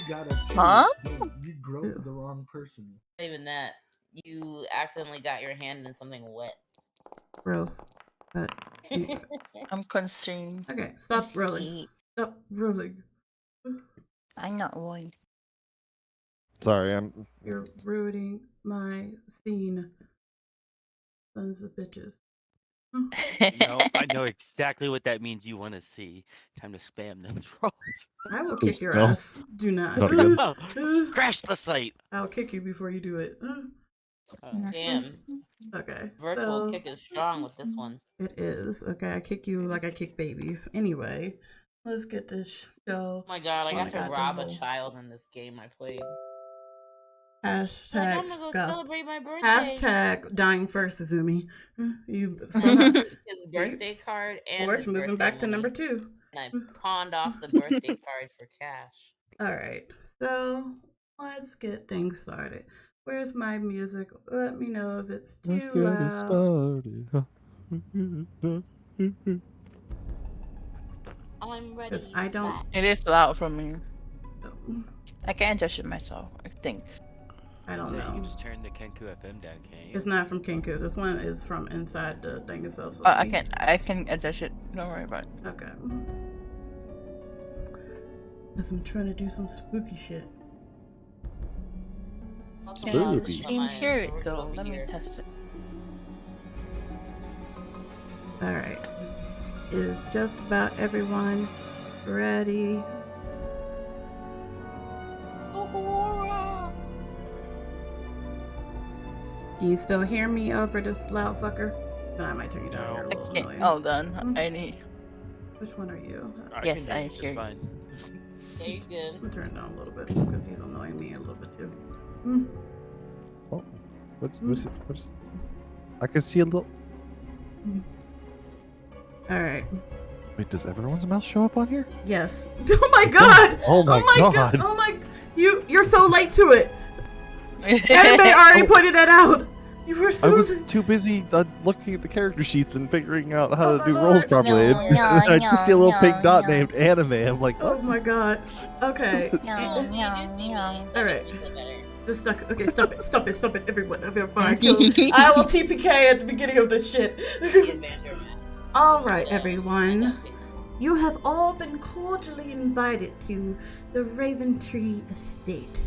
got a 2. Huh? You groped the wrong person. Not even that. You accidentally got your hand in something wet. Gross. But anyway. I'm concerned. Okay, stop I'm rolling. scared. Stop rolling. I'm not rolling. Sorry, You're ruining my scene. Sons of bitches. No, I know exactly what that means. You want to see. Time to spam those rolls. I will Please kick your don't. ass. Do not. Not again. Crash the site. I'll kick you before you do it. Damn. Okay. Virtual so kick is strong with this one. It is. Okay, I kick you like I kick babies. Anyway, let's get this show. Oh my god, I got to on rob a the child in this game I played. Hashtag Like, I'm gonna go scuffed. celebrate my birthday. Hashtag dying first, Izumi. You His birthday card and We're his moving birthday back to money. number 2. And I pawned off the birthday card for cash. Alright, so let's get things started. Where's my music? Let me know if it's too Let's get it loud. started. I'm ready. I don't. It is loud for me. Oh, I can adjust it myself, I think. I don't You know. can just turn the Kenku FM down, can't you? It's not from Kenku. This one is from inside the thing itself. So I can adjust it. Don't worry about it. Okay. Because I'm trying to do some spooky shit. Spooky. I can hear it though. Let me test it. Alright. Is just about everyone ready? Can you still hear me over this loud fucker? I might turn you down here a little Okay, annoying. all done. I need. Which one are you? Yes, I hear you. Fine. Yeah, you're good. I'm gonna turn it down a little bit because he's annoying me a little bit too. Oh, what's I can see a little. Alright. Wait, does everyone's mouse show up on here? Yes. Oh my god! Oh my god! Oh my! You're so late to it. Everybody already pointed that out. You were so. I was too busy looking at the character sheets and figuring out how Oh to my do Lord. rolls properly. I just see a little pink dot named anime. I'm like, Oh my god. Okay. Alright. Alright. Just stuck. Okay, stop it, everyone. Fine. I will TPK at the beginning of this shit. Alright, everyone. You have all been cordially invited to the Raventree Estate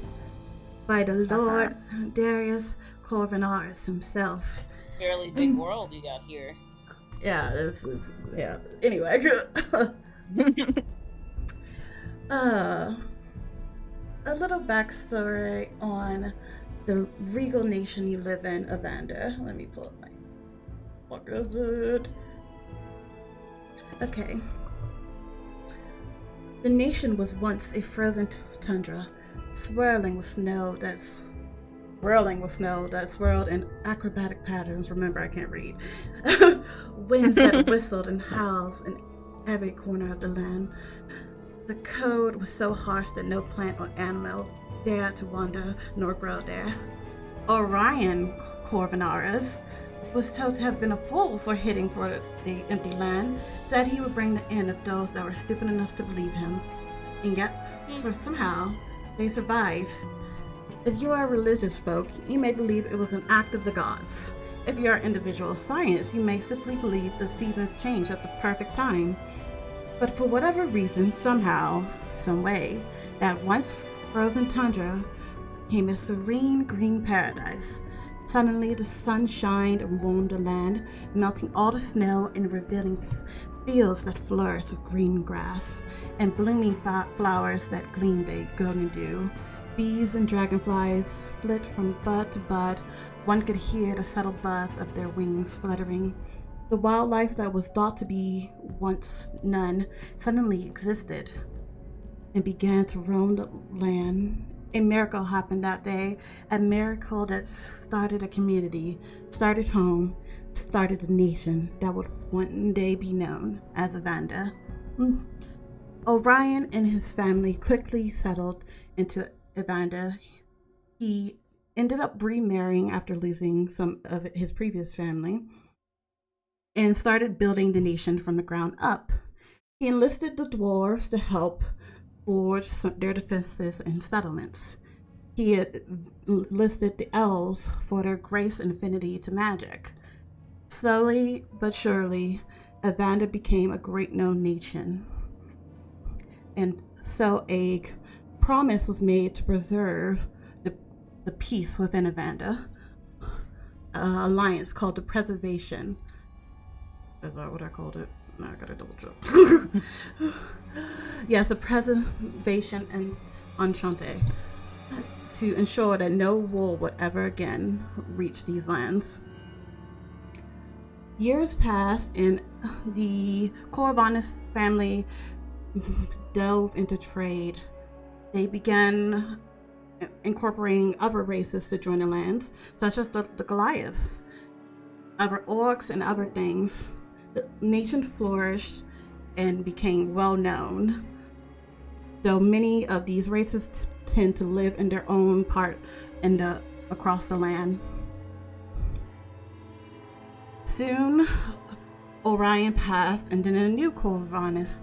by the Lord Darius Corvinarus himself. Fairly big world you got here. Yeah, this is Anyway. A little backstory on the regal nation you live in, Evander. Let me pull up my. What is it? Okay. The nation was once a frozen tundra, swirling with snow that swirled in acrobatic patterns. Remember, I can't read. Winds that whistled and howled in every corner of the land. The cold was so harsh that no plant or animal dared to wander nor grow there. Orion Corvinarus was told to have been a fool for heading for the empty land, said he would bring the end of those that were stupid enough to believe him. And yet, somehow, they survived. If you are religious folk, you may believe it was an act of the gods. If you are individual science, you may simply believe the seasons change at the perfect time. But for whatever reason, somehow, some way, that once frozen tundra became a serene green paradise. Suddenly, the sun shined and warmed the land, melting all the snow and revealing fields that flourished with green grass and blooming flowers that gleamed a golden dew. Bees and dragonflies flit from bud to bud. One could hear the subtle buzz of their wings fluttering. The wildlife that was thought to be once none suddenly existed and began to roam the land. A miracle happened that day, a miracle that started a community, started home, started a nation that would one day be known as Evander. Orion and his family quickly settled into Evander. He ended up remarrying after losing some of his previous family and started building the nation from the ground up. He enlisted the dwarves to help forge their defenses and settlements. He had listed the elves for their grace and affinity to magic. Slowly but surely, Evander became a great known nation. And so a promise was made to preserve the peace within Evander. Alliance called the Preservation. Is that what I called it? No, I gotta double check. Yes, the Preservation and Enchante, to ensure that no war would ever again reach these lands. Years passed and the Corvinarus family delved into trade. They began incorporating other races to join the lands, such as the Goliaths, other orcs, and other things. The nation flourished and became well known, though many of these races tend to live in their own part across the land. Soon, Orion passed, and then a new Corvinarus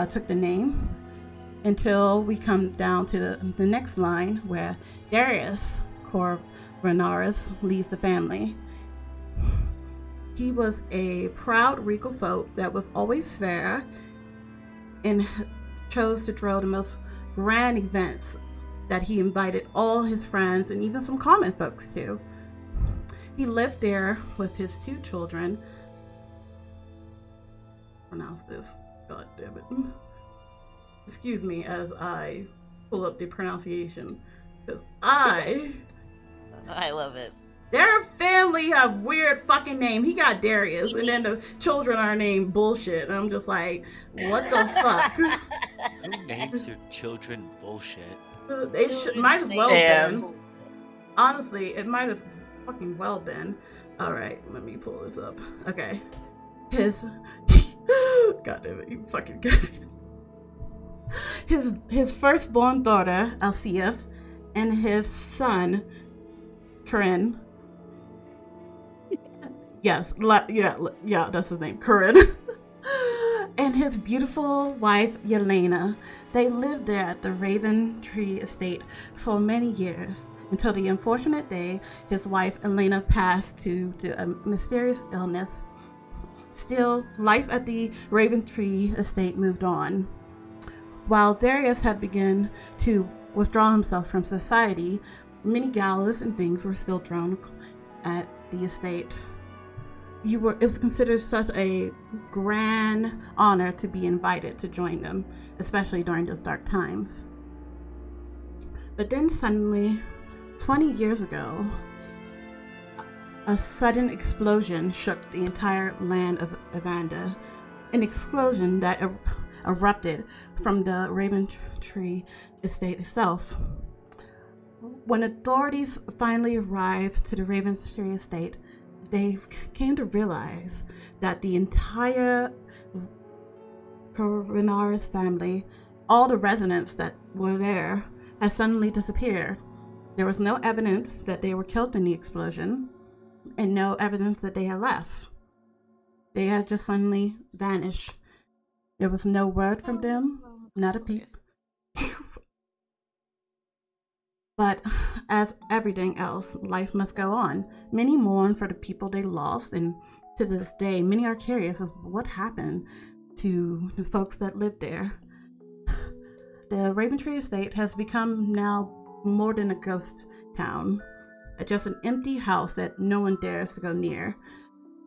took the name, until we come down to the next line, where Darius Corvinarus leads the family. He was a proud, regal folk that was always fair and chose to throw the most grand events that he invited all his friends and even some common folks to. He lived there with his 2 children. Pronounce this. God damn it. Excuse me as I pull up the pronunciation. Because I love it. Their family have weird fucking name. He got Darius, and then the children are named bullshit. And I'm just like, what the fuck? Who names their children bullshit? They might as well been. Honestly, it might have fucking well been. Alright, let me pull this up. Okay. His God damn it, you fucking got me. His firstborn daughter, Alciaf, and his son, Corinne. Yes, yeah, that's his name, Corinne. And his beautiful wife, Yelena. They lived there at the Raventree Estate for many years, until the unfortunate day his wife, Elena, passed due to a mysterious illness. Still, life at the Raventree Estate moved on. While Darius had begun to withdraw himself from society, many galas and things were still thrown at the estate. It was considered such a grand honor to be invited to join them, especially during those dark times. But then suddenly, 20 years ago, a sudden explosion shook the entire land of Evander. An explosion that erupted from the Raventree Estate itself. When authorities finally arrived to the Raventree Estate, they came to realize that the entire Corvinarus family, all the residents that were there, had suddenly disappeared. There was no evidence that they were killed in the explosion, and no evidence that they had left. They had just suddenly vanished. There was no word from them, not a peep. But as everything else, life must go on. Many mourn for the people they lost, and to this day, many are curious as what happened to the folks that lived there. The Raventree Estate has become now more than a ghost town, just an empty house that no one dares to go near.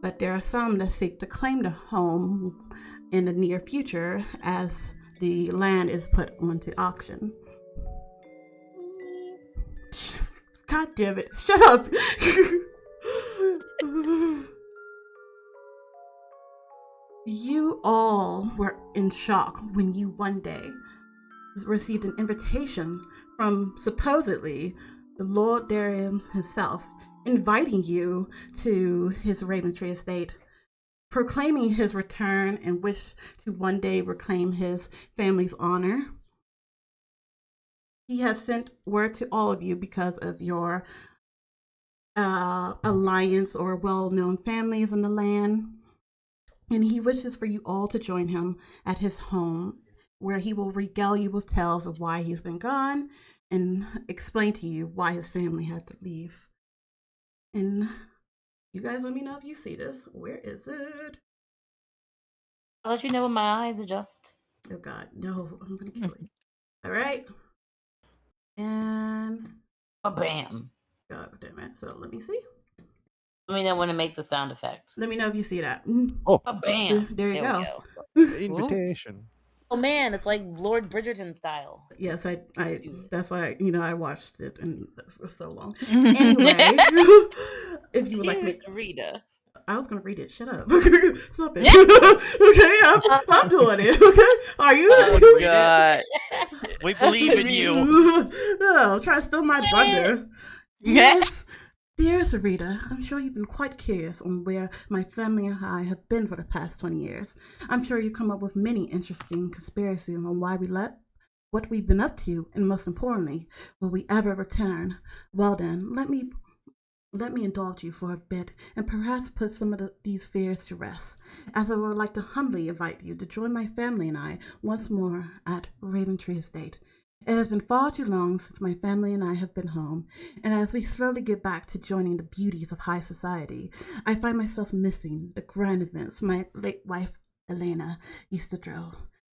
But there are some that seek to claim the home in the near future as the land is put onto auction. God damn it. Shut up. You all were in shock when you one day received an invitation from supposedly the Lord Darius himself, inviting you to his Raventree Estate, proclaiming his return and wish to one day reclaim his family's honor. He has sent word to all of you because of your alliance or well-known families in the land. And he wishes for you all to join him at his home where he will regale you with tales of why he's been gone and explain to you why his family had to leave. And you guys let me know if you see this. Where is it? I'll let you know when my eyes adjust. Oh God, no, I'm gonna kill it. All right. And Bam. God damn it. So let me see. Let me know when to make the sound effect. Let me know if you see that. Oh, Bam. There you go. Invitation. Oh man, it's like Lord Bridgerton style. Yes, I that's why I watched it and for so long. Anyway. Anyway, if you would like me, Rita. I was gonna read it. Shut up. Stop it. Okay, I'm doing it. Okay, are you? Oh God. We believe in you. No, try to steal my thunder. Yes. Dear Sarita, I'm sure you've been quite curious on where my family and I have been for the past 20 years. I'm sure you come up with many interesting conspiracies on why we left, what we've been up to, and most importantly, will we ever return? Well then, let me indulge you for a bit and perhaps put some of these fears to rest, as I would like to humbly invite you to join my family and I once more at Raventree Estate. It has been far too long since my family and I have been home, and as we slowly get back to joining the beauties of high society, I find myself missing the grand events my late wife, Elena, used to throw.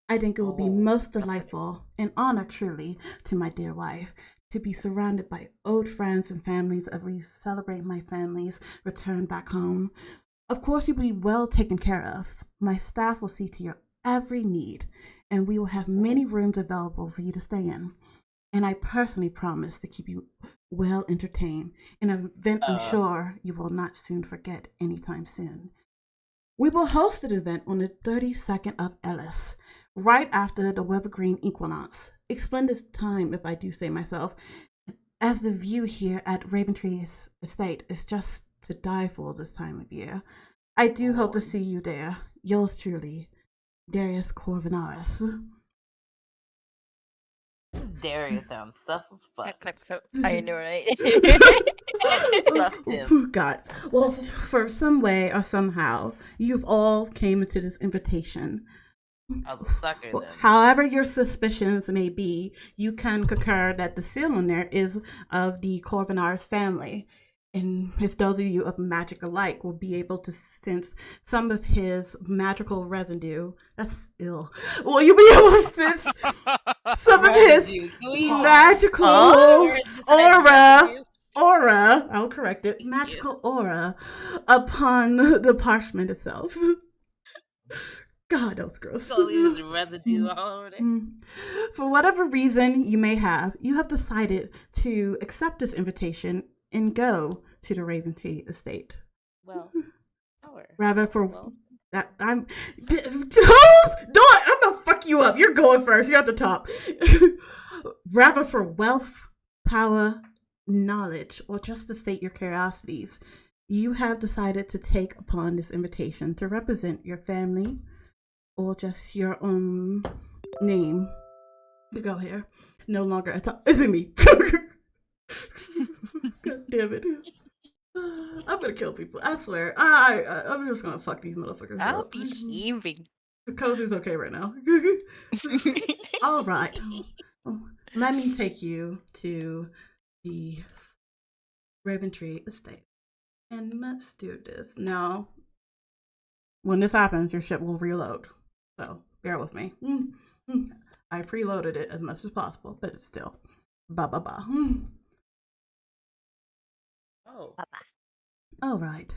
I think it would be most delightful and honor truly to my dear wife to be surrounded by old friends and families as we celebrate my family's return back home. Of course, you'll be well taken care of. My staff will see to your every need, and we will have many rooms available for you to stay in. And I personally promise to keep you well entertained, an event I'm sure you will not soon forget anytime soon. We will host an event on the 32nd of Ellis, right after the Weathergreen Equinox. A splendid time, if I do say myself, as the view here at Raventree Estate is just to die for this time of year. I do hope to see you there. Yours truly, Darius Corvinarus. Darius sounds sus as fuck. I know, right? God. Well, for some way or somehow, you've all came into this invitation. I was a sucker then. However your suspicions may be, you can concur that the seal on there is of the Corvinarus family. And if those of you of magic alike will be able to sense some of his magical residue, that's ill. Will you be able to sense some of his magical aura, I'll correct it, magical aura upon the parchment itself. God, that was gross. So there's residue all over there. For whatever reason you may have, you have decided to accept this invitation and go to the Raventree Estate. Well, rather for that, I'm do it. I'm gonna fuck you up. You're going first. You're at the top. Rather for wealth, power, knowledge, or just to state your curiosities, you have decided to take upon this invitation to represent your family or just your own name. You go here. No longer at top. Is it me? God damn it. I'm gonna kill people. I swear. I'm just gonna fuck these motherfuckers I'll up. be heaving. Kozu's okay right now. All right. Let me take you to the Raventree Estate. And let's do this. Now, when this happens, your ship will reload. So, bear with me. I preloaded it as much as possible, but it's still. Ba-ba-ba. Oh. All right.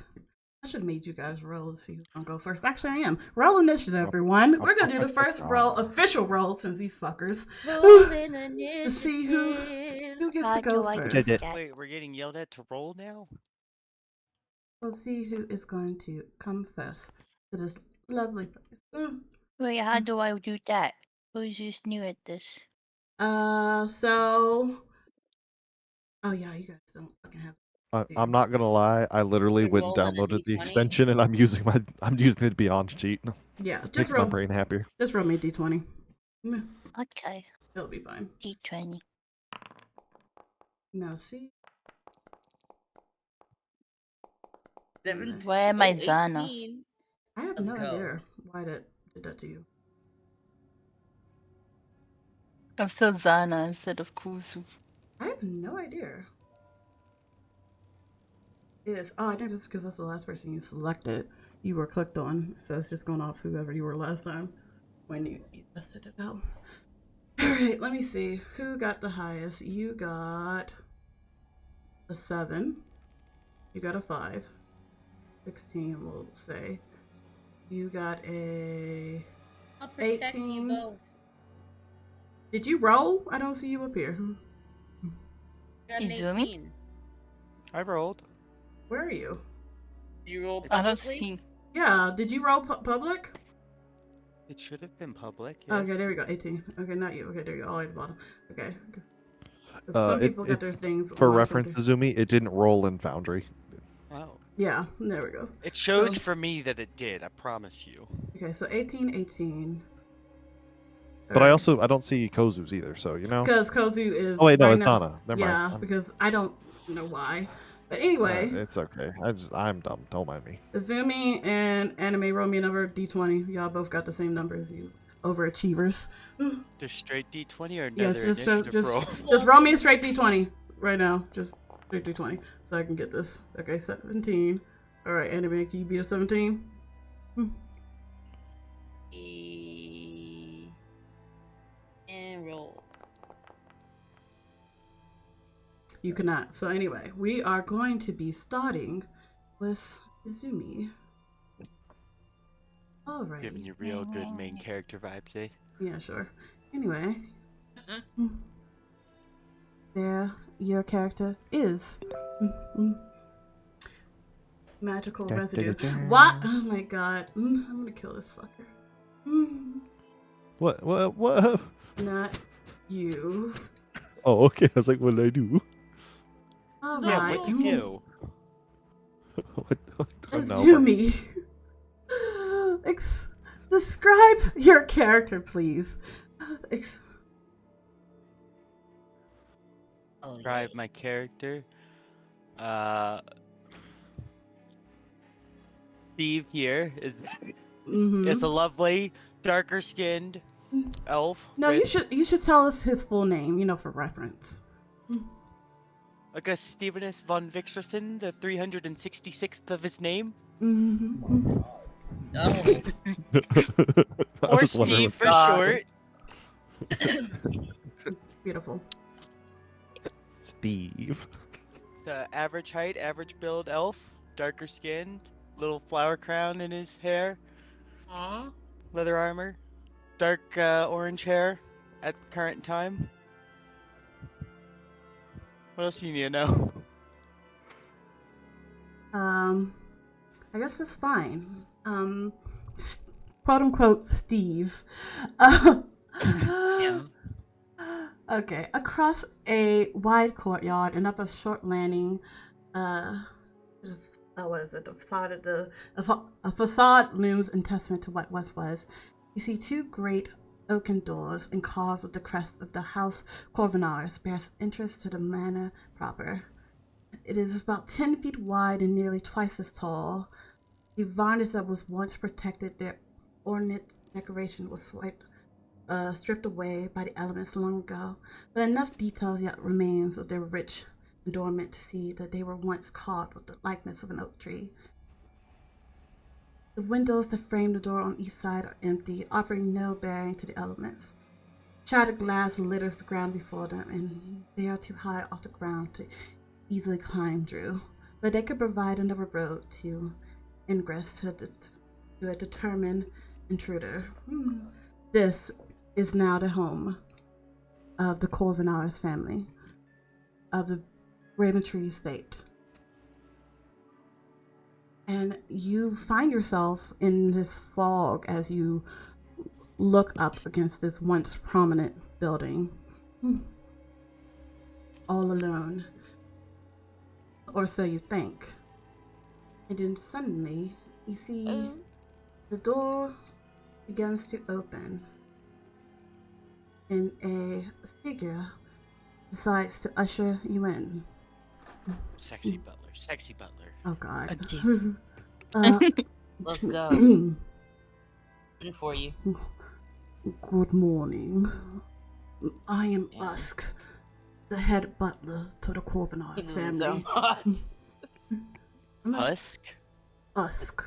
I should have made you guys roll to see who's going to go first. Actually, I am. Roll initiative, everyone. We're going to do the first roll, official roll, since these fuckers. To see who gets to go first. Wait, we're getting yelled at to roll now? We'll see who is going to come first to this lovely place. Wait, how do I do that? Who's just new at this? So... Oh, yeah, you guys don't fucking have... I'm not gonna lie. I literally went and downloaded the extension, and I'm using the Beyond cheat. Yeah, just makes my brain happier. Just roll me a d20. Okay. It'll be fine. D20. Now see. Where am I, Zana? I have no idea why that did that to you. I'm still Zana instead of Kuzu. I have no idea. I think it's because that's the last person you selected. You were clicked on, so it's just going off whoever you were last time when you tested it out. All right, let me see who got the highest. You got a 7. You got a 5. 16, we'll say. You got a I'll protect 18. you both. Did you roll? I don't see you up here. Got an Izumi? 18. I rolled. Where are you? You roll I don't publicly? see. Yeah, did you roll public? It should have been public. Yes. Okay, there we go. 18. Okay, not you. Okay, there you go. All the way at the bottom. Okay. 'Cause Uh, some it- people got their things. For on reference, something. Izumi, it didn't roll in Foundry. Oh. Yeah, there we go. It shows So- for me that it did. I promise you. Okay, so 18, 18. But I don't see Kozu's either, so you know. Because Kozu is. Oh wait, no, right it's now- Ana. Never yeah, mind. because I don't know why. But anyway, It's okay. I'm dumb. Don't mind me. Izumi and Anime roll me another D20. Y'all both got the same numbers. You overachievers. Just straight D20 or Yes, another initiative roll? just roll me a straight D20 right now. Just straight D20 so I can get this. Okay, 17. All right, Anime, can you beat a 17? And roll. You cannot. So anyway, we are going to be starting with Izumi. Alright. Giving you real good main character vibes, eh? Yeah, sure. Anyway. There, your character is. Magical residue. What? Oh my god. I'm gonna kill this fucker. What? Not you. Oh, okay. I was like, what did I do? Alright. Yeah, what'd you do? what? Oh, no. Izumi. Describe your character, please. Describe my character. Steve here is a lovely, darker skinned elf. No, with you should tell us his full name, for reference. August Stevenus von Vixerson, the 366th of his name. Oh. Or Steve for short. Beautiful. Steve. The average height, average build elf, darker skin, little flower crown in his hair, Aww. leather armor, dark orange hair at the current time. What else do you need to know? I guess that's fine. Quote unquote Steve. Yeah. Okay, across a wide courtyard and up a short landing, what is it? A facade looms in testament to what once was. You see 2 great oaken doors and carved with the crest of the house Corvinarus bears interest to the manor proper. It is about 10 feet wide and nearly twice as tall. The varnish that was once protected their ornate decoration was stripped away by the elements long ago, but enough details yet remains of their rich adornment to see that they were once carved with the likeness of an oak tree. The windows that frame the door on each side are empty, offering no bearing to the elements. Shattered glass litters the ground before them, and they are too high off the ground to easily climb through, but they could provide another road to ingress to a determined intruder. This is now the home of the Corvinarus family of the Raventree Estate. And you find yourself in this fog as you look up against this once prominent building. All alone. Or so you think. And then suddenly, you see the door begins to open. And a figure decides to usher you in. Sexy butler, sexy butler. Oh god. Oh, jeez. Let's go. Waiting for you. Good morning. I am Yeah. Usk, the head butler to the Corvinarus This family. sound hot. I'm not- Husk? Usk.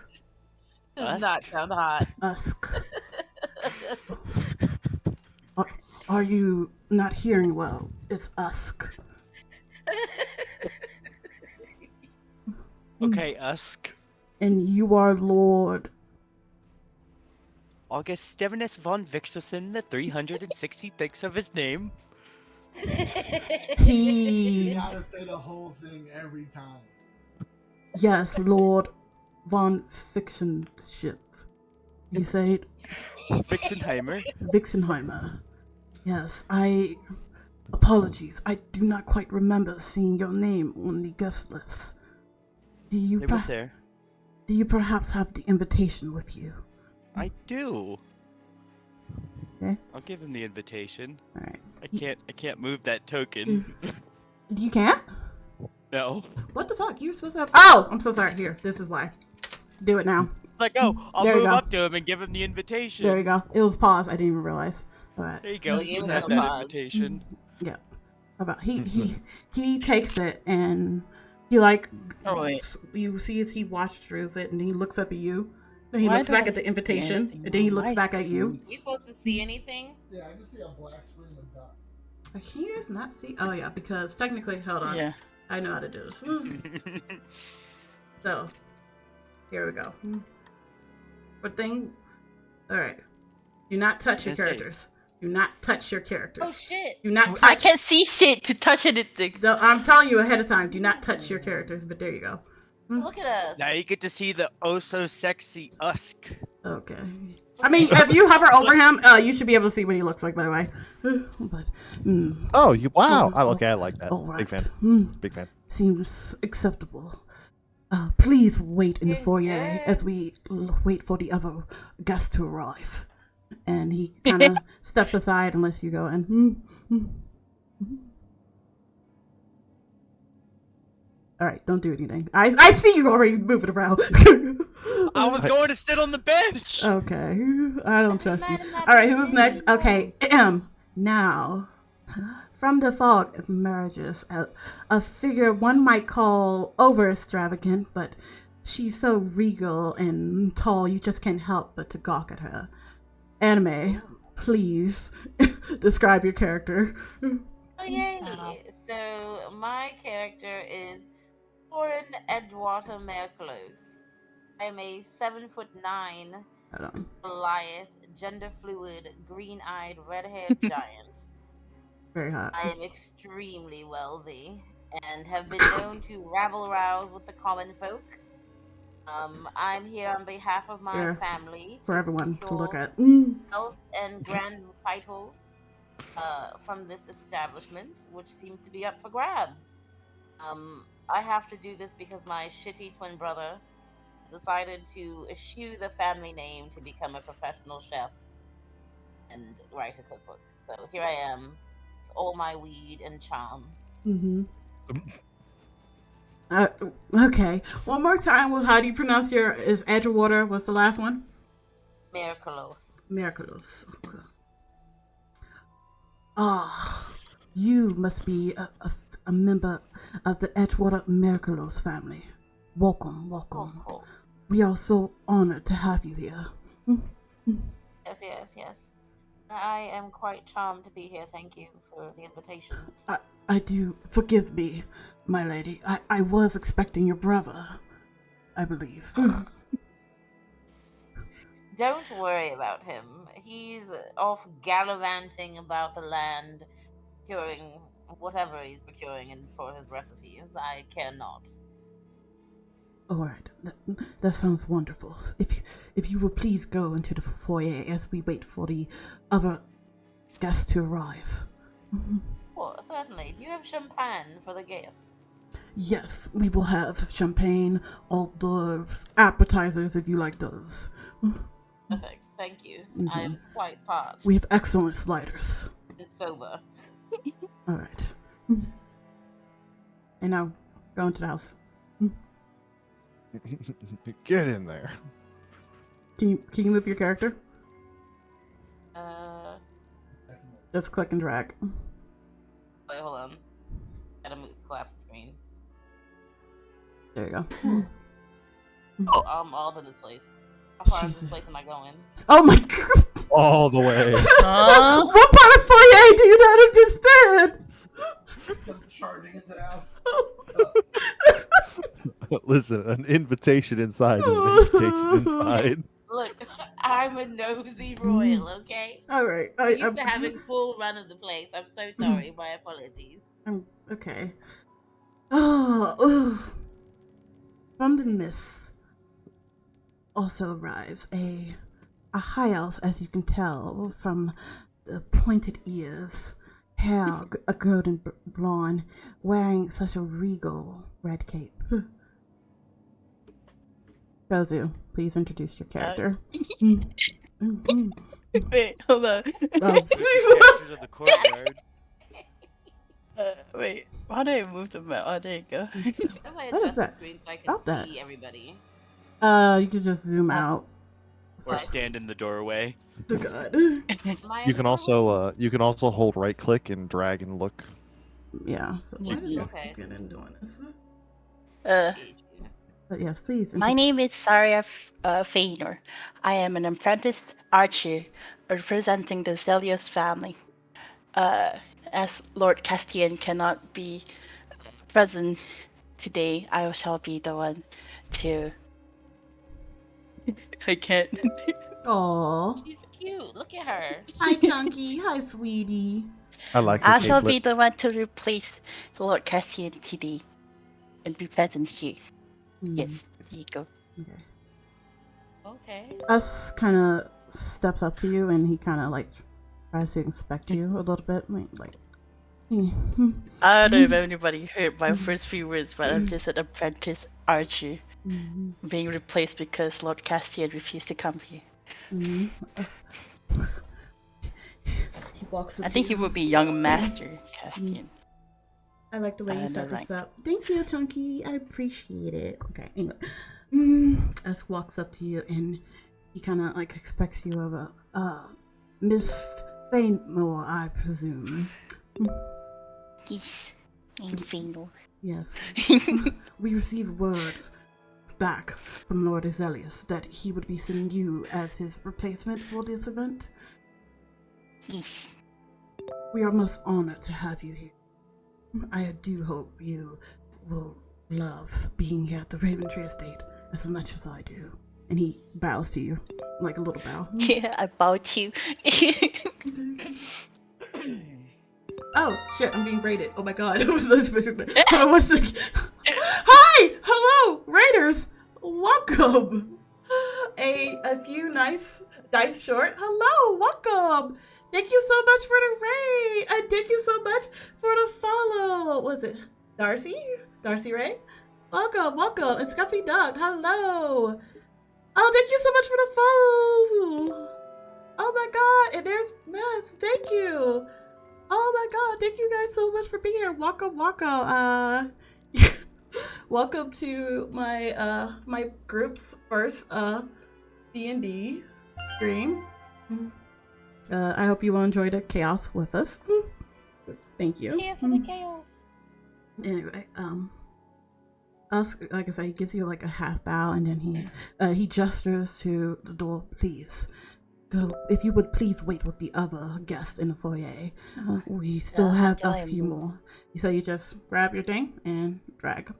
Does not Usk? sound hot. Usk. Are you not hearing well? It's Usk. Okay, Usk. And you are Lord. August Stevenus von Vixelson, the 366th of his name. You He. gotta say the whole thing every time. Yes, Lord von Fictionship. You say it? Vixenheimer. Vixenheimer. Yes, apologies. I do not quite remember seeing your name on the guest list. Do you It was there. do you perhaps have the invitation with you? I do. Okay. I'll give him the invitation. Alright. I can't move that token. You can't? No. What the fuck? You're supposed to have. Oh! I'm so sorry. Here, this is why. Do it now. Like, oh, I'll There you move go. up to him and give him the invitation. There you go. It was paused. I didn't even realize. Alright. There you go. Oh, You you can was have no that pause. invitation. Yeah. How about he takes it and he like Oh, wait. you see as he washes through it and he looks up at you. Then he Why looks don't back I at the see invitation anything and then he on looks my back at you. We supposed to see anything? Yeah, I can see a black screen of dots. He does not see. Oh yeah, because technically, hold on. Yeah. I know how to do this. So here we go. What thing? All right. Do not touch your Yes, hey. characters. Do not touch your characters. Oh shit! Do not I touch. can't see shit to touch anything. No, I'm telling you ahead of time. Do not touch your characters. But there you go. Look at us. Now you get to see the oh so sexy Usk. Okay. I mean, if you hover over him, you should be able to see what he looks like. By the way. But. Oh, you wow! Oh, Okay, I like that. all right. Big fan. Big fan. Seems acceptable. Please wait in the Good, foyer good. as we wait for the other guests to arrive. And he kind of steps aside unless you go in. All right, don't do anything. I see you already moving around. I was going to sit on the bench. Okay, I don't trust you. Not in that All right, who's position. next? Okay, now, from the fog of marriages, a figure one might call over extravagant, but she's so regal and tall, you just can't help but to gawk at her. Anime, please describe your character. Oh yay! So my character is Thorin Edwater Merclos. I'm a 7'9" Hold on. Goliath, gender fluid, green-eyed, red-haired giant. Very hot. I am extremely wealthy and have been known to rabble-rouse with the common folk. I'm here on behalf of my Here, family for everyone to look secure at. health and grand titles from this establishment, which seems to be up for grabs. I have to do this because my shitty twin brother decided to eschew the family name to become a professional chef and write a cookbook. So here I am, with all my weed and charm. Okay. One more time. Well, how do you pronounce your? Is Edgewater? What's the last one? Miraculous. Miraculous. Okay. Ah, you must be a member of the Edgewater Miraculous family. Welcome, welcome. Of course. We are so honored to have you here. Yes. I am quite charmed to be here. Thank you for the invitation. I do. Forgive me, my lady. I was expecting your brother, I believe. Don't worry about him. He's off gallivanting about the land, procuring whatever he's procuring for his recipes. I cannot. All right, that sounds wonderful. If you will please go into the foyer as we wait for the other guests to arrive. Well, certainly. Do you have champagne for the guests? Yes, we will have champagne, hors d'oeuvres, appetizers if you like those. Perfect. Thank you. I am quite parched We have excellent sliders. and sober. All right. And now, go into the house. Get in there. Can you move your character? Just click and drag. Wait, hold on. Gotta collapse the screen. There you go. Oh, I'm all up in this place. How far is Jesus. this place am I going? Oh my god! All the way. Huh? What part of foyer do you not understand? Come charging into the house. Listen, an invitation inside is an invitation inside. Look, I'm a nosy royal, okay? Alright. I'm used to having full run of the place. I'm so sorry. My apologies. I'm okay. Oh, ugh. From the mist also arrives a high elf, as you can tell from the pointed ears, hair a golden blonde, wearing such a regal red cape. Gozu, please introduce your character. Wait, hold on. Characters of the courtyard. Wait, how do I move the mouse? Oh, there you go. How do I What is adjust the that? screen so I can Stop that. see everybody? You can just zoom out. Or stand in the doorway. Oh god. Am I You in can the also hold right click and drag and look. Yeah, so why does this Okay. keep getting doing this? Appreciate you. But yes, please. My name is Saria Feanor. I am an apprentice archer representing the Zelios family. As Lord Castian cannot be present today, I shall be the one to... I can't. Aww. She's cute. Look at her. Hi, Chunky. Hi, sweetie. I like the I shall capelet. be the one to replace Lord Castian today and be present here. Yes, there you go. Okay. Okay. Us kind of steps up to you and he kind of like tries to inspect you a little bit. Like I don't know if anybody heard my first few words, but I'm just an apprentice archer being replaced because Lord Castian refused to come here. He walks up I to think he you. would be young master Castian. I like the way you set no, this like- up. Thank you, Chunky. I appreciate it. Okay, anyway. Us walks up to you and he kind of like expects you of a Miss Fainmore, I presume. Yes, I'm Feanor. Yes. We received word back from Lord Azelius that he would be sending you as his replacement for this event. Yes. We are most honored to have you here. I do hope you will love being here at the Raventree Estate as much as I do. And he bows to you, like a little bow. Yeah, I bow to you. Oh, shit, I'm being raided. Oh my god. I was not expecting that. Hold on one second. Hi! Hello, Raiders! Welcome! A few nice dice short. Hello, welcome! Thank you so much for the raid! And thank you so much for the follow! Was it Darcy? Darcy Ray? Welcome, welcome. And Scuffy Dog, hello! Oh, thank you so much for the follows! Oh my god, and there's Matt, thank you! Oh my god, thank you guys so much for being here. Welcome, welcome. Welcome to my my group's first D&D stream. I hope you will enjoy the chaos with us. Thank you. Here for the chaos. Anyway, us, like I said, he gives you like a half bow and then he gestures to the door. Please go. If you would please wait with the other guests in the foyer. We still have a few more. So you just grab your thing and drag.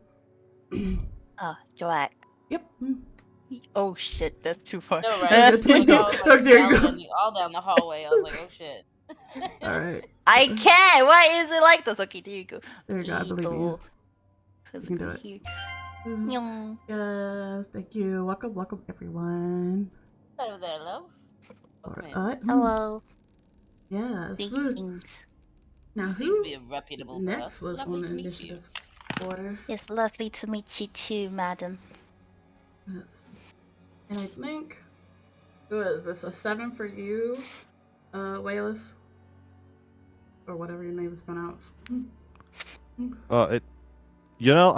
Drag. Yep. Oh shit, that's too far. No, right? Yeah, I was like, oh, there you go. all down the hallway. I was like, oh shit. All right. I can't! Why is it like this? Okay, there you go. There you go. I believe you. Let's You can go do it. here. Mhm. Nyong. Yes, thank you. Welcome, welcome everyone. Hello there, love. Welcome in. Alright. Hello. Yes. Big things. Now You seem to who be a reputable next girl. was Lovely on to the meet initiative order? It's lovely to meet you too, madam. Yes. And I think who is this? A 7 for you, Wayless? Or whatever your name is pronounced. I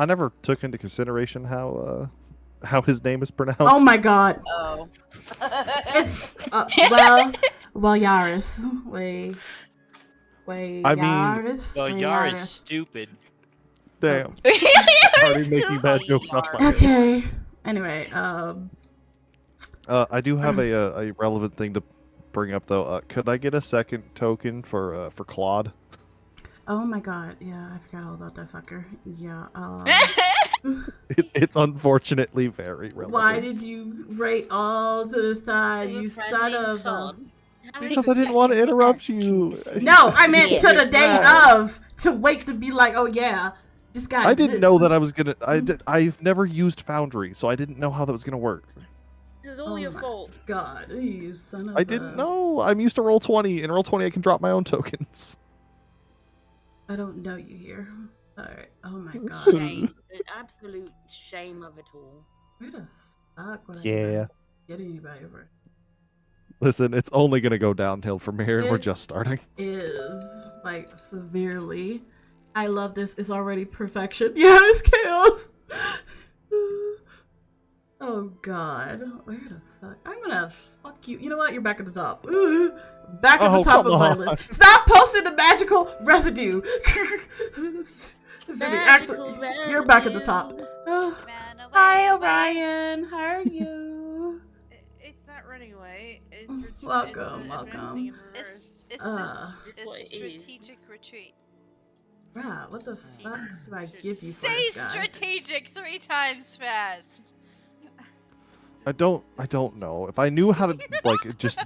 never took into consideration how his name is pronounced. Oh my god. Oh. It's well Yaris. Wait. Wait, I mean- Yaris? Well, Wait, Yar is Yaris. stupid. Damn. Already making bad jokes off my head. Okay. Anyway, I do have a relevant thing to bring up though. Could I get a second token for Claude? oh my god, yeah, I forgot all about that fucker. Yeah, It's unfortunately very relevant. why did you rate all to the side, Have a you friend son named of a... Claude. How many Because I didn't want to respects interrupt have you. No, I meant Yeah. to the day Yeah. of, to wait to be like, oh yeah, this guy I didn't know exists. that I was gonna. I've never used Foundry, so I didn't know how that was gonna work. This is all Oh your my fault. God, you son of I a... didn't know. I'm used to Roll20. In Roll20, I can drop my own tokens. I don't know you here. Alright, oh my god. Shame. The absolute shame of it all. Where the fuck would I Yeah. even get anybody over? Listen, it's only gonna go downhill from here, and we're It- just starting. Is, like, severely. I love this. It's already perfection. Yeah, it's chaos. Oh god. Where the fuck? I'm gonna fuck you. You know what? You're back at the top. Back at the Oh, top come of my on. list. Stop posting the magical residue. Cindy, actually, Magical you're back at the top. residue. Oh, Man, away, hi, away. Orion. How are you? It's not running away. It's Welcome, it's welcome. advancing in reverse. It's Just what it's it is. strategic retreat. Right, what the fuck should I give you for Stay this guy? strategic 3 times fast. I don't know. If I knew how to like just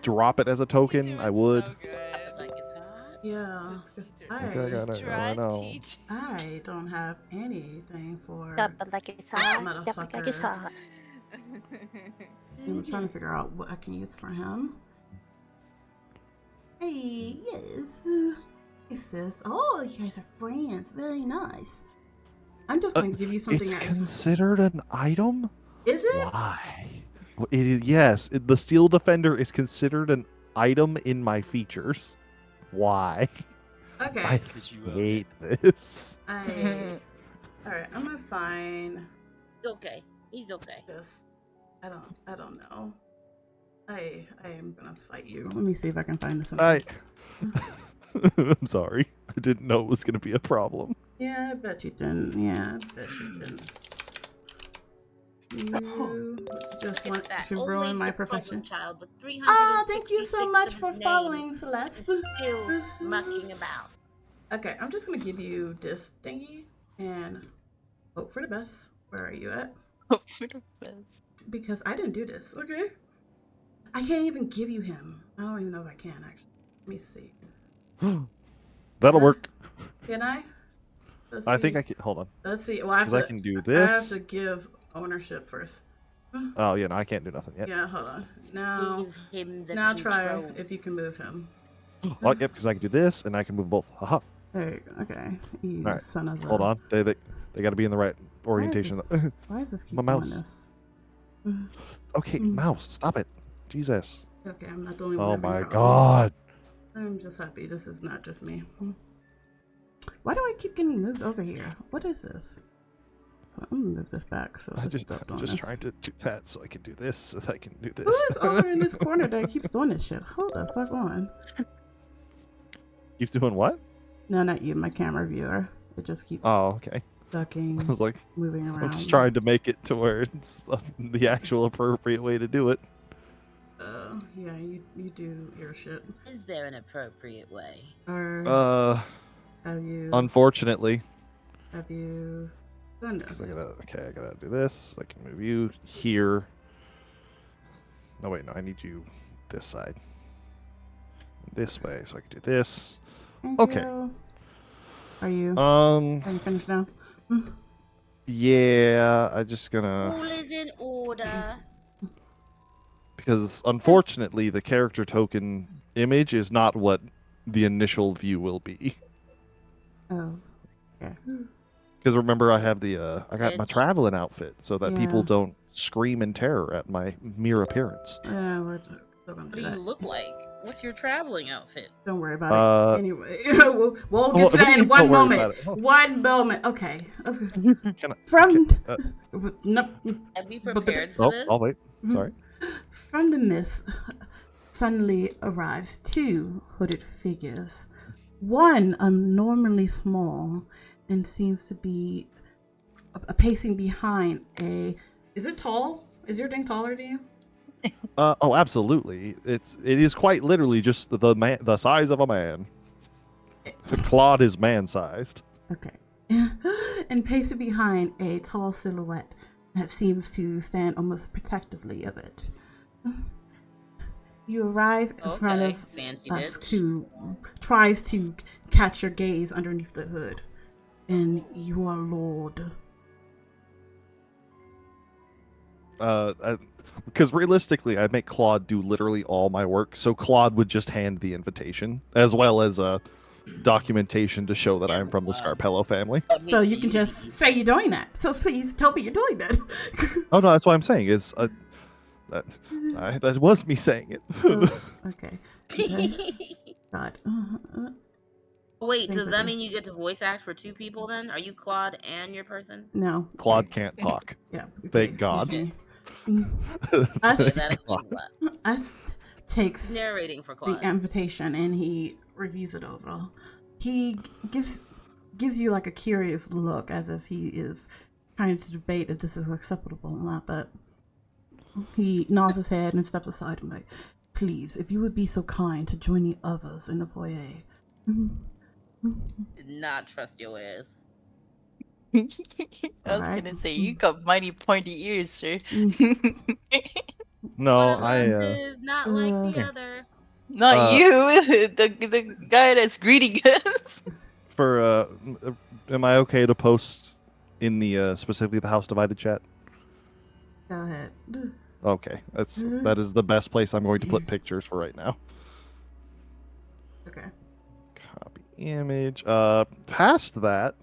drop it as a token, I would. So good. Like it's hot. Yeah, 'cause Okay, I know. Strategic. I don't have anything for. Drop it like it's hot. Drop it like it's Motherfucker. hot. I'm trying to figure out what I can use for him. Hey, yes. Hey, sis. Oh, you guys are friends. Very nice. I'm just going to give you something. It's that considered an item? is it? Why? It is. Yes, the Steel Defender is considered an item in my features. Why? Okay. I Because you hate this. All right. I'm gonna find It's okay. He's okay. this. I don't know. I am gonna fight you. Let me see if I can find this. I'm sorry. I didn't know it was going to be a problem. Yeah, I bet you didn't. Yeah, I bet you didn't. You just want That to always ruin my the problem perfection. child. The Ah, thank you so 366 much of for name following, is Celeste. still mucking about. Okay, I'm just gonna give you this thingy and hope for the best. Where are you at? Hope for the best. Because I didn't do this, okay? I can't even give you him. I don't even know if I can, actually. Let me see. That'll work. Can I? Let's I see. think I can. Hold on. Let's see. Well, I have Because to, I can do I have this. to give ownership first. Oh, yeah, no, I can't do nothing yet. Yeah, hold on. Now, Give him the now control. try if you can move him. Oh, yep, because I can do this, and I can move both. Haha. There you go. Okay. You Alright, son of a... Hold on. They got to be in the right orientation. Why does this keep My doing mouse. this? Okay, mouse, stop it. Jesus. Okay, I'm not the only one. Oh having my problems. god. I'm just happy this is not just me. Why do I keep getting moved over here? What is this? I'm gonna move this back so I'm this just stuff doing just this. trying to do that so I can do this, so that I can do this. Who is over in this corner that keeps doing this shit? Hold the fuck on. Keeps doing what? No, not you, my camera viewer. It just keeps Oh, okay. I ducking, was like, moving around. I'm just trying to make it to where it's the actual appropriate way to do it. Yeah, you do your shit. Is there an appropriate way? Or have you Unfortunately, done because this? I gotta do this. I can move you here. No, wait, no, I need you this side. This way, so I can do this. Thank Okay. you. Are you finished now? Yeah, I just gonna. All is in order. Because unfortunately, the character token image is not what the initial view will be. Oh. Okay. Because remember, I have the I got my Bitch. traveling outfit so that people Yeah. don't scream in terror at my mere appearance. Yeah, we're still gonna What do do you that. look like? What's your traveling outfit? Don't worry about it. Anyway, we'll get what to do that you in mean, one don't worry moment. about it? Oh. One moment. Okay. Can I? From Have you prepared for Oh, this? I'll wait. Sorry. from the miss, suddenly arrives two hooded figures. One abnormally small and seems to be a pacing behind a. Is it tall? Is your thing taller than you? Oh, absolutely. It is quite literally just the size of a man. Claude is man-sized. Okay. And pacing behind a tall silhouette that seems to stand almost protectively of it. You arrive in front of fancy us bitch. who tries to catch your gaze underneath the hood. And you are Lord. Because realistically, I make Claude do literally all my work, so Claude would just hand the invitation, as well as documentation to show that I'm from the Scarpello family. So you can just say you're doing that. So please tell me you're doing that. Oh no, that's what I'm saying. Is that was me saying it. Okay. God. Wait, Things does like that that. mean you get to voice act for two people then? Are you Claude and your person? No. Claude can't talk. Yeah. Thank God. Me. Yeah, Us, that explains that. Us takes Narrating for the Claude. invitation and he reviews it over. He gives you like a curious look as if he is trying to debate if this is acceptable or not, but he nods his head and steps aside and like, please, if you would be so kind to join the others in the foyer. Did not trust your ass. I was Alright. gonna say you got mighty pointy ears, sir. No, One of I. us is not like the Okay. other. Not you, the guy that's greeting us. For am I okay to post in the specifically the House Divided chat? Go ahead. Okay, that is the best place I'm going to put pictures for right now. Okay. Copy image. Past that,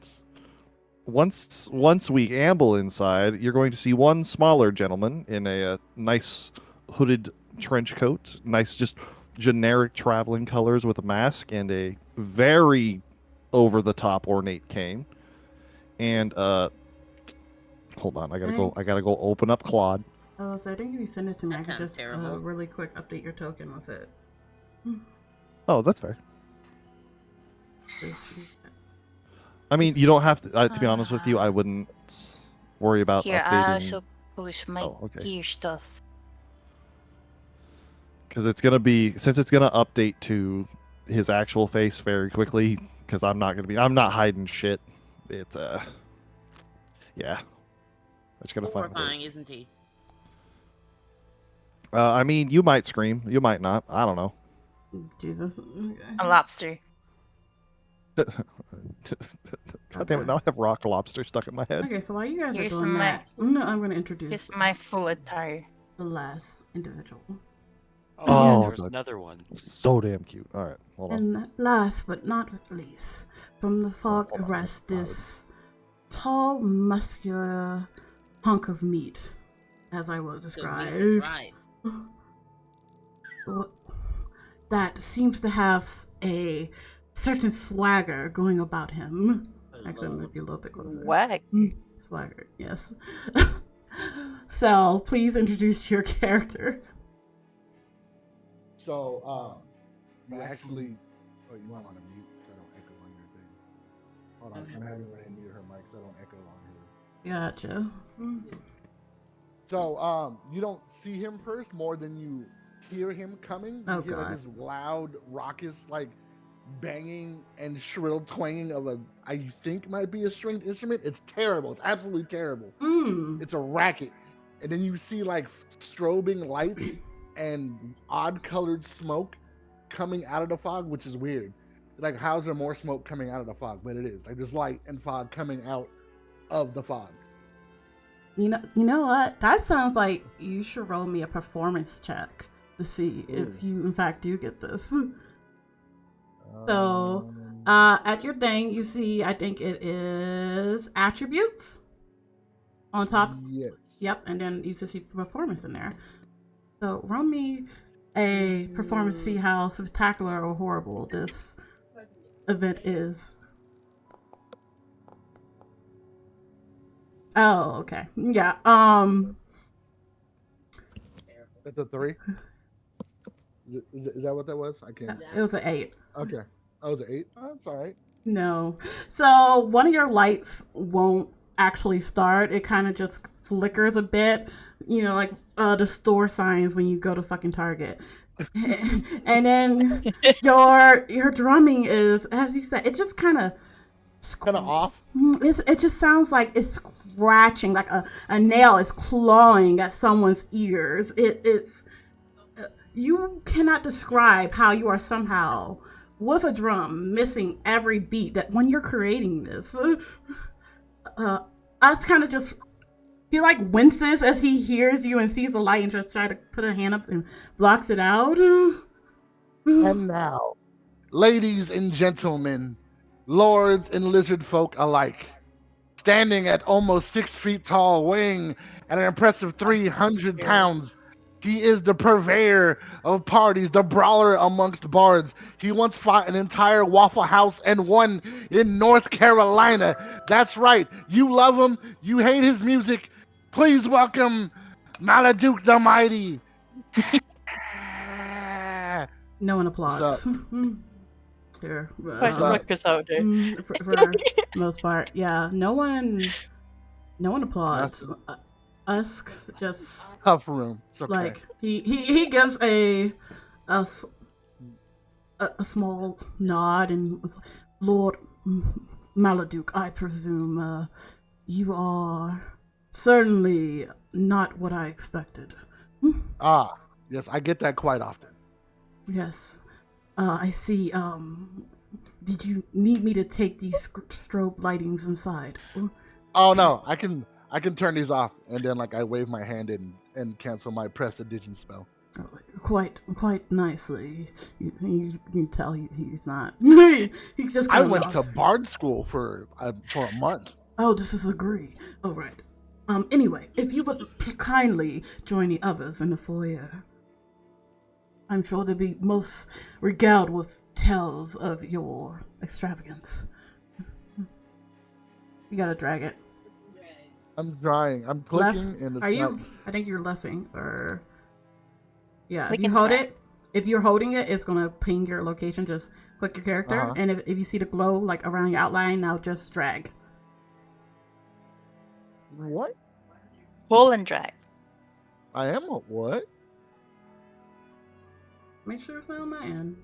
once we amble inside, you're going to see one smaller gentleman in a nice hooded trench coat, nice just generic traveling colors with a mask and a very over the top ornate cane. And hold on, I gotta go open up Claude. Oh, so I think if you send it to me, That I could sounds just terrible. really quick update your token with it. Oh, that's fair. Just- I mean, you don't have to. To be honest with you, I wouldn't worry about Here, I updating. also post my okay. gear stuff. Because it's gonna be, since it's gonna update to his actual face very quickly. Because I'm not hiding shit. It's yeah. I just gotta find Horrifying, those. isn't he? I mean, you might scream, you might not. I don't know. Jesus. Okay. A lobster. God damn it! Now I have rock lobster stuck in my head. Okay, so while you guys Here's are doing my- that, I'm going to introduce Here's my full attire. the last individual. Oh, yeah, there Oh, was the- another one. So damn cute. All right, hold on. And last but not least, from the fog hold on, arrests hold on. this tall, muscular hunk of meat, as I will So describe. meat is right. That seems to have a certain swagger going about him. Actually, I'm going to be a little bit closer. Whack. Swagger, yes. So, please introduce your character. So, you actually. Oh, you might want to mute so I don't echo on your thing. Hold on, I'm having Renee mute her mic so I don't echo on her. Gotcha. So, you don't see him first more than you hear him coming. You Oh, hear like God. this loud, raucous, like banging and shrill twanging of a, I think might be a stringed instrument. It's terrible. It's absolutely terrible. It's a racket. And then you see like strobing lights and odd colored smoke coming out of the fog, which is weird. Like, how's there more smoke coming out of the fog? But it is. Like, there's light and fog coming out of the fog. You know what? That sounds like you should roll me a performance check to see if you, in fact, do get this. So, at your thing, you see, I think it is attributes on top. Yes. Yep, and then you just see performance in there. So, roll me a performance to see how spectacular or horrible this event is. Oh, okay. Yeah. That's a 3. Is that what that was? I can't. It was an 8. Okay. Oh, was it 8? Oh, that's all right. No. So one of your lights won't actually start. It kind of just flickers a bit. You know, like the store signs when you go to fucking Target. And then your drumming is, as you said, it just kind of off. It just sounds like it's scratching, like a nail is clawing at someone's ears. It's you cannot describe how you are somehow with a drum missing every beat. That when you're creating this, us kind of just. He like winces as he hears you and sees the light and just try to put a hand up and blocks it out. And now, ladies and gentlemen, lords and lizard folk alike, standing at almost 6 feet tall, weighing at an impressive 300 pounds, he is the purveyor of parties, the brawler amongst bards. He once fought an entire Waffle House and won in North Carolina. That's right. You love him. You hate his music. Please welcome Maladuke the Mighty. No one applauds. Here, For the most part, yeah. No one applauds. Us just tough room. It's okay. Like he gives a small nod and was like, Lord Maladuke, I presume you are certainly not what I expected. Ah, yes, I get that quite often. Yes, I see. Did you need me to take these strobe lightings inside? Oh no, I can turn these off, and then like I wave my hand and cancel my prestidigitation spell. Quite nicely. You can tell he's not. He just. I went to bard school for a month. Oh, this is agree. Oh right. Anyway, if you would kindly join the others in the foyer, I'm sure they'll be most regaled with tales of your extravagance. You gotta drag it. I'm trying. I'm clicking and it's not... I think you're lefting or... Yeah, if you hold it, if you're holding it, it's gonna ping your location. Just click your character, and if you see the glow like around your outline, now just drag. What? Pull and drag. I am a what? Make sure it's not on my end.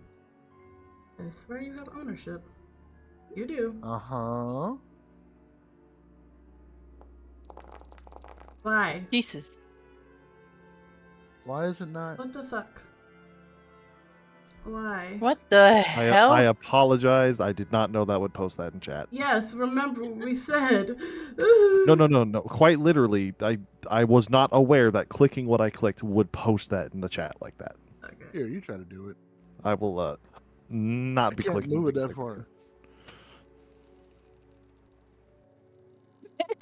I swear you have ownership. You do. Uh-huh. Why? Jesus. Why is it not? What the fuck? Why? What the hell? I apologize. I did not know that would post that in chat. Yes, remember what we said. No. Quite literally, I was not aware that clicking what I clicked would post that in the chat like that. Okay. Here, you try to do it. I will not be clicking. Move it that far.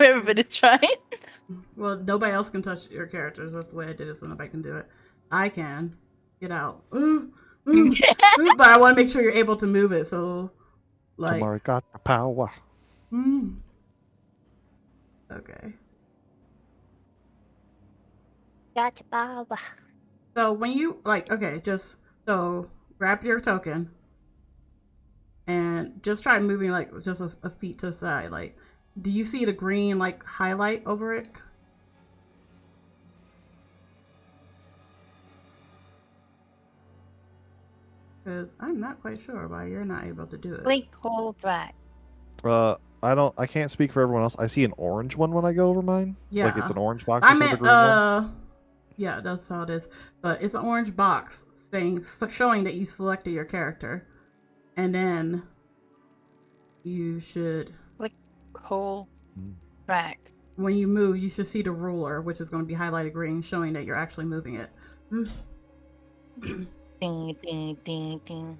Everybody's trying. Well, nobody else can touch your characters. That's the way I did it, so nobody can do it. I can. Get out. But I want to make sure you're able to move it, so... like... Tomorrow got the power. Okay. Got the power. So when you, like, okay, just... so, grab your token. And just try moving, like, just a feet to the side, like... Do you see the green, like, highlight over it? Because I'm not quite sure why you're not able to do it. Blink, hold, drag. I can't speak for everyone else. I see an orange one when I go over mine. Yeah. Like it's an orange box. I with meant, a green one. yeah, that's how it is. But it's an orange box showing that you selected your character. And then you should... Hold, drag. When you move, you should see the ruler, which is going to be highlighted green, showing that you're actually moving it. Ding, ding, ding, ding.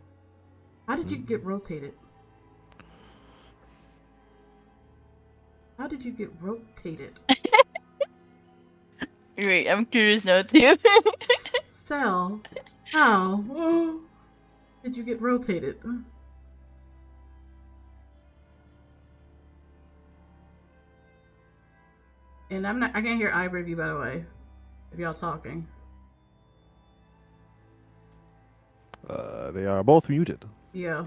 How did you get rotated? How did you get rotated? Wait, I'm curious now too. Cell, how did you get rotated? And I can't hear either of you, by the way, if y'all talking. They are both muted. Yeah.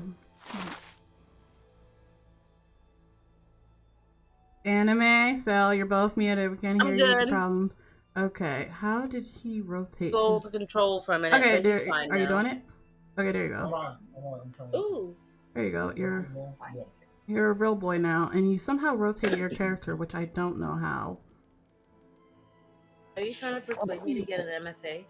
Anime, Sal, you're both muted. We can't hear I'm you. good. Problem. Okay, how did he rotate? Soul to control for a minute. Okay, but there. he's fine Are you now. doing it? Okay, there you go. Hold on, I'm trying to. Ooh. There you go. You're a real boy now, and you somehow rotated your character, which I don't know how. Are you trying to persuade me to get an MFA?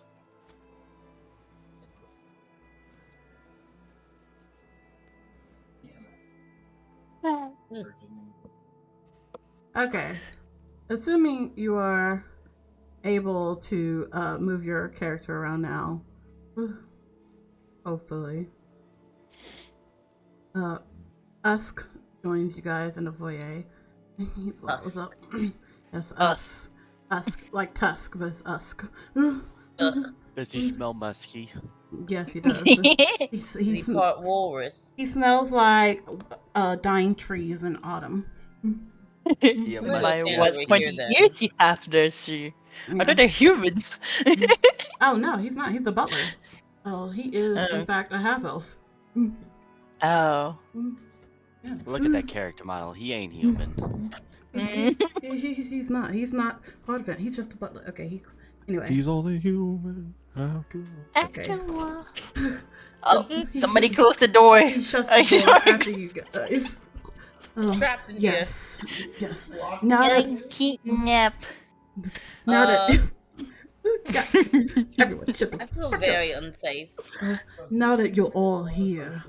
Okay, assuming you are able to move your character around now, hopefully. Usk joins you guys in the foyer. He blows up. Yes, us. Usk, like Tusk, but it's Usk. Does he smell musky? Yes, he does. He's part walrus. He smells like dying trees in autumn. He a Well, musky stand What over husky? 20 here, then. years you have there, sir? I thought they're humans. Oh no, he's not. He's the butler. Oh, he is in fact a half elf. Oh. Yes. Look at that character model. He ain't human. He's not. He's not part of it. He's just a butler. Okay. Anyway. He's only human. After a while. Oh, somebody close the door. He shuts the door after you guys. Trapped in yes. Yes. Now that Kidnap. everyone, shut the I feel fuck very unsafe. now that you're all here,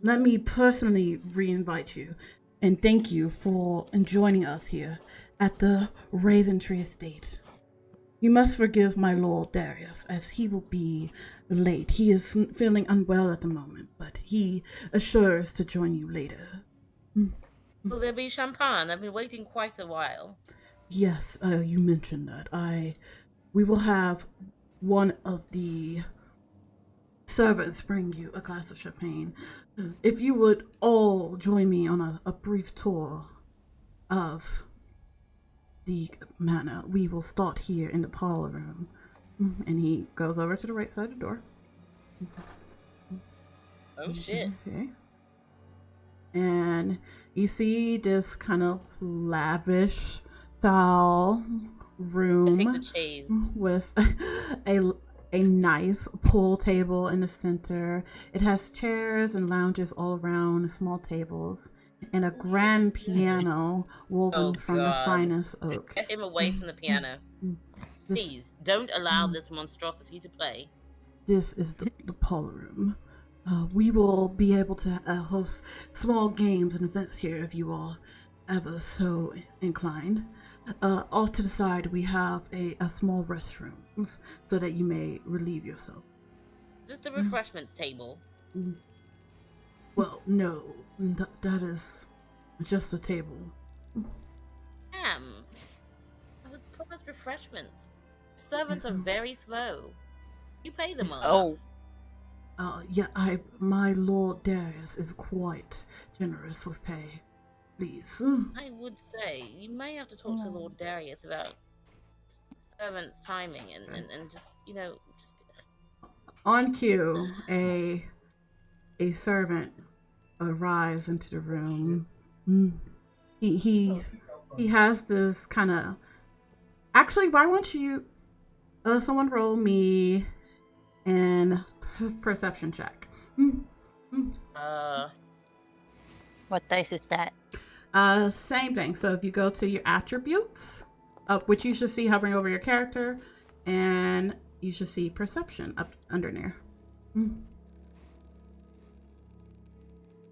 let me personally re-invite you and thank you for joining us here at the Raventree Estate. You must forgive my Lord Darius, as he will be late. He is feeling unwell at the moment, but he assures to join you later. Will there be champagne? I've been waiting quite a while. Yes, you mentioned that. We will have one of the servants bring you a glass of champagne. If you would all join me on a brief tour of the manor, we will start here in the parlor room. And he goes over to the right side of the door. Oh shit. Okay. And you see this kind of lavish style room I take the cheese. with a nice pool table in the center. It has chairs and lounges all around, small tables, and a grand piano woven from the finest oak. Get him away from the piano. Please, don't allow this monstrosity to play. This is the parlor room. We will be able to host small games and events here if you are ever so inclined. Off to the side, we have a small restroom so that you may relieve yourself. Is this the refreshments table? Well, no, that is just a table. Damn. I was promised refreshments. Servants are very slow. You pay them well enough. Yeah, my Lord Darius is quite generous with pay. Please. I would say you may have to talk to Lord Darius about servants' timing and just, just... On cue, a servant arrives into the room. He has this kind of... Actually, why won't you... someone roll me an perception check. What dice is that? Same thing. So if you go to your attributes, which you should see hovering over your character, and you should see perception up under there.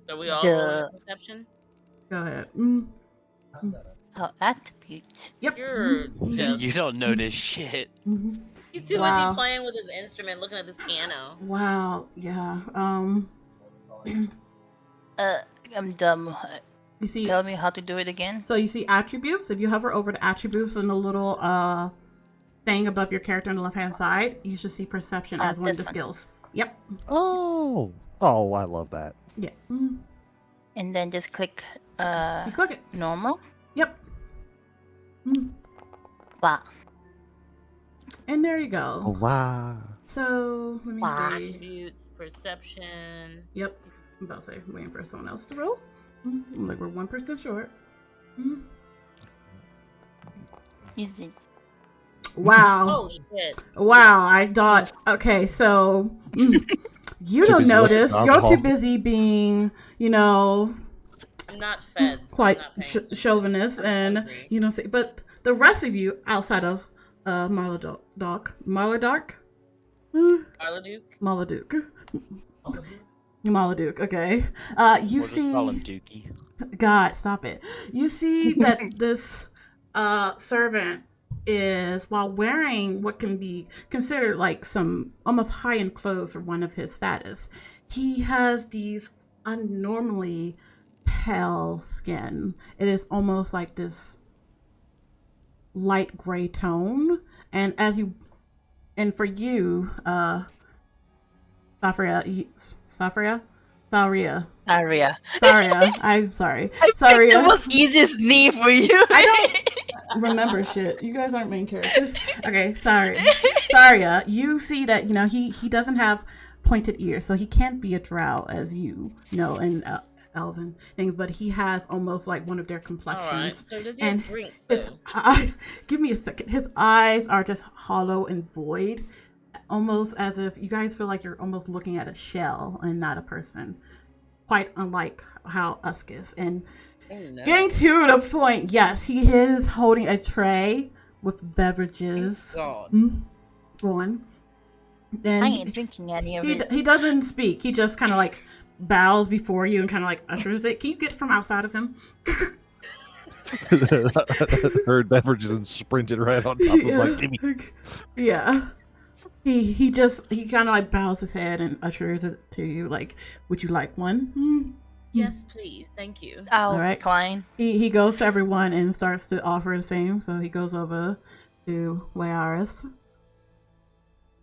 Are we all rolling perception? Go ahead. Oh, attributes. Yep. You're just... You don't know this shit. He's too busy playing with his instrument, looking at this piano. Wow. Yeah. I'm dumb. You see, Tell me how to do it again. So you see attributes. If you hover over the attributes and the little thing above your character on the left-hand side, you should see perception as one of the skills. Yep. Oh, I love that. Yeah. And then just click you click it. Normal. Yep. Wow. And there you go. Oh, wow. So let me see. Attributes, perception. Yep. I'm about to say, waiting for someone else to roll. Like we're 1% short. Easy. Wow. Oh shit. Wow, I thought, okay, so you don't notice. You're too busy being, I'm not fed. So quite I'm not chauvinist, and but the rest of you outside of Marladuke, okay. You see, call him Dookie. God, stop it. You see that this servant is, while wearing what can be considered like some almost high-end clothes for one of his status, he has these unnormally pale skin. It is almost like this light gray tone, and for you, Safaria, I'm sorry. Saria. The most easiest name for you. I don't remember shit. You guys aren't main characters. Okay, sorry. Saria, you see that, he doesn't have pointed ears, so he can't be a drow as you know, and elven things, but he has almost like one of their complexions. All right. So does he have drinks, his eyes, give me a second. His eyes are just hollow and void, almost as if you guys feel like you're almost looking at a shell and not a person. Quite unlike how Usk is. And getting to the point, yes, he is holding a tray with beverages. God. Go on. Then I ain't drinking any of it. He doesn't speak. He just kind of like bows before you and kind of like ushers it. Can you get from outside of him? Heard beverages and sprinted right on top of my gimme. Yeah. He kind of like bows his head and ushers it to you, like, would you like one? Yes, please. Thank you. I'll decline. He goes to everyone and starts to offer the same. So he goes over to Layaris.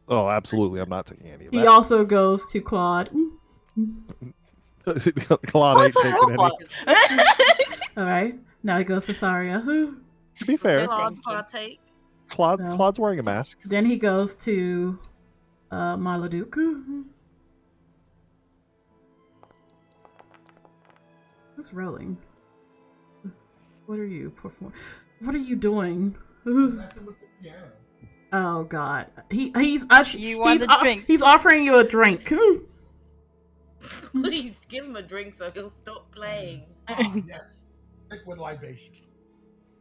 Oh, absolutely. I'm not taking any of that. He also goes to Claude. Claude ain't taking any. All right. Now he goes to Saria. To be fair, Claude's wearing a mask. Then he goes to Marladuke. What's rolling? What are you performing? What are you doing? Oh God, he's offering you a drink. Please give him a drink so he'll stop playing. Yes, liquid libation.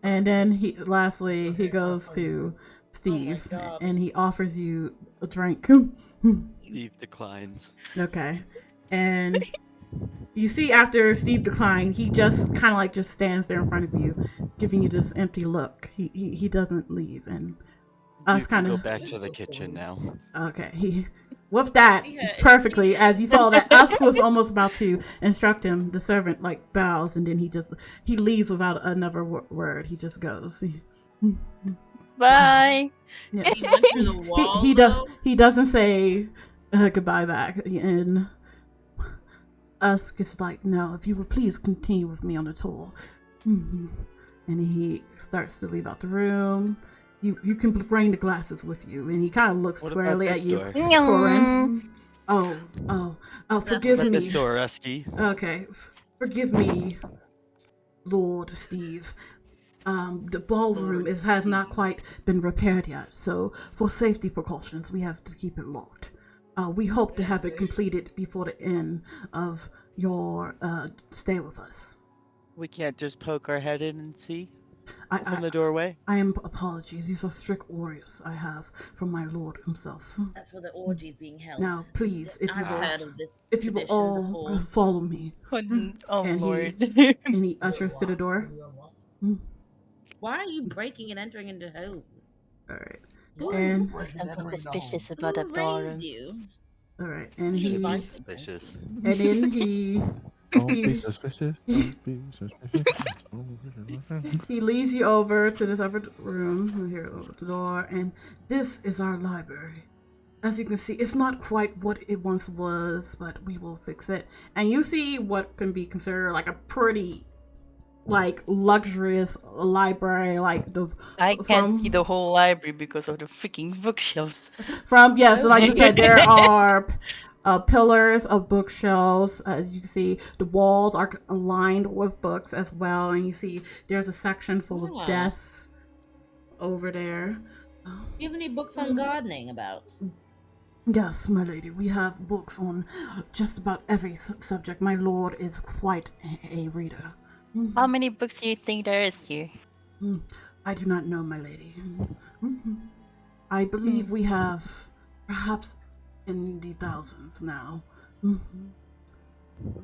And then he goes to Steve and he offers you a drink. Steve declines. Okay, and you see after Steve declined, he just kind of like just stands there in front of you, giving you this empty look. He doesn't leave, and us kind of go back to the kitchen now. Okay, with that perfectly, as you saw that Usk was almost about to instruct him, the servant like bows and then he leaves without another word. He just goes. Bye. Yeah. He doesn't say goodbye back, and Usk is like, no, if you would please continue with me on the tour. And he starts to leave out the room. You can bring the glasses with you, and he kind of looks squarely at you. Oh, forgive me. This door, Usky. Okay, forgive me, Lord Steve. The ballroom has not quite been repaired yet, so for safety precautions, we have to keep it locked. We hope to have it completed before the end of your stay with us. We can't just poke our head in and see from the doorway? I am apologies. These are strict orders I have from my lord himself. That's where the orgy's being held. Now, please, if you will all before. follow me. Oh, Lord. And he ushers to the door. Why are you breaking and entering into homes? All right. And I'm suspicious about the ballroom. All right, and he suspicious. And then he. Don't be suspicious. Don't be suspicious. He leads you over to this other room. Here, over the door, and this is our library. As you can see, it's not quite what it once was, but we will fix it. And you see what can be considered like a pretty like luxurious library, like the I can't see the whole library because of the freaking bookshelves. From yes, like you said, there are pillars of bookshelves. As you can see, the walls are lined with books as well, and you see there's a section full of desks over there. Do you have any books on gardening about? Yes, my lady, we have books on just about every subject. My lord is quite a reader. How many books do you think there is here? I do not know, my lady. I believe we have perhaps in the thousands now.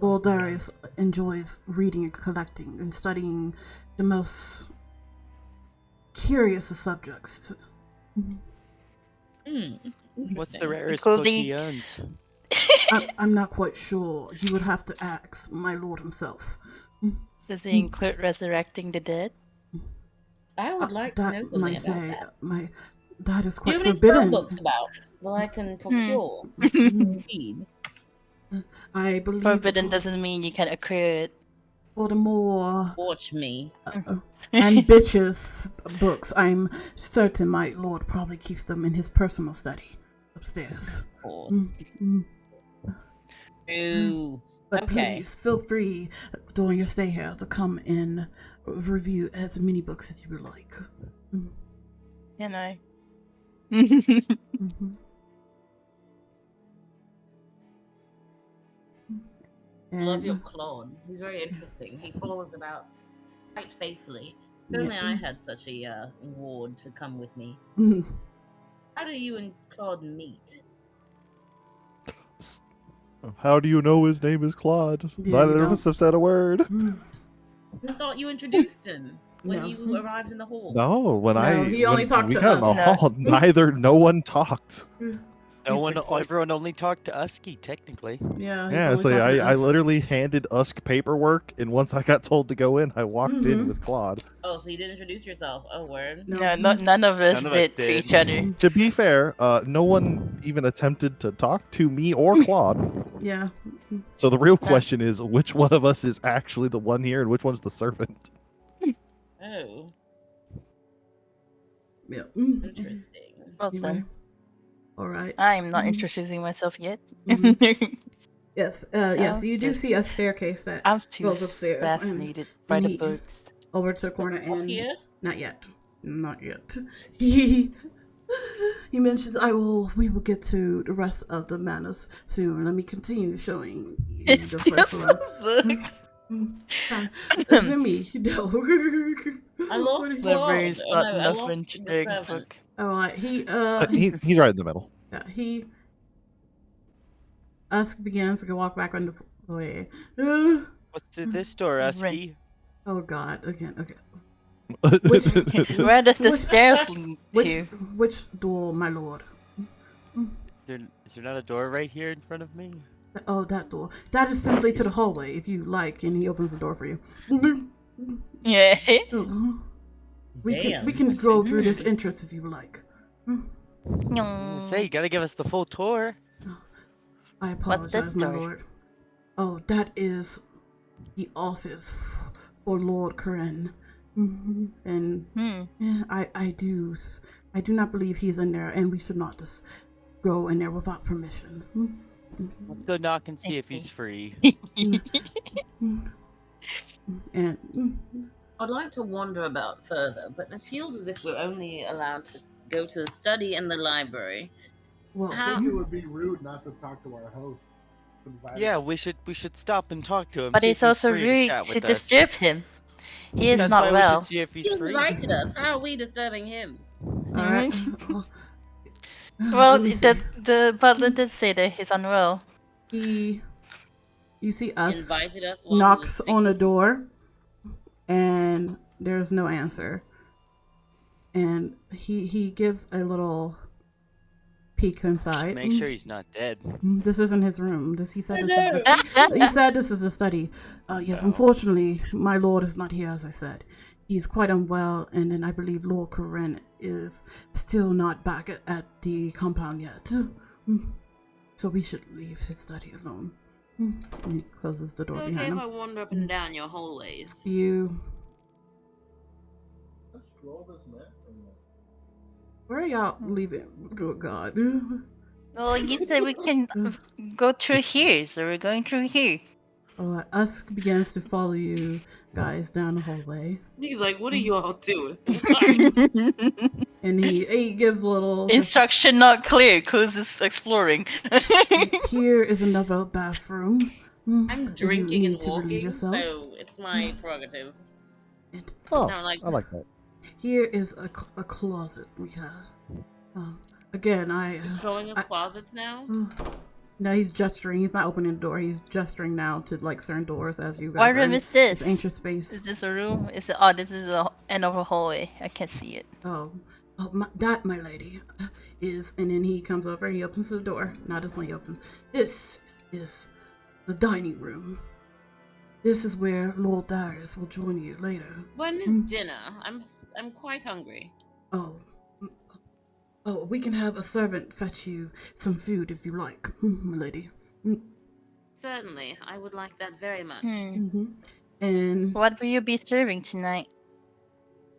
Lord Darius enjoys reading and collecting and studying the most curious of subjects. What's the rarest book he owns? I'm not quite sure. You would have to ask my lord himself. Does it include resurrecting the dead? I would like to know something about that. That is quite Do you have forbidden. any spell books about that I can procure? Read. I believe Forbidden doesn't mean you can acquire it. For the more Watch me. ambitious books, I'm certain my lord probably keeps them in his personal study upstairs. Of course. But Okay. please feel free during your stay here to come and review as many books as you would like. Can I? Love your clone. He's very interesting. He follows about quite faithfully. If only I had such a ward to come with me. How do you and Claude meet? How do you know his name is Claude? Neither of us have said a word. I thought you introduced him when you arrived in the hall. No, he only talked we to got in us. the hall, no one talked. Everyone only talked to Usky, technically. Yeah, it's like I literally handed Usk paperwork, and once I got told to go in, I walked in with Claude. Oh, so you didn't introduce yourself? Oh, word. No, none of us did to each other. To be fair, no one even attempted to talk to me or Claude. Yeah. So the real question is, which one of us is actually the one here, and which one's the servant? Oh. Yeah. Interesting. Well then. All right. I'm not introducing myself yet. Yes, yes, you do see a staircase that goes upstairs. Fascinated by the books. Over to the corner and here? Not yet. He mentions we will get to the rest of the manners soon. Let me continue showing you the first one. Zimmy, I lost Library's Claude. not I enough lost in the big servant. book. Alright, He's right in the middle. Yeah, Usk begins to walk back on the way. What's through this door, Usky? Oh god, again, okay. Where does the stairs lead to? Which door, my lord? Is there not a door right here in front of me? Oh, that door. That is simply to the hallway, if you like, and he opens the door for you. Yeah. We can go through this entrance if you like. Say, you gotta give us the full tour. I apologize, my lord. Oh, that is the office for Lord Corinne. And I do not believe he's in there, and we should not just go in there without permission. Let's go knock and see if he's free. And I'd like to wander about further, but it feels as if we're only allowed to go to the study and the library. Well, I think it would be rude not to talk to our host. Yeah, we should stop and talk to him. But it's also rude to disturb him. He is not well. We should see if he's He free. invited us. How are we disturbing him? alright. Well, the butler did say that he's unwell. You see us Invited us. while he knocks was on sick. the door, and there's no answer. And he gives a little peek inside. Make sure he's not dead. This isn't his room. He said this is a study. Yes, unfortunately, my lord is not here, as I said. He's quite unwell, and then I believe Lord Corinne is still not back at the compound yet. So we should leave his study alone. And he closes the door Okay, behind if him. I wander up and down your hallways. You scroll this map or no? Where are y'all leaving? Good God. Well, you said we can go through here, so we're going through here. Alright, Usk begins to follow you guys down the hallway. He's like, what are you all doing? And he gives a little Instruction not clear, cause it's exploring. Here is another bathroom. I'm If you drinking and need to relieve walking, yourself. so it's my prerogative. Oh, Not like- I like that. Here is a closet we have. Again, Showing us closets now? No, he's gesturing. He's not opening the door. He's gesturing now to like certain doors as you guys What are room in is this? this ancient space. Is this a room? Is it? Oh, this is the end of a hallway. I can't see it. That, my lady, is, and then he comes over. He opens the door. Not this one. He opens. This is the dining room. This is where Lord Darius will join you later. When is dinner? I'm quite hungry. Oh, we can have a servant fetch you some food if you like, my lady. Certainly, I would like that very much. And what will you be serving tonight?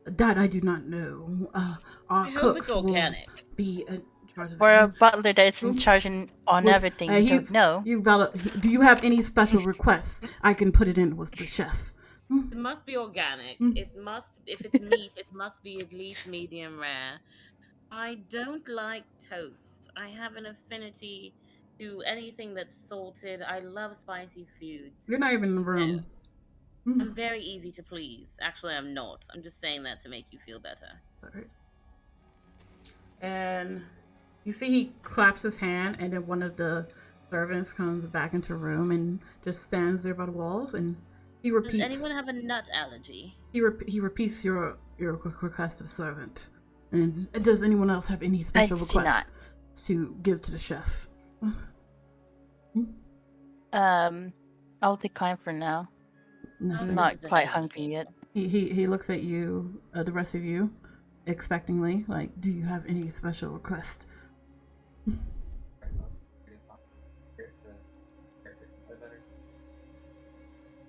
That I do not know. Our I hope cooks it's organic. will be in charge of For it. a butler that is in charge on everything, you don't know. Do you have any special requests? I can put it in with the chef. It must be organic. It must, if it's meat, it must be at least medium rare. I don't like toast. I have an affinity to anything that's salted. I love spicy foods. You're not even in the room. No. I'm very easy to please. Actually, I'm not. I'm just saying that to make you feel better. Alright. And you see he claps his hand, and then one of the servants comes back into the room and just stands there by the walls, and he repeats. Does anyone have a nut allergy? He repeats your request to the servant. And does anyone else have any special requests to give to the chef? I'll decline for now. No, I'm not quite hungry yet. He looks at you, the rest of you, expectingly, like, do you have any special request?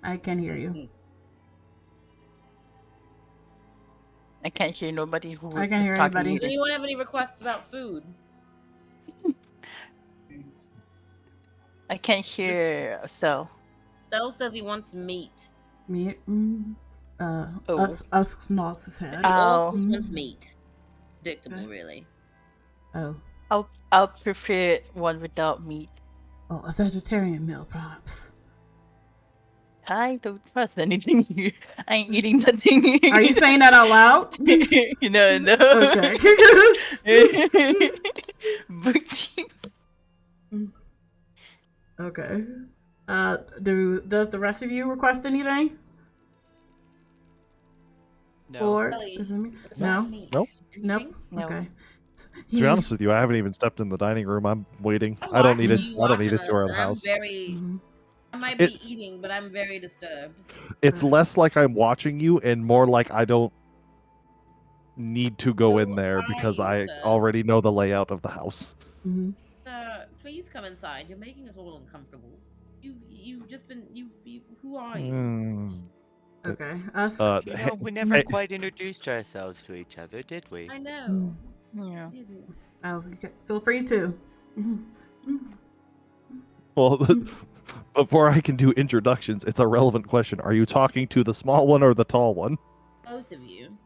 I can hear you. I can't hear nobody who I can't is hear talking anybody. Does anyone have any requests about food? I can't hear so. Sel says he wants meat. Meat? Us nods his head. He always wants meat. Predictable, really. Oh. I'll prefer one without meat. Oh, a vegetarian meal, perhaps. I don't trust anything here. I ain't eating nothing. Are you saying that out loud? No. Okay. Okay. Does the rest of you request anything? No. Or No. Nope. No. Okay. To be honest with you, I haven't even stepped in the dining room. I'm waiting. I'm I don't need it. watching you, I don't need a watching tour of us, the and house. I might be eating, but I'm very disturbed. It's less like I'm watching you and more like I don't need to go in there because I already know the layout of the house. Sir, please come inside. You're making us all uncomfortable. You've just been who are you? Okay. We never quite introduced ourselves to each other, did we? I know. Yeah. Oh, feel free to. Well, before I can do introductions, it's a relevant question. Are you talking to the small one or the tall one? Both of you.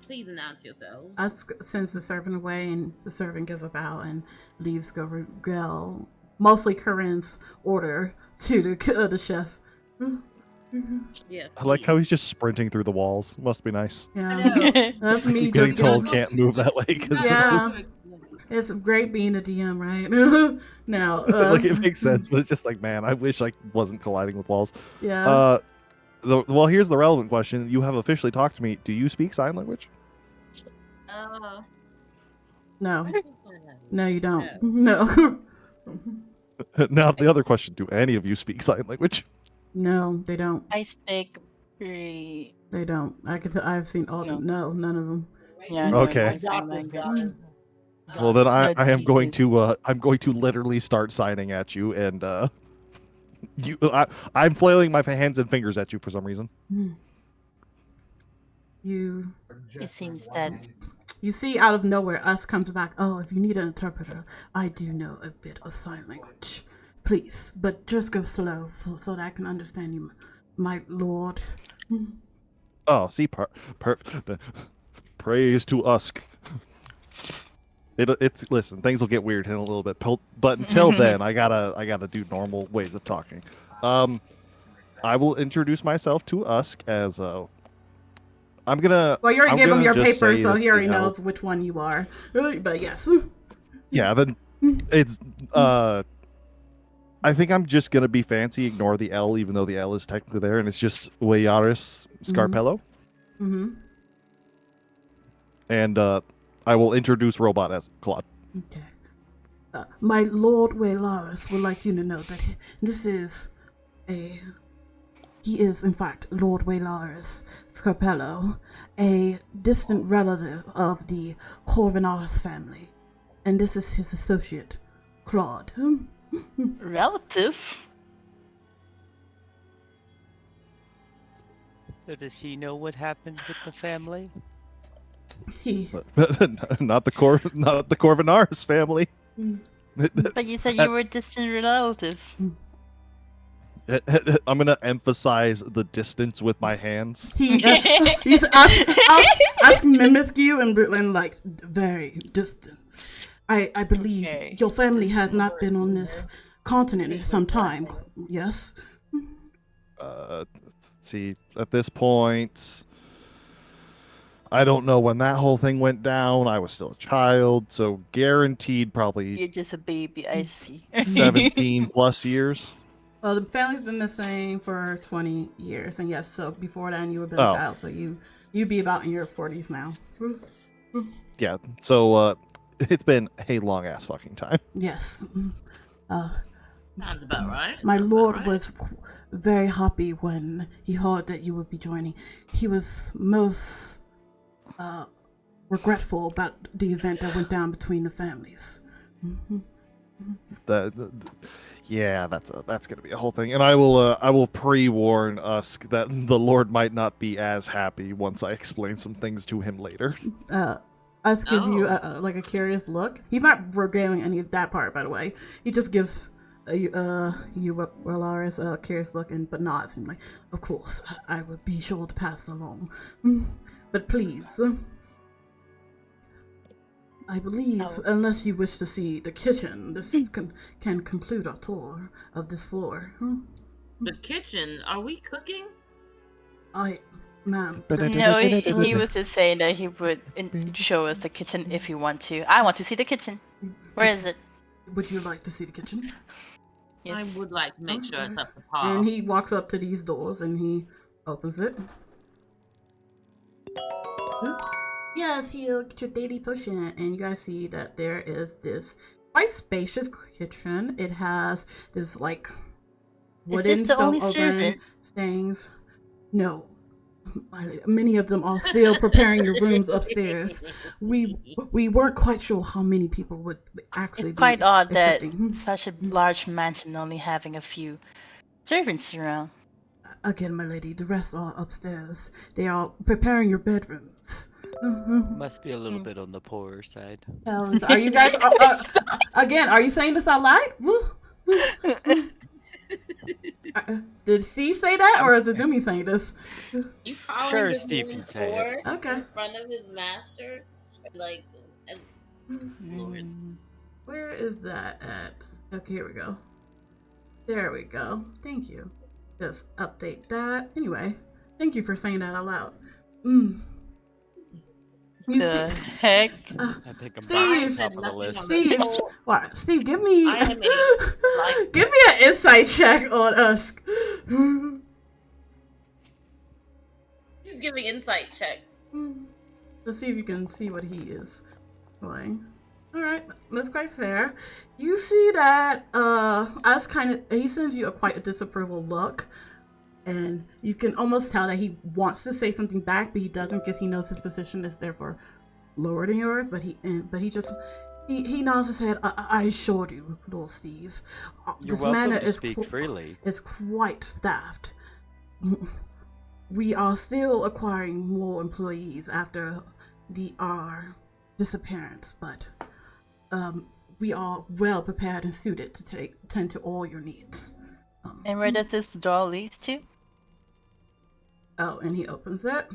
Please announce yourselves. Usk sends the servant away, and the servant gives a bow and leaves Gabriel, mostly Corinne's order, to the chef. Yes. I like how he's just sprinting through the walls. Must be nice. Yeah, that's me. He's getting just told can't move that way. Yeah, it's great being a DM, right? Now, like it makes sense, but it's just like, man, I wish I wasn't colliding with walls. Yeah. Well, here's the relevant question. You have officially talked to me. Do you speak sign language? No. No, you don't. No. Now, the other question. Do any of you speak sign language? No, they don't. I speak pretty... They don't. I've seen all. No, none of them. Yeah. Okay. Well, then I am going to I'm going to literally start signing at you, and I'm flailing my hands and fingers at you for some reason. You It seems that you see out of nowhere us comes back. Oh, if you need an interpreter, I do know a bit of sign language. Please, but just go slow so that I can understand you, my lord. Oh, see, praise to Usk. It's listen. Things will get weird in a little bit, but until then, I gotta do normal ways of talking. I will introduce myself to Usk as I'm gonna. Well, you already gave him your just paper, say so that, he already you know, knows which one you are. But yes. Yeah, then it's I think I'm just gonna be fancy, ignore the L, even though the L is technically there, and it's just Darius Scarpello. Mm-hmm. And I will introduce Robot as Claude. Okay. My Lord Waylaris would like you to know that he is, in fact, Lord Waylaris Scarpello, a distant relative of the Corvinarus family. And this is his associate, Claude. relative. So does he know what happened with the family? Not the Corvinarus family. But you said you were a distant relative. I'm gonna emphasize the distance with my hands. He's ask mimic you and like very distance. I believe your family has not been on this continent in some time. Yes. Let's see. At this point, I don't know when that whole thing went down. I was still a child, so guaranteed probably You're just a baby, I see. 17 plus years. Well, the family's been the same for 20 years, and yes, so before then you would have been a child, so you'd be about in your 40s now. Yeah, so it's been a long ass fucking time. Yes. Sounds about right. My lord was very happy when he heard that you would be joining. He was most regretful about the event that went down between the families. Yeah, that's gonna be a whole thing, and I will pre-warn Usk that the Lord might not be as happy once I explain some things to him later. Usk gives you like a curious look. He's not regaling any of that part, by the way. He just gives you Walaris a curious look, but nods and like, of course, I would be sure to pass along. But please, I believe, unless you wish to see the kitchen, this can conclude our tour of this floor. The kitchen? Are we cooking? Ma'am. No, he was just saying that he would show us the kitchen if you want to. I want to see the kitchen. Where is it? Would you like to see the kitchen? Yes. I would like to make sure it's up to par. And he walks up to these doors and he opens it. Yes, he'll get your daily potion, and you guys see that there is this quite spacious kitchen. It has this like wooden Is this the only stove servant? things. No, many of them are still preparing your rooms upstairs. We weren't quite sure how many people would actually. It's quite odd that accepting. such a large mansion only having a few servants around. Again, my lady, the rest are upstairs. They are preparing your bedrooms. Must be a little bit on the poorer side. Are you guys again? Are you saying this out loud? Did Steve say that, or is Azumi saying this? You probably Sure, just Steve moving can say it. forward Okay. in front of his master, like. Lord. Where is that at? Okay, here we go. There we go. Thank you. Just update that. Anyway, thank you for saying that out loud. Heck? I think I'm Steve, back on top of the list. Steve, what? Steve, give me I am give me an insight check on Usk. He's giving insight checks. Let's see if you can see what he is doing. All right, that's quite fair. You see that Usk he sends you quite a disapproval look, and you can almost tell that he wants to say something back, but he doesn't because he knows his position is therefore lower than yours. But he nods his head. I assured you, Lord Steve. You're This welcome manor to is speak freely. Is quite staffed. we are still acquiring more employees after our disappearance, but we are well prepared and suited to tend to all your needs. And where does this door lead to? Oh, and he opens it.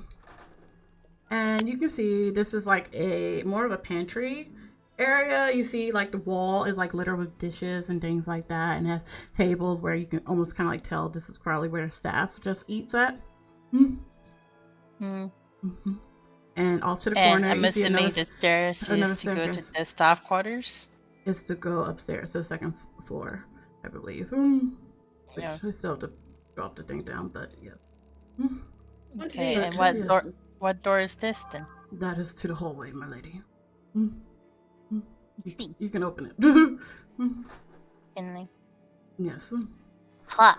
And you can see this is like more of a pantry area. You see like the wall is like littered with dishes and things like that, and has tables where you can almost kind of like tell this is probably where the staff just eats at. And off to the corner, I'm you see assuming the stairs is to go to the staff quarters. It's to go upstairs to the second floor, I believe. Yeah. We still have to drop the thing down, but yes. Okay, and what door is this then? That is to the hallway, my lady. You can open it. Can I? Yes. Ha!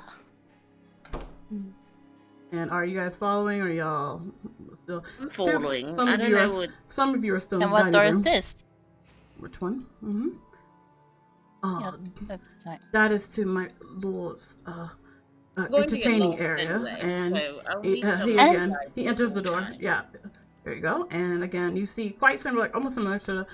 And are you guys following, or y'all still? I'm following. Some of you are still. And what door is this? Which one? Yeah, that's right. That is to my lord's entertaining area, anyway, and so he enters the door. Yeah, there you go. And again, you see quite similar, almost similar to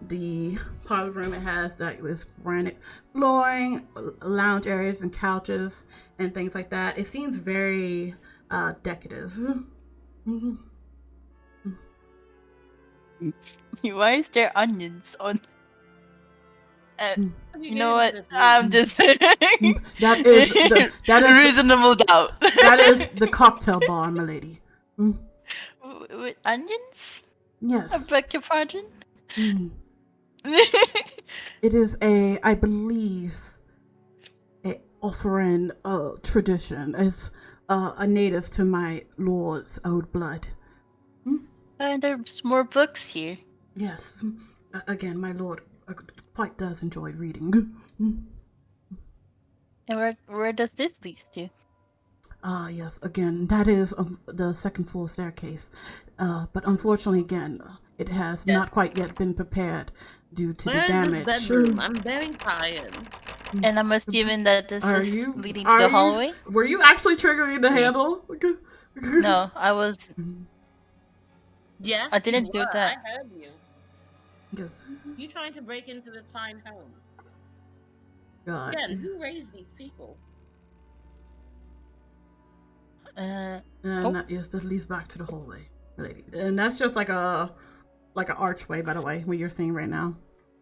the parlor room. It has this granite flooring, lounge areas, and couches and things like that. It seems very decorative. Why is there onions on? You know what? I'm just saying. That is reasonable doubt. That is the cocktail bar, my lady. With onions? Yes. I beg your pardon. It is I believe, a offering tradition. It's a native to my lord's old blood. And there's more books here. Yes. Again, my lord quite does enjoy reading. And where does this lead to? Yes, again, that is the second floor staircase. But unfortunately, again, it has not quite yet been prepared due to the damage. This bedroom? I'm very tired. And I'm assuming that this is leading to the hallway? Were you actually triggering the handle? No, I was... Yes, I didn't do that. I heard you. Yes. You trying to break into this fine home. God. Again, who raised these people? Yes, that leads back to the hallway, lady. And that's just like an archway, by the way, what you're seeing right now.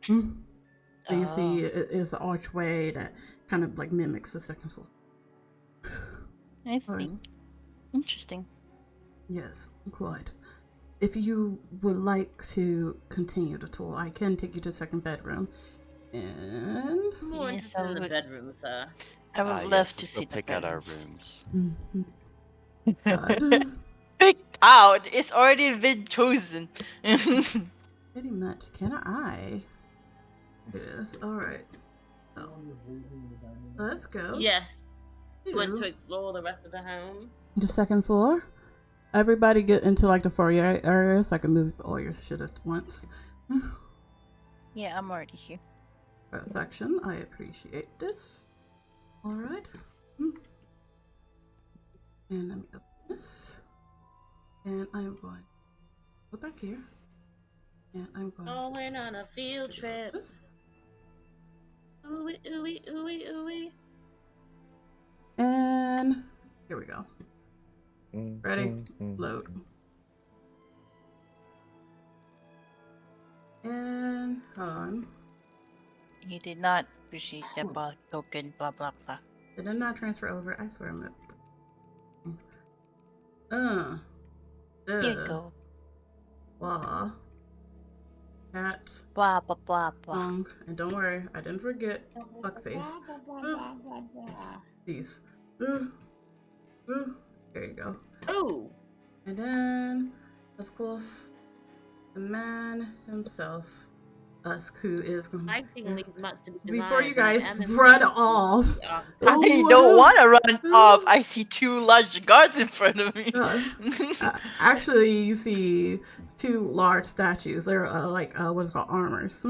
So you see it is the archway that kind of like mimics the second floor. I see. Interesting. Yes, quite. If you would like to continue the tour, I can take you to the second bedroom. And More interested in the bedroom, sir. I would love to see the pick out our rooms. Pick out. It's already been chosen. Pretty much. Can I? Yes. All right. So, let's go. Yes. You want to explore the rest of the home? The second floor. Everybody get into like the foyer area so I can move all your shit at once. Yeah, I'm already here. Perfection. I appreciate this. Alright. And let me open this. And I'm going to go back here. And I'm going on a field trip. Ooey, ooey, ooey, ooey. And here we go. Ready? Load. And hold on. You did not receive the ball token, blah blah blah. Did I not transfer over? I swear I'm not. Here you go. Blah. Cat. Blah blah blah blah. And don't worry, I didn't forget. Fuckface. These. There you go. Oh. And then, of course, the man himself, who is going I think leaves much to be before you guys run off. I don't want to run off. I see two large guards in front of me. Actually, you see two large statues. They're what's called armors.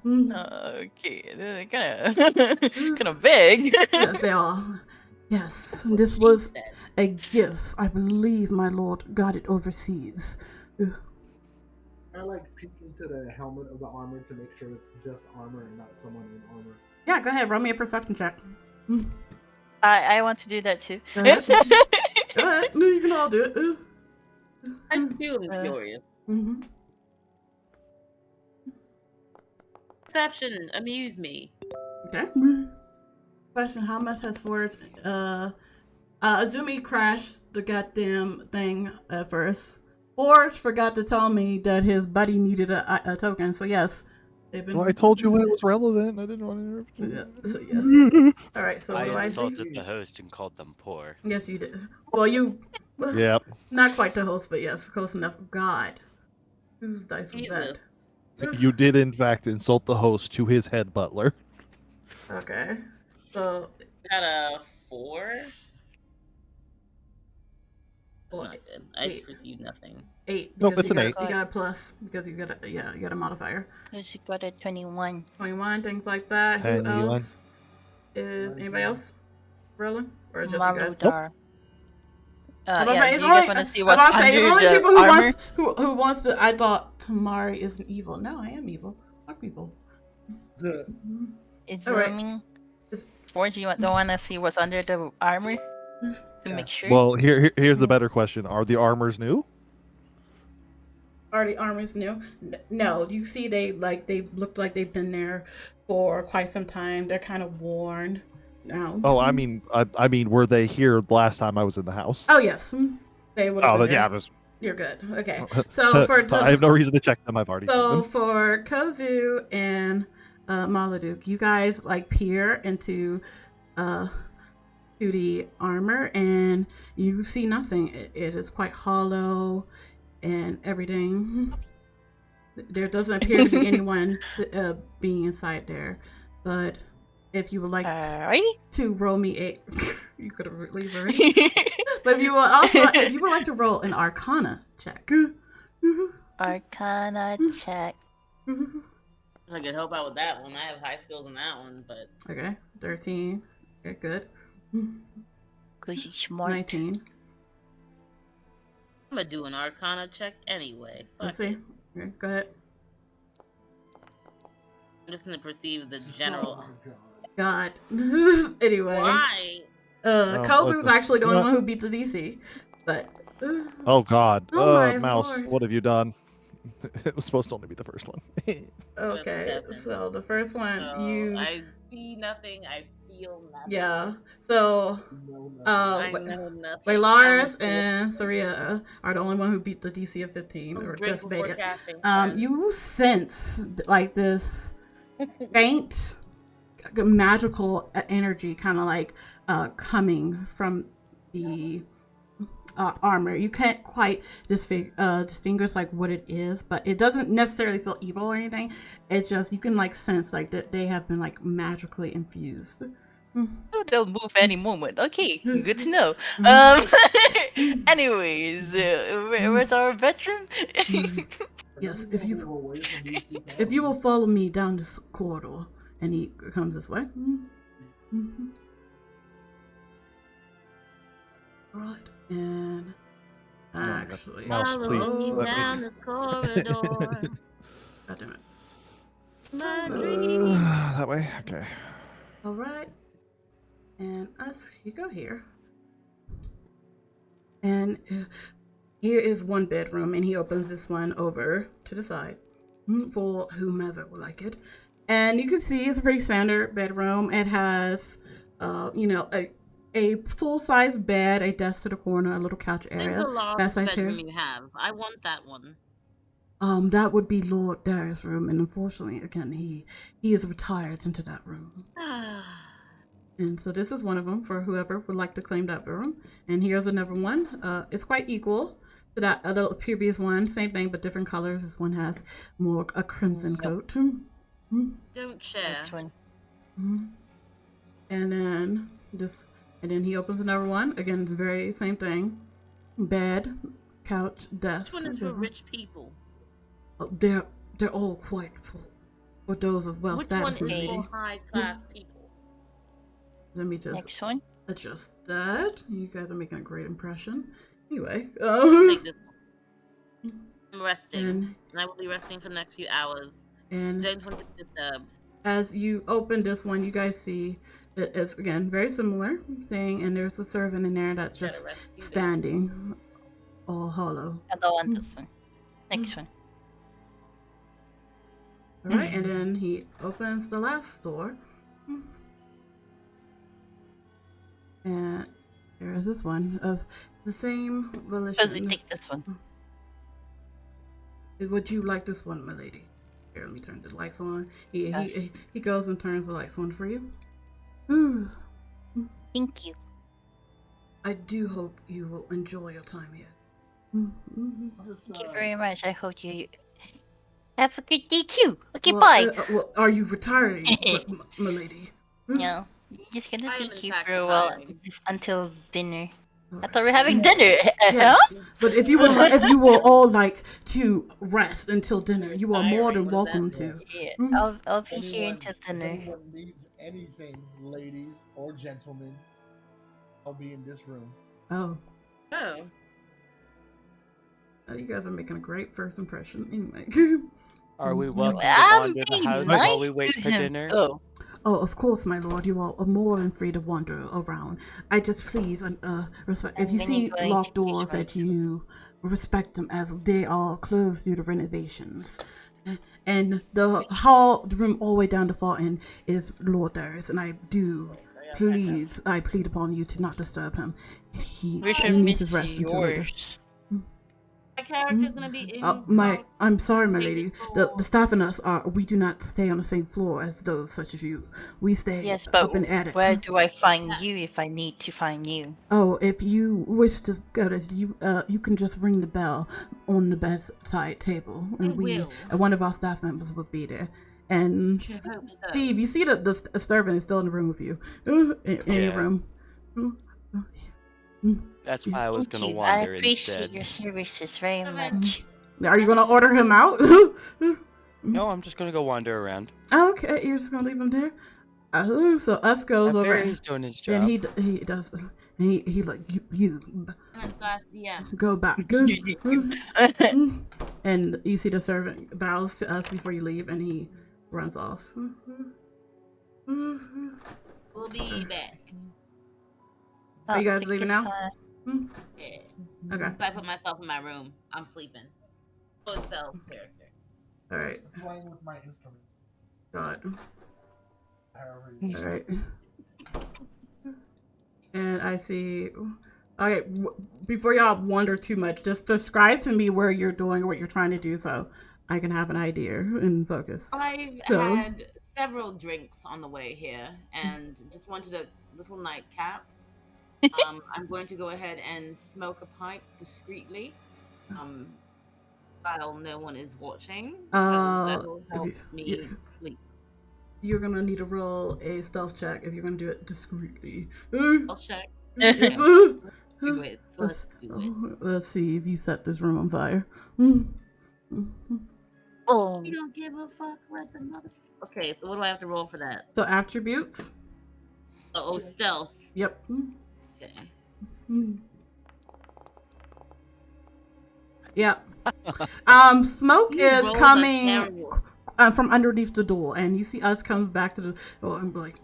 Okay, they're kind of big. Yes, they are. Yes, this was a gift. I believe my lord got it overseas. I like peek into the helmet of the armor to make sure it's just armor and not someone in armor. Yeah, go ahead. Roll me a perception check. I want to do that too. Go ahead. Go ahead. No, you can all do it. I too am curious. Mm-hmm. Perception, amuse me. Okay. Question: how much has Forge? Azumi crashed the goddamn thing at first. Forge forgot to tell me that his buddy needed a token. So yes, they've been. Well, I told you when it was relevant. I didn't want to interrupt. Yeah, so yes. All right. So what do I I see? insulted the host and called them poor. Yes, you did. Well, you. Yep. Not quite the host, but yes, close enough. God, whose dice was that? Jesus. You did, in fact, insult the host to his head butler. Okay. So Got a 4? Well, Not good. I 8. received nothing. 8. Nope, Because it's an you 8. got a plus because you got a you got a modifier. Because you got a 21. 21, things like that. Who 21. else? Is anybody else rolling? Or just you guys? Maludar. I'm about to Yeah, say, do it's you guys only, want to see I'm what's about to say, it's under only the people who armor? wants to. I thought Tamari isn't evil. No, I am evil. Fuck people. It's All right. zooming. It's- Forge, you don't want to see what's under the armor? To make sure? Well, here's the better question. Are the armors new? Are the armors new? No, you see, they look like they've been there for quite some time. They're kind of worn now. Oh, I mean, were they here last time I was in the house? Oh yes, they would. Oh, then yeah, it was... You're good. Okay, so for I have no reason to check them. I've already seen so them. for Kozu and Maladuk, you guys like peer into to the armor and you see nothing. It is quite hollow and everything. There doesn't appear to be anyone being inside there. But if you would like to roll me a, you could have leave already. But if you would like to roll an Arcana check. Arcana check. I could help out with that one. I have high skills in that one, but Okay, 13. Okay, good. Cause you're smart. 19. I'm gonna do an Arcana check anyway. Let's Fuck see. it. Okay, go ahead. I'm just gonna perceive the general. God. Anyway. Why? Kozu was actually the only one who beat the DC. But. Oh God. Oh, my Mouse, Lord. what have you done? It was supposed to only be the first one. Okay, so the first one, I see nothing. I feel nothing. Yeah. So, I know nothing. Laris and Saria are the only one who beat the DC of 15 or just made it. You sense like this faint magical energy, kind of like coming from the armor. You can't quite distinguish like what it is, but it doesn't necessarily feel evil or anything. It's just you can like sense like that they have been like magically infused. Oh, they'll move any moment. Okay, good to know. Anyways, where's our veteran? Yes, if you will follow me down this corridor, and he comes this way. Right, and actually, Mouse, please. Follow me down this corridor. God damn it. My dream. That way? Okay. All right, and you go here, and here is one bedroom, and he opens this one over to the side for whomever would like it. And you can see it's a pretty standard bedroom. It has, a full-size bed, a desk to the corner, a little couch area. It's the largest bedroom you have. I want that one. That would be Lord Darius' room, and unfortunately, again, he is retired into that room. And so this is one of them for whoever would like to claim that room. And here's another one. It's quite equal to that other previous one. Same thing, but different colors. This one has more a crimson coat. Don't share. And then he opens another one. Again, the very same thing. Bed, couch, desk. Which one is for rich people? Oh, they're all quite full. For those of Which one status is for high class people? Let me just. Next one. adjust that. You guys are making a great impression. Anyway, Take this one. I'm resting, and I will be resting for the next few hours. Don't want to be disturbed. as you open this one, you guys see it's again very similar thing, and there's a servant in there that's just standing, all hollow. I don't want this one. Next one. All right, and then he opens the last door, and there is this one of the same volition. Does he take this one? Would you like this one, my lady? Here, let me turn the lights on. He goes and turns the lights on for you. Thank you. I do hope you will enjoy your time here. Thank you very much. I hope you have a good day too. Okay, bye. Are you retiring, my lady? No, just gonna I be am in here fact for a while retiring. until dinner. I thought we were having dinner. Yes, but if you will all like to rest until dinner, you are more than welcome to. Yeah, I'll be here until If dinner. anyone needs anything, ladies or gentlemen, I'll be in this room. Oh, Oh. you guys are making a great first impression. Anyway. Are we welcome to I'm wander the being house nice while we wait to for him, dinner? though. Oh, of course, my lord. You are more than free to wander around. I just please respect. If you And then see you're going locked to teach doors, my that you respect them as they are closed due to renovations. And the room all the way down the far end is Lord Darius, and I plead upon you to not disturb him. He We should needs miss his rest until later. yours. My character's gonna be in. I'm sorry, my Thank lady. you The for- staff and us we do not stay on the same floor as those such as you. We stay Yes, but up in the attic. where do I find you if I need to find you? Oh, if you wish to go to you can just ring the bell on the bedside table, and one of our staff members will be there. And Should hope so. Steve, you see the servant is still in the room with you, in your room. That's why I was Thank gonna you. I wander appreciate instead. your services very much. Are you gonna order him out? No, I'm just gonna go wander around. Okay, you're just gonna leave him there. So us goes over, He's doing his job. and he does. And he like you DM. go back. And you see the servant bows to us before you leave, and he runs off. We'll be back. Are you guys leaving now? Yeah. Okay. So I put myself in my room. I'm sleeping. Oh, it's Belle's character. All right. Playing with my instrument. God. However you All right. And I see. Okay, before y'all wonder too much, just describe to me where you're doing, what you're trying to do, so I can have an idea and focus. I've had several drinks on the way here, and just wanted a little nightcap. I'm going to go ahead and smoke a pipe discreetly, while no one is watching. That will help me sleep. You're gonna need to roll a stealth check if you're gonna do it discreetly. I'll check. Let's Do it. So let's do it. Let's see if you set this room on fire. Oh. You don't give a fuck like the mother. Okay, so what do I have to roll for that? So attributes. Oh, stealth. Yep. Okay. Yep. Smoke You is rolled a coming terrible- from underneath the door, and you see us come back to the door and be like,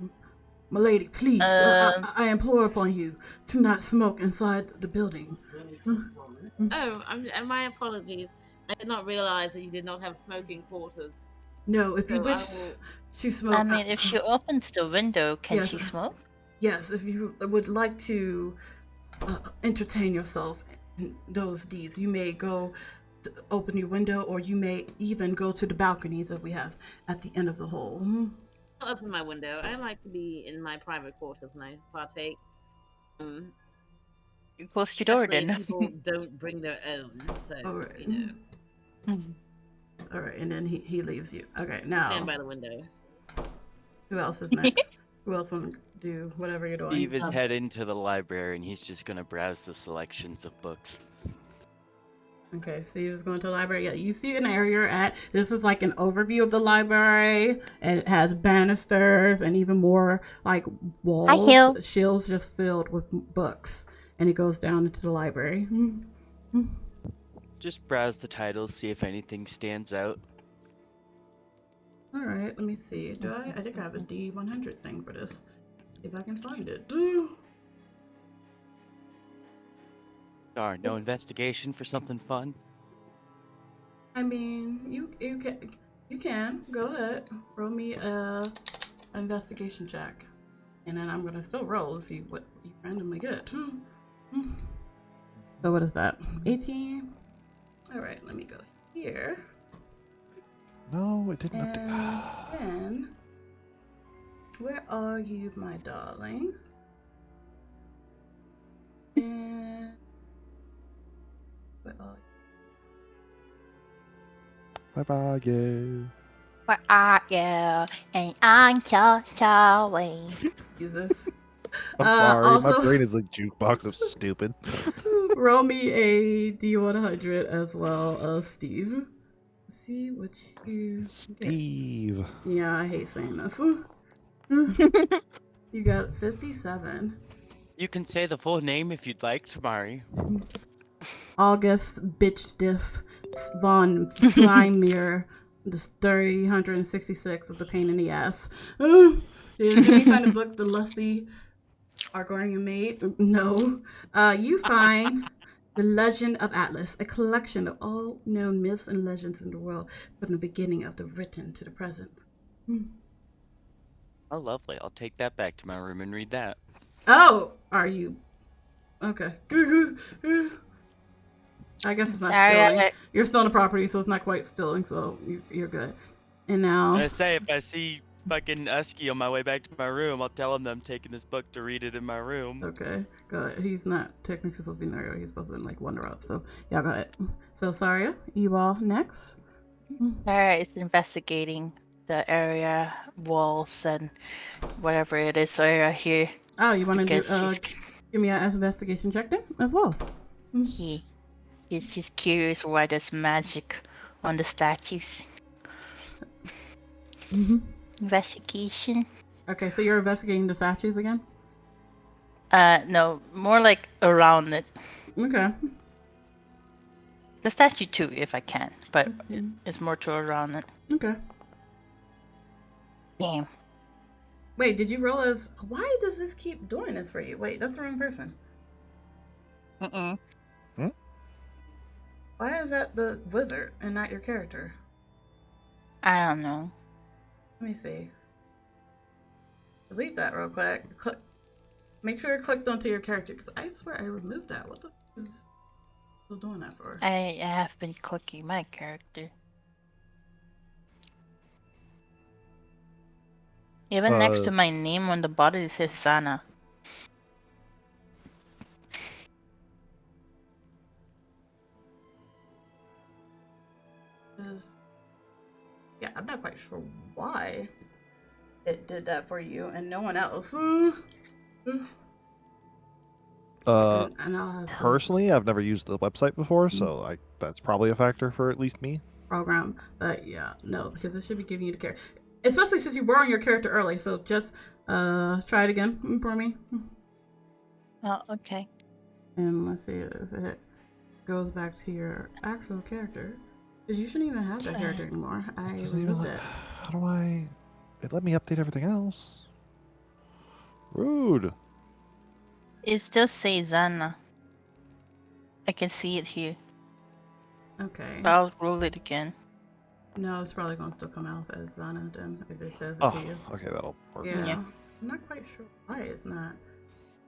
my lady, please, I implore upon you to not smoke inside the building. Oh, my apologies. I did not realize that you did not have smoking quarters. No, if you So wish to smoke. I mean, if she opens the window, can Yes. she smoke? Yes, if you would like to entertain yourself in those deeds, you may go to open your window, or you may even go to the balconies that we have at the end of the hall. I'll open my window. I like to be in my private quarters when I partake. You close your door Especially then. if people don't bring their own, so Alright. you know. All right, and then he leaves you. Okay, Stand now by the window. who else is next? Who else want to do whatever you're doing? Steve is heading to the library, and he's just gonna browse the selections of books. Okay, Steve is going to the library. Yeah, you see an area you're at. This is like an overview of the library. And it has banisters and even more like walls, Hill. shelves just filled with books. And it goes down into the library. Just browse the titles, see if anything stands out. All right, let me see. Do I think I have a D100 thing for this. See if I can find it. Darn, no investigation for something fun. I mean, you can go ahead. Roll me a investigation check, and then I'm gonna still roll to see what you randomly get. So what is that? 18. All right, let me go here. No, it didn't And update. then, where are you, my darling? And where are you? Bye-bye, you. Where are you? And I'm so sorry. Jesus. I'm sorry, my Also, brain is like jukebox of stupid. roll me a D100 as well, Steve. See what you get. Steve. Yeah, I hate saying this. You got 57. You can say the full name if you'd like, Tamari. August Bitch Diff Von Flymere. This 366 of the pain in the ass. Is any kind of book the lusty Argonian made? No. You find The Legend of Atlas, a collection of all known myths and legends in the world from the beginning of the written to the present. Oh, lovely. I'll take that back to my room and read that. Oh, are you? Okay. I guess it's not stealing. You're still on the property, so it's not quite stealing, so you're good. And now... I say, if I see fucking Usky on my way back to my room, I'll tell him that I'm taking this book to read it in my room. Okay, go ahead. He's not technically supposed to be in there. He's supposed to be like Wonder Up. So, yeah, go ahead. So, Saria, you all next. Sarah is investigating the area, walls, and whatever it is area here. Oh, you want to do... Because give me an investigation check then, as well. she's curious why there's magic on the statues. Investigation. Okay, so you're investigating the statues again? No, more like around it. Okay. The statue too, if I can, but it's more to around it. Okay. Damn. Wait, did you realize... Why does this keep doing this for you? Wait, that's the wrong person. Why is that the wizard and not your character? I don't know. Let me see. Delete that real quick. Make sure it clicked onto your character, because I swear I removed that. What the f is still doing that for? I have been clicking my character. Even next to my name on the body it says Sana. Yeah, I'm not quite sure why it did that for you and no one else. Personally, I've never used the website before, so that's probably a factor for at least me. Program, but yeah, no, because it should be giving you the character, especially since you were on your character early. So just try it again for me. Oh, okay. And let's see if it goes back to your actual character. Because you shouldn't even have that character anymore. I removed it. How do I... It let me update everything else. Rude. It still says Zana. I can see it here. Okay. So I'll roll it again. No, it's probably going to still come out as Zana then, if it says it to you. Okay, that'll work. Yeah. I'm not quite sure why it's not.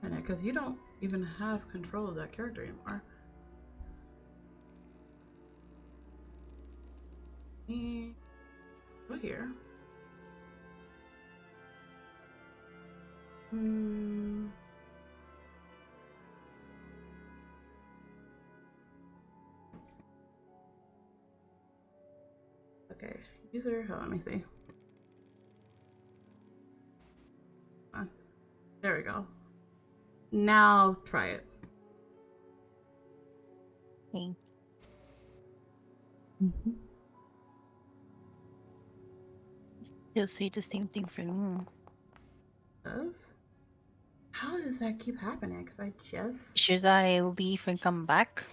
Because you don't even have control of that character anymore. Go here. Okay, user, hold on, let me see. There we go. Now try it. Okay. Mm-hmm. You'll say the same thing for me. Does? How does that keep happening? Because I just... Should I leave and come back?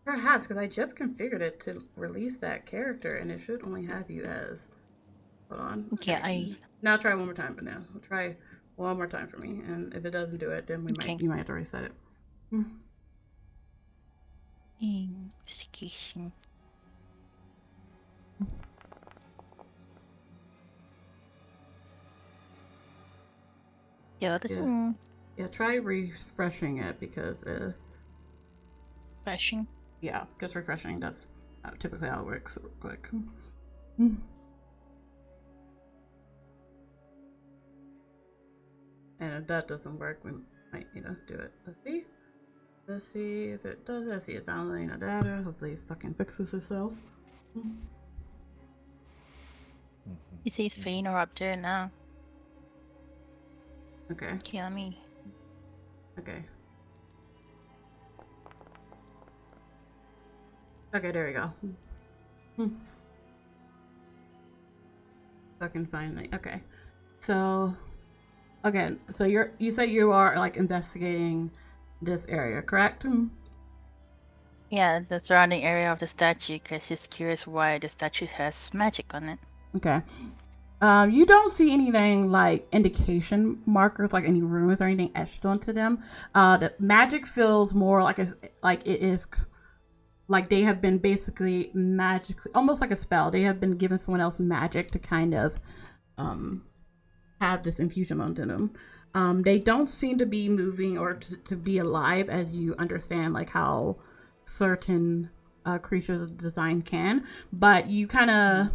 Perhaps, because I just configured it to release that character, and it should only have you as... Hold on. Okay, Now try one more time, but now. Try one more time for me, and if it doesn't do it, then you might have to reset it. Investigation. Yeah, this one. Yeah, try refreshing it because Refreshing. yeah, just refreshing. That's typically how it works. Real quick. And if that doesn't work, we might need to do it. Let's see if it does. I see it downloading the data. Hopefully it fucking fixes itself. It says Feanor up there now. Okay. Kill me. Okay. Okay, there we go. Fucking finally. Okay. So, again, so you say you are like investigating this area, correct? Yeah, the surrounding area of the statue, because he's curious why the statue has magic on it. Okay. You don't see anything like indication markers, like any runes or anything etched onto them. The magic feels more like it is like they have been basically magically, almost like a spell. They have been given someone else magic to kind of have this infusion onto them. They don't seem to be moving or to be alive, as you understand like how certain creatures of design can, but you kind of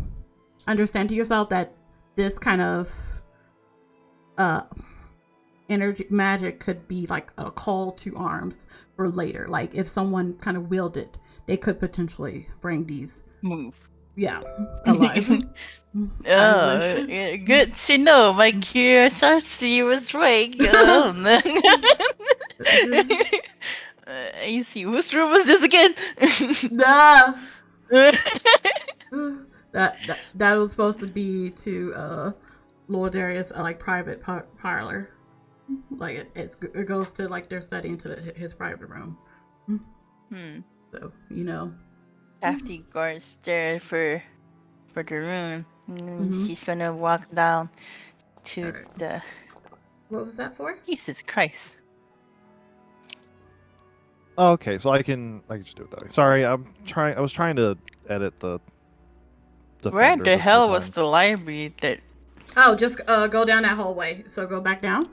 understand to yourself that this kind of energy magic could be like a call to arms for later. Like if someone kind of wielded, they could potentially bring these alive. Oh, good to know. My curiosity was right. You see, whose room was this again? Nah. That was supposed to be to Lord Darius, like private parlor. Like it goes to like their study into his private room. So you know, After guards there for the room, she's gonna walk down to the. What was that for? Jesus Christ. Okay, so I can just do it that way. Sorry, I was trying to edit the Where the hell was the library that... Oh, just go down that hallway. So go back down.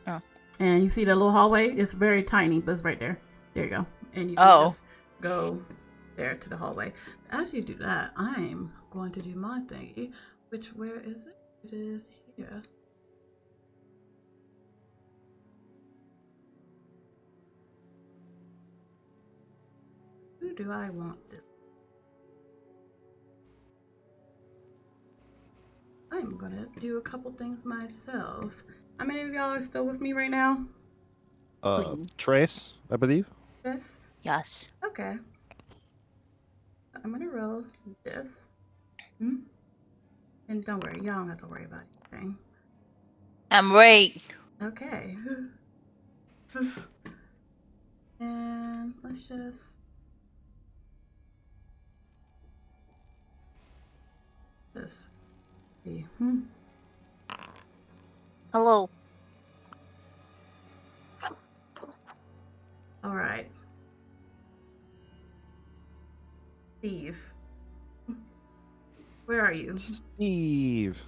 Oh. And you see the little hallway? It's very tiny, but it's right there. There you go. And you can just go there to the hallway. As you do that, I'm going to do my thingy. Where is it? It is here. Who do I want this? I'm gonna do a couple things myself. How many of y'all are still with me right now? Trace, I believe. Yes? Yes. Okay. I'm gonna roll this. And don't worry, y'all don't have to worry about anything. I'm right. Okay. And let's just... see. Hello. All right. Steve. Where are you? Steve.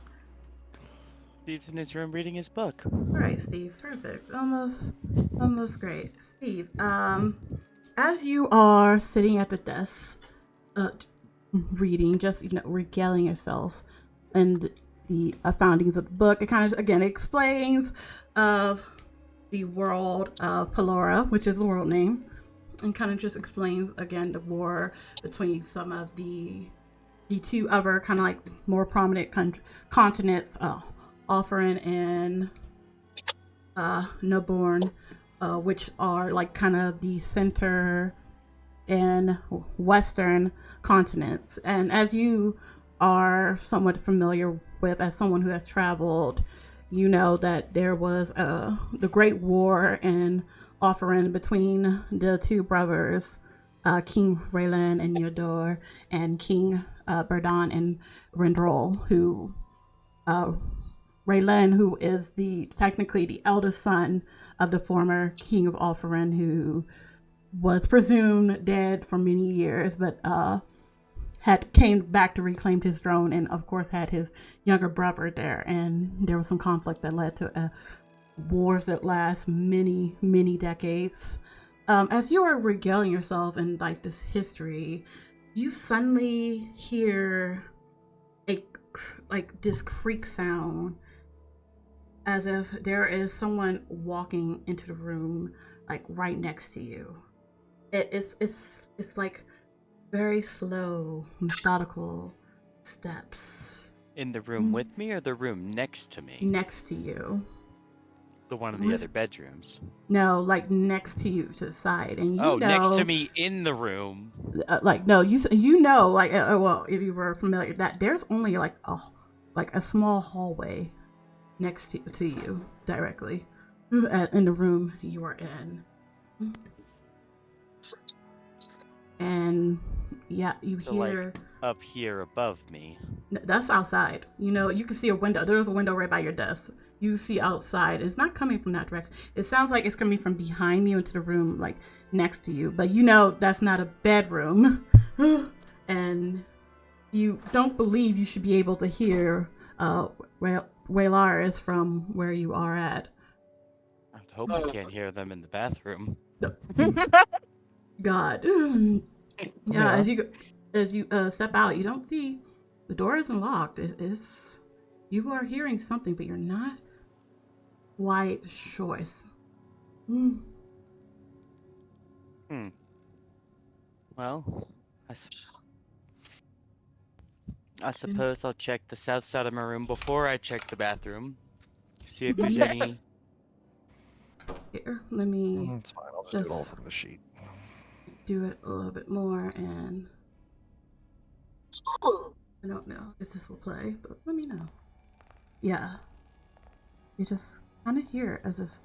Steve's in his room reading his book. All right, Steve. Perfect. Almost great. Steve, as you are sitting at the desk, reading, just, regaling yourself and the foundings of the book, it kind of, again, explains of the world of Palira, which is the world name, and kind of just explains, again, the war between some of the two other kind of like more prominent continents, Offering and Noborn, which are like kind of the center and Western continents. And as you are somewhat familiar with, as someone who has traveled, you know that there was the Great War and offering between the two brothers, King Raylan and Yodor, and King Berdan and Rendrol, who Raylan, who is technically the eldest son of the former King of Alpharin, who was presumed dead for many years, but had came back to reclaim his throne, and of course had his younger brother there, and there was some conflict that led to wars that last many decades. As you are regaling yourself in like this history, you suddenly hear this creak sound, as if there is someone walking into the room, like right next to you. It's like very slow, methodical steps. In the room with me or the room next to me? Next to you. The one of the other bedrooms. No, like next to you, to the side, and you know. Next to me in the room. No, you know, like well, if you were familiar, that there's only like a small hallway next to you directly in the room you are in, and yeah, you hear. Like, up here above me. That's outside. You know, you can see a window. There's a window right by your desk. You see outside. It's not coming from that direction. It sounds like it's coming from behind you into the room, like next to you. But you know that's not a bedroom. And you don't believe you should be able to hear Waylaris from where you are at. I hope you can't hear them in the bathroom. God. Yeah, as you step out, you don't see the door isn't locked. It's you are hearing something, but you're not quite sure. Well, I suppose I'll check the south side of my room before I check the bathroom. See if there's any. Here, let me. That's fine. I'll just do it all from the sheet. Do it a little bit more, and I don't know if this will play, but let me know. Yeah, you just kind of hear it as if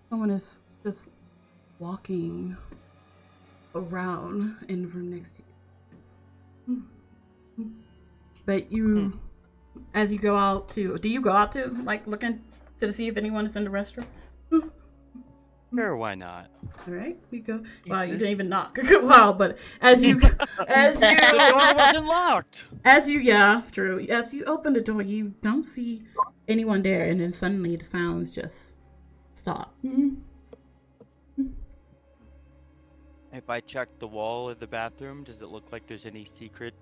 someone is just walking around in the room next to you. But you, as you go out to, do you go out to like looking to see if anyone is in the restroom? Sure, why not? All right, we go. Wow, you didn't even knock. Wow, but as you wasn't locked. As you open the door, you don't see anyone there, and then suddenly the sounds just stop. If I check the wall of the bathroom, does it look like there's any secret?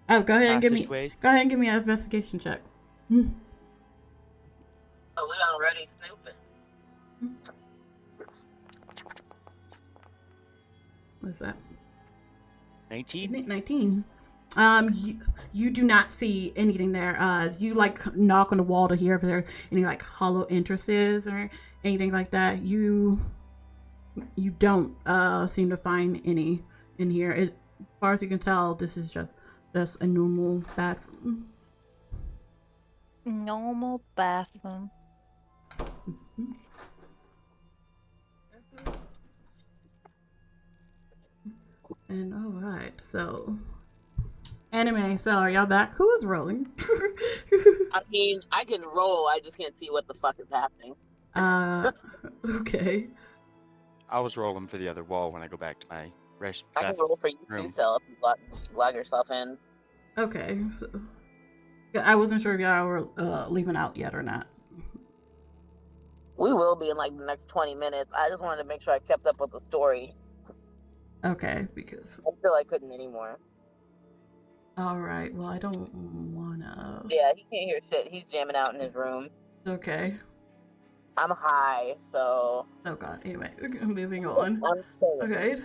Oh, go ahead and give me an investigation check. Oh, we already snooping. What's that? 19. 19. You do not see anything there. As you like knock on the wall to hear if there are any like hollow entrances or anything like that. You don't seem to find any in here. As far as you can tell, this is just a normal bathroom. Normal bathroom. And all right, so anime. So are y'all back? Who is rolling? I mean, I can roll. I just can't see what the fuck is happening. Okay. I was rolling for the other wall when I go back to my rest. I can roll for you too, Cell, if you log yourself in. Okay, so I wasn't sure if y'all were leaving out yet or not. We will be in like the next 20 minutes. I just wanted to make sure I kept up with the story. Okay, because Until I couldn't anymore. all right. Well, I don't wanna. Yeah, he can't hear shit. He's jamming out in his room. Okay. I'm high, so. Oh god. Anyway, moving on. I'm chilling. Okay.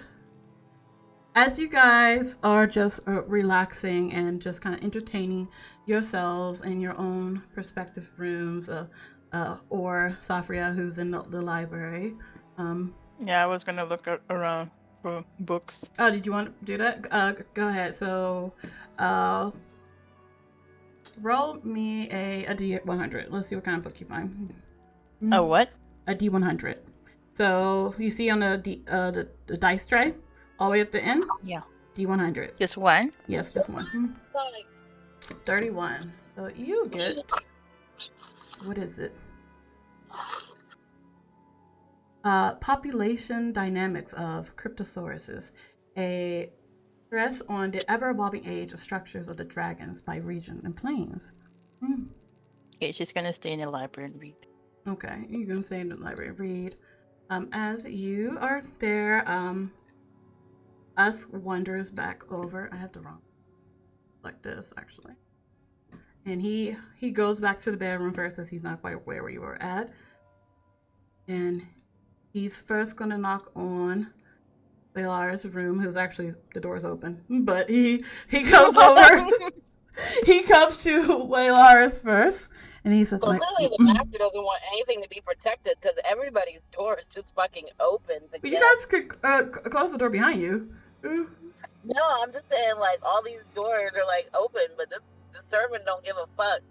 As you guys are just relaxing and just kind of entertaining yourselves in your own respective rooms, or Safria, who's in the library. Yeah, I was gonna look around. for books. Oh, did you want to do that? Go ahead. So, roll me a D100. Let's see what kind of book you find. A what? A D100. So you see on the dice tray, all the way at the end. Yeah. D100. Just one? Yes, just one. 31. So you get, what is it? Population dynamics of cryptosauruses. A stress on the ever-evolving age of structures of the dragons by region and planes. Okay, she's gonna stay in the library and read. Okay, you're gonna stay in the library and read. As you are there, Us wanders back over. I have the wrong, like this actually. And he goes back to the bedroom first, as he's not quite where you were at. And he's first gonna knock on Palira's room, who's actually, the door's open, but he comes over. He comes to Palira's first, and he says, So clearly the master doesn't want anything to be protected because everybody's door is just fucking open. But you guys could close the door behind you. No, I'm just saying, like, all these doors are like open, but the servant don't give a fuck.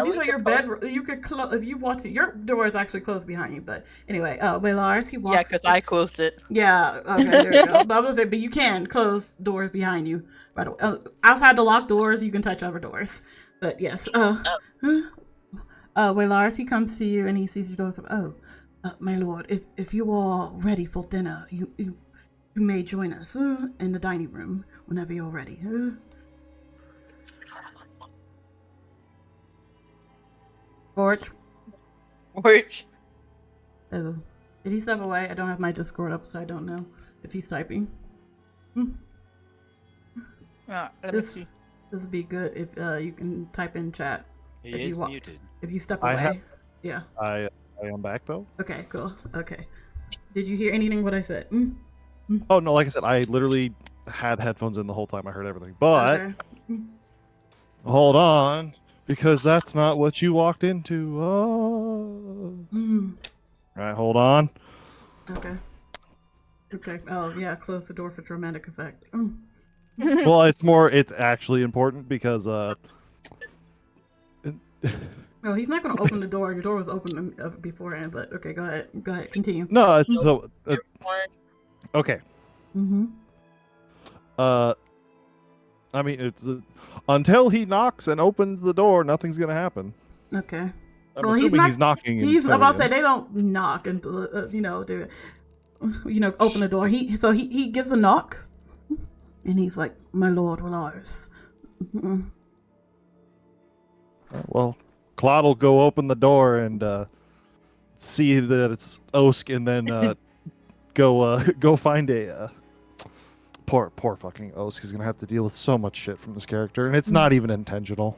These are your bedroom. You could close if you want to. Your door is actually closed behind you. But anyway, Lars, he walks. Yeah, because I closed it. Yeah. Okay. There you go. But I was saying, but you can close doors behind you. Right away. Outside the locked doors, you can touch other doors. But yes. Lars, he comes to you and he sees your doors. My lord, if you are ready for dinner, you may join us in the dining room whenever you're ready. Forge. Oh, did he step away? I don't have my Discord up, so I don't know if he's typing. Let me see. This would be good if you can type in chat. He is muted. If you step away. Yeah. I am back though. Okay, cool. Okay. Did you hear anything what I said? Oh no, like I said, I literally had headphones in the whole time. I heard everything. But okay. Hold on, because that's not what you walked into. Right, hold on. Okay. Okay. Oh yeah, close the door for dramatic effect. Well, it's actually important because Oh, he's not going to open the door. Your door was open beforehand, but okay, go ahead. Go ahead. Continue. No, it's so okay. I mean, it's until he knocks and opens the door, nothing's gonna happen. Okay. I'm assuming he's knocking. He's about to say they don't knock until open the door. He gives a knock, and he's like, "My lord, Lars." Well, Claude will go open the door and see that it's Osk, and then go find a poor fucking Osk. He's gonna have to deal with so much shit from this character, and it's not even intentional.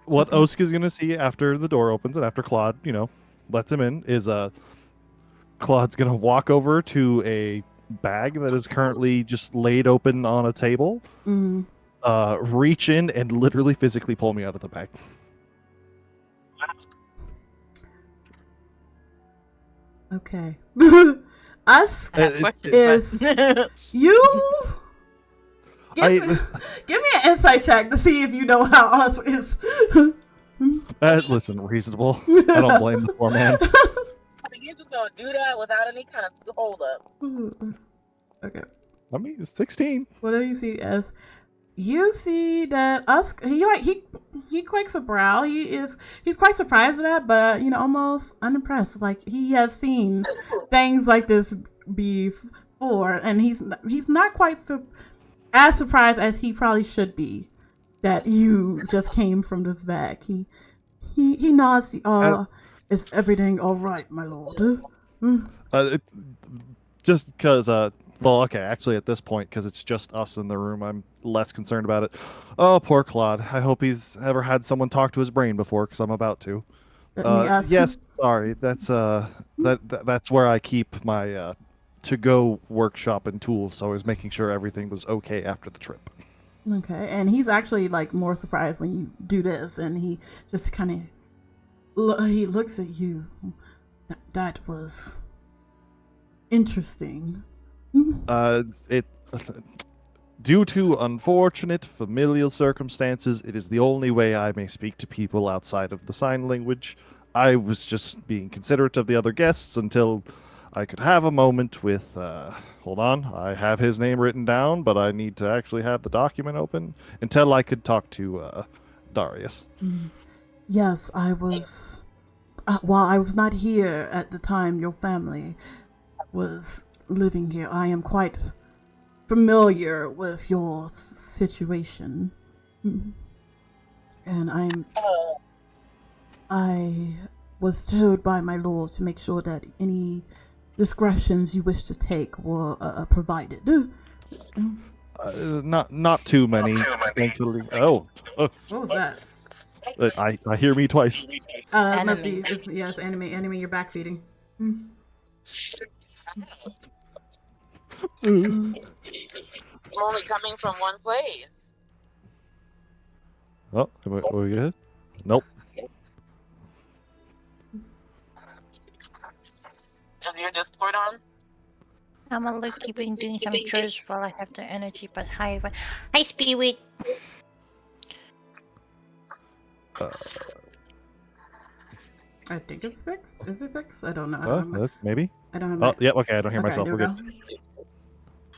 What Osk is gonna see after the door opens and after Claude, lets him in, is Claude's gonna walk over to a bag that is currently just laid open on a table. Reach in and literally physically pull me out of the bag. Okay. Usk is you. Give me an insight check to see if you know how Usk is. Listen, reasonable. I don't blame the poor man. I think you're just gonna do that without any kind of hold up. Okay. I mean, it's 16. What do you see as? You see that Usk, he quakes a brow. He's quite surprised at that, but almost unimpressed. Like he has seen things like this before, and he's not quite as surprised as he probably should be that you just came from this bag. He nods. Is everything all right, my lord? Just because well, okay, actually at this point, because it's just us in the room, I'm less concerned about it. Oh, poor Claude. I hope he's ever had someone talk to his brain before, because I'm about to. Yes, sorry. That's that's where I keep my to-go workshop and tools, so I was making sure everything was okay after the trip. Okay, and he's actually more surprised when you do this, and he just kind of he looks at you. That was Interesting. It due to unfortunate familial circumstances, it is the only way I may speak to people outside of the sign language. I was just being considerate of the other guests until I could have a moment with. Hold on, I have his name written down, but I need to actually have the document open until I could talk to Darius. Yes, I was. While I was not here at the time your family was living here, I am quite familiar with your situation. And I was told by my lord to make sure that any discretions you wish to take were provided. Not too many, thankfully. Oh, What was that? I hear me twice. That must be, yes, enemy, you're backfeeding. I'm only coming from one place. Oh, are we good? Nope. Is your Discord on? I'm a look keeping doing some chores while I have the energy, but hi, Spirit. I think it's fixed. Is it fixed? I don't know. That's maybe. I don't have. Oh, yeah. Okay, I don't hear myself. there We're we good.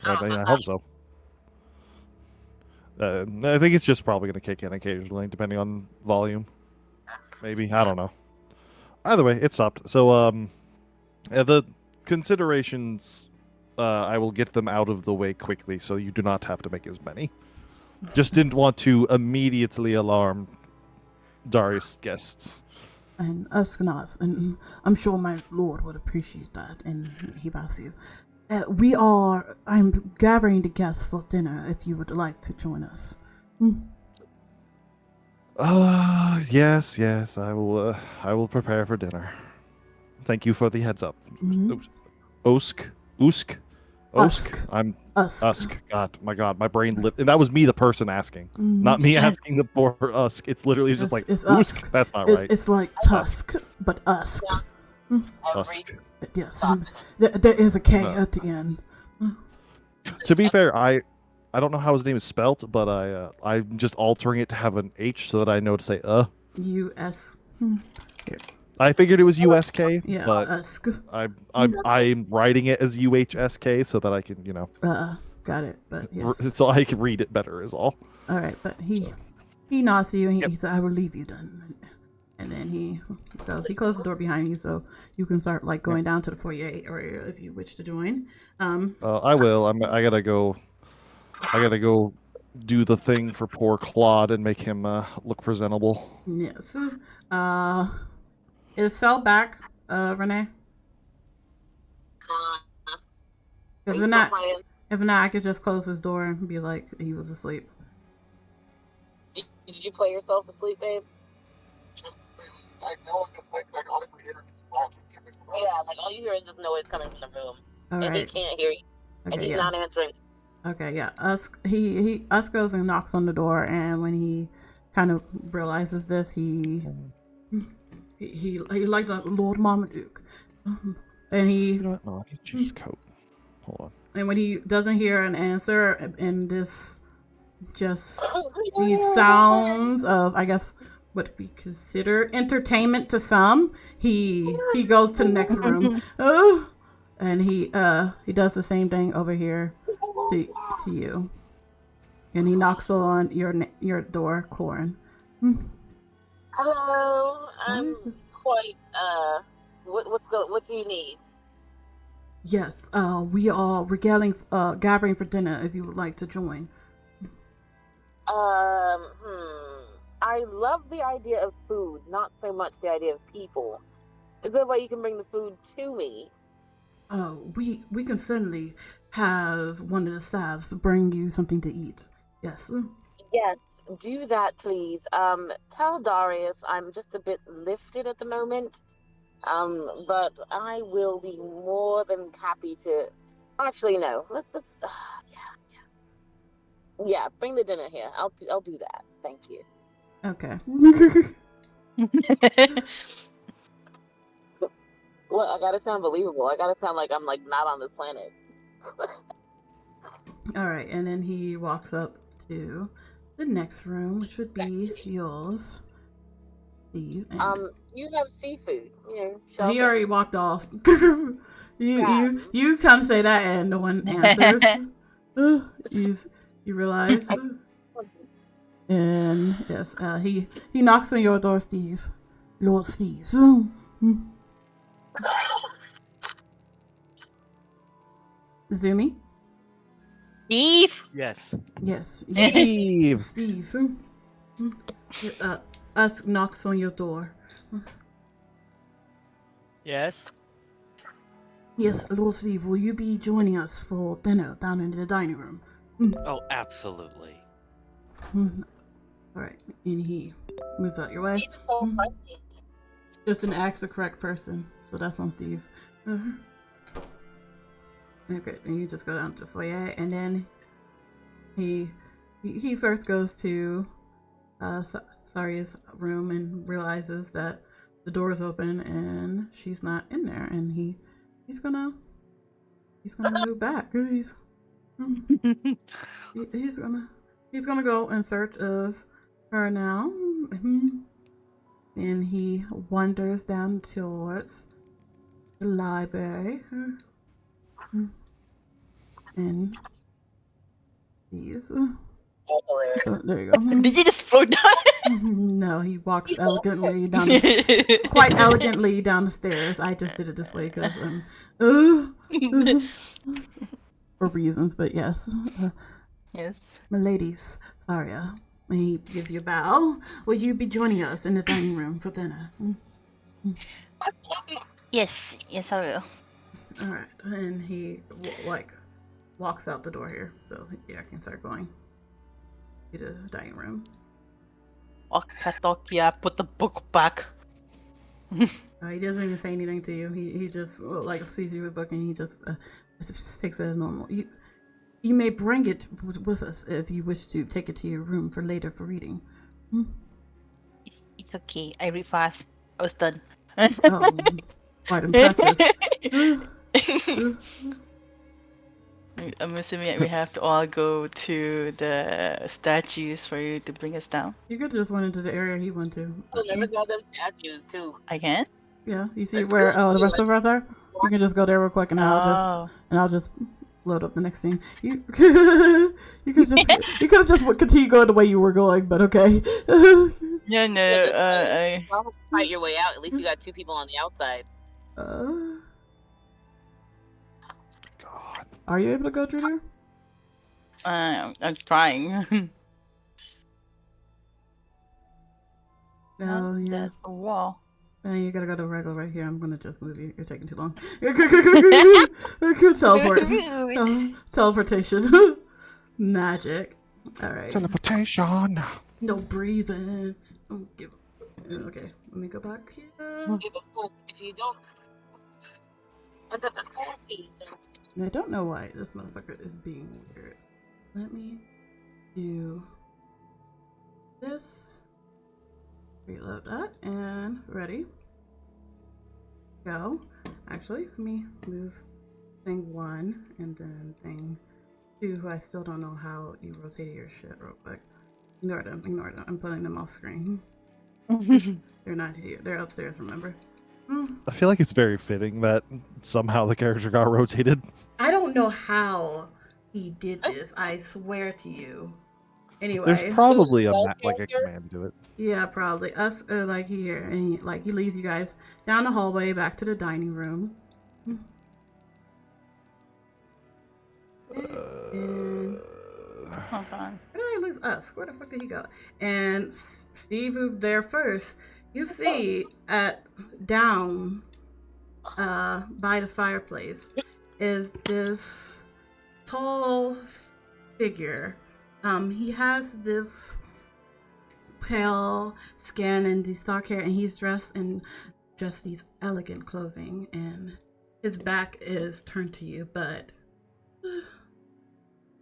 I hope so. I think it's just probably going to kick in occasionally, depending on volume. Maybe, I don't know. Either way, it stopped. So, the considerations, I will get them out of the way quickly, so you do not have to make as many. Just didn't want to immediately alarm Darius' guests. And Usknas, and I'm sure my lord would appreciate that, and he bows you. I'm gathering the guests for dinner if you would like to join us. Yes, I will prepare for dinner. Thank you for the heads up. Usk. I'm Usk. God, my brain lit. And that was me, the person asking, not me asking the poor Usk. It's literally just like it's Usk. That's not right. It's like Tusk, but Usk. Usk. Yes, there is a K at the end. To be fair, I don't know how his name is spelt, but I'm just altering it to have an H so that I know to say U-S. Here. I figured it was USK, Yeah, but Usk. I'm writing it as UHSK so that I can, got it. But yes. so I can read it better is all. All right, but he nods to you and he said, "I will leave you then." And then he goes. He closes the door behind you, so you can start going down to the foyer area if you wish to join. I will. I gotta go. I gotta go do the thing for poor Claude and make him look presentable. Yes. Is Cell back, Renee? Because if not, I could just close his door and be like, he was asleep. Did you play yourself to sleep, babe? Yeah, like all you hear is just noise coming from the room, and he can't hear you, and he's not answering. Okay, yeah. Usk goes and knocks on the door, and when he kind of realizes this, he like the Lord Marmaduke, and he. You know what? No, I can change his coat. Hold on. And when he doesn't hear an answer, and this just these sounds of, I guess, what we consider entertainment to some, he goes to the next room. And he does the same thing over here to you, and he knocks on your door, Corin. Hello, I'm quite. What do you need? Yes, we're gathering for dinner. If you would like to join. I love the idea of food, not so much the idea of people. Is there a way you can bring the food to me? We can certainly have one of the staffs bring you something to eat. Yes. Yes, do that, please. Tell Darius I'm just a bit lifted at the moment. But I will be more than happy to. Actually, no. Let's. Yeah. Bring the dinner here. I'll do that. Thank you. Okay. What? I gotta sound believable. I gotta sound like I'm like not on this planet. All right, and then he walks up to the next room, which would be yours, Steve. And You have seafood. he Shellfish. already walked off. you kind of say that, and no one answers. You realize. And yes, he knocks on your door, Steve. Lord Steve. Zumi? Steve? Yes. Yes. Steve. Steve. Us knocks on your door. Yes. Yes, Lord Steve, will you be joining us for dinner down in the dining room? Oh, absolutely. Alright, and he moves out your way. Just didn't ask the correct person, so that's on Steve. Okay, then you just go down to the foyer, and then he first goes to Saria's room and realizes that the door is open and she's not in there, and he's gonna move back. He's gonna go in search of her now, and he wanders down towards the library, and he's there you go. Did you just float down? No, he walks elegantly down, quite elegantly down the stairs. I just did it this way because for reasons, but yes. Yes. My ladies, Saria, he gives you a bow. Will you be joining us in the dining room for dinner? Yes, I will. All right, and he walks out the door here, so yeah, I can start going to the dining room. Yeah, put the book back. He doesn't even say anything to you. He just sees you with a book, and he just takes it as normal. You may bring it with us if you wish to take it to your room for later for reading. It's okay. I read fast. I was done. Oh, quite impressive. I'm assuming we have to all go to the statues for you to bring us down. You could have just went into the area he went to. Oh, never got them statues too. I can? Yeah, you see where the rest of us are? You can just go there real quick, and I'll just load up the next scene. You could have just continue going the way you were going, but okay. Yeah, no. Fight your way out. At least you got two people on the outside. God. Are you able to go through there? I'm trying. No, yeah. That's a wall. You gotta go to regular right here. I'm gonna just move you. You're taking too long. Teleport. Teleportation. Magic. Alright. Teleportation. No breathing. Okay, let me go back here. If you don't. I don't know why this motherfucker is being weird. Let me do this. Reload that, and ready. Go. Actually, let me move thing 1 and then thing 2, who I still don't know how you rotated your shit real quick. Ignore them. I'm putting them off screen. They're not here. They're upstairs, remember? I feel like it's very fitting that somehow the character got rotated. I don't know how he did this, I swear to you. Anyway, there's probably a command to it. Yeah, probably. Us here, and he leads you guys down the hallway back to the dining room. Hold on. Where did I lose us? Where the fuck did he go? And Steve, who's there first, you see down by the fireplace is this tall figure. He has this pale skin and these dark hair, and he's dressed in just these elegant clothing, and his back is turned to you, but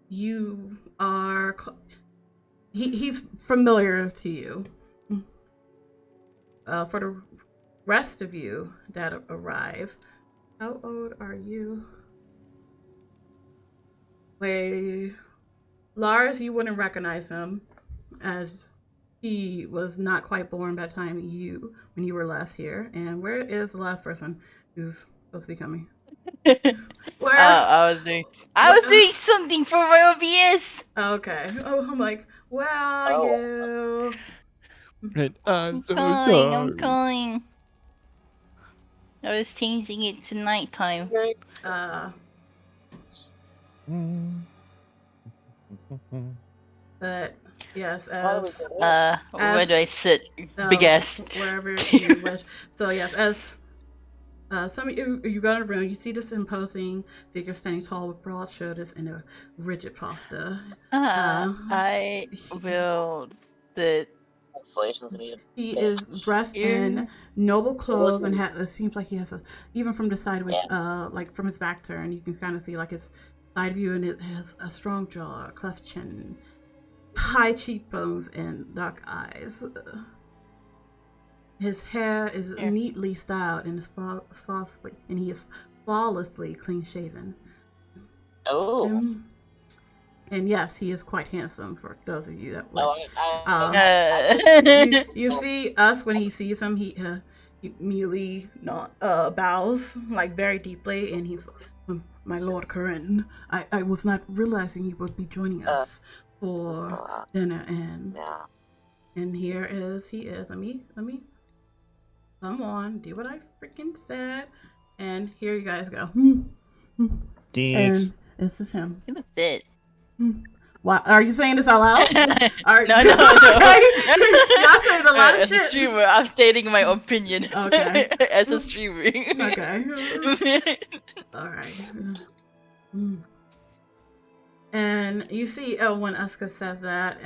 you are he's familiar to you. For the rest of you that arrive. How old are you? Wait, Lars, you wouldn't recognize him, as he was not quite born by the time when you were last here. And where is the last person who's supposed to be coming? Where? I was doing something for my OBS. Okay. Oh, I'm like, where are you? And I'm so I'm sorry. calling. I was changing it to nighttime. But yes, as where do I sit? Big ass. Wherever you wish. So yes, as some of you go in the room, you see this imposing figure standing tall with broad shoulders and a rigid posture. I will sit. He is dressed in noble clothes and it seems like he has even from the side with like from his back turn, you can kind of see like his side view, and it has a strong jaw, a cleft chin, high cheekbones, and dark eyes. His hair is neatly styled and he is flawlessly clean shaven. And yes, he is quite handsome for those of you that wish. You see us when he sees him, he immediately bows like very deeply, and he's my Lord Corinne. I was not realizing you would be joining us for dinner, and here he is. Let me come on, do what I freaking said, and here you guys go. Thanks. And this is him. What's it? Why are you saying this out loud? No. Y'all saying a lot of shit. As a streamer, I'm stating my opinion. Okay. As a streamer. Okay. All right. And you see, when Uska says that,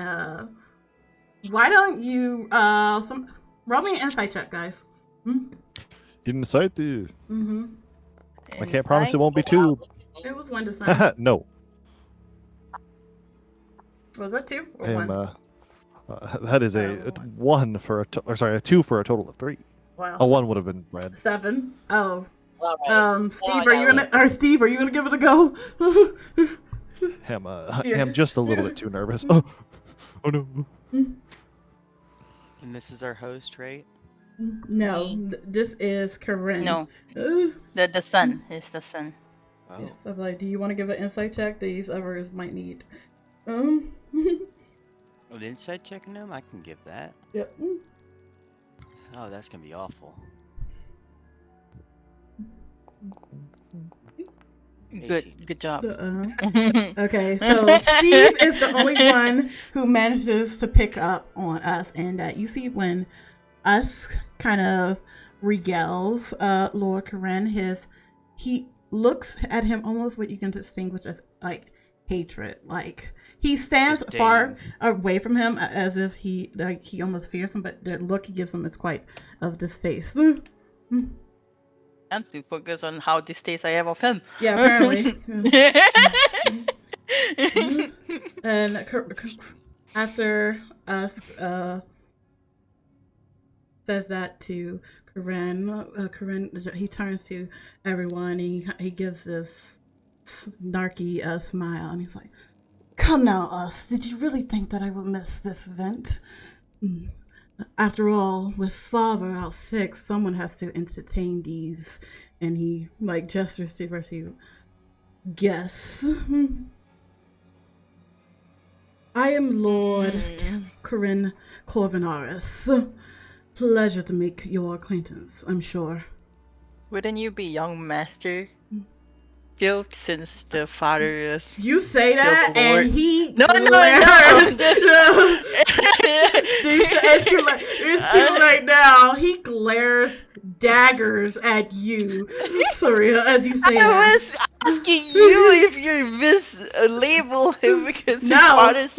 why don't you roll me an insight check, guys? Insight. I can't promise it won't be 2. It was 1 to sign. No. Was that 2 or 1? That is a 1 for a a 2 for a total of 3. Wow. A 1 would have been red. 7. Oh. Right. Steve, are you gonna give it a go? I'm just a little bit too nervous. Oh no. And this is our host, right? No, this is Corinne. No. The sun is the sun. Oh. Yeah. I'm like, do you want to give an insight check? These others might need. An insight checking them? I can give that. Yep. Oh, that's gonna be awful. Good job. Okay, so Steve is the only one who manages to pick up on us, and you see when us kind of regales Lord Corinne, he looks at him almost what you can distinguish as like hatred. Like he stands far away from him as if he almost fears him, but the look he gives him is quite of distaste. And to focus on how distaste I have of him. Yeah, apparently. And after us says that to Corinne, he turns to everyone and he gives this snarky smile, and he's like, "Come now, us. Did you really think that I would miss this event? After all, with Father out sick, someone has to entertain these." And he like gestures to where you guess. I am Lord Corinne Corvinarus. Pleasure to make your acquaintance, I'm sure. Wouldn't you be young master? Still, since the father is... You say that, and he No. It's too late now. He glares daggers at you, Saria, as you say that. I was asking you if you mislabel him because his No. father's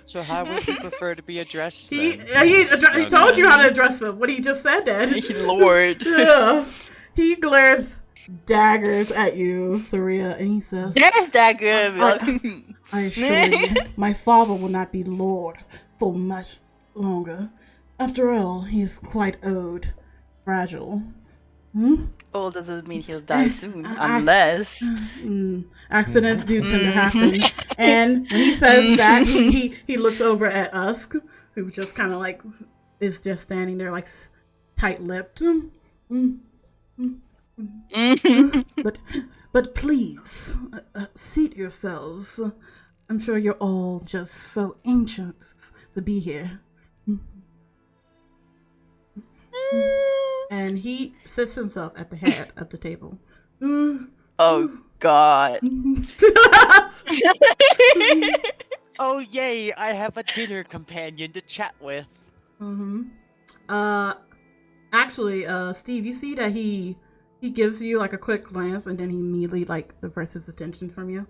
So how would you prefer to be addressed? He then? told you how to address him when he just said that. Lord. Yeah. He glares daggers at you, Saria, and he says, There's that good. I assure you, my father will not be Lord for much longer. After all, he's quite old, fragile. Hmm? Well, doesn't mean he'll die soon, unless. Accidents do tend to happen. And when he says that, he looks over at Usk, who just kind of like is just standing there like tight-lipped. But please, seat yourselves. I'm sure you're all just so anxious to be here. And he sits himself at the head of the table. Oh, God. Oh, yay, I have a dinner companion to chat with. Actually, Steve, you see that he gives you like a quick glance and then he immediately like diverts his attention from you.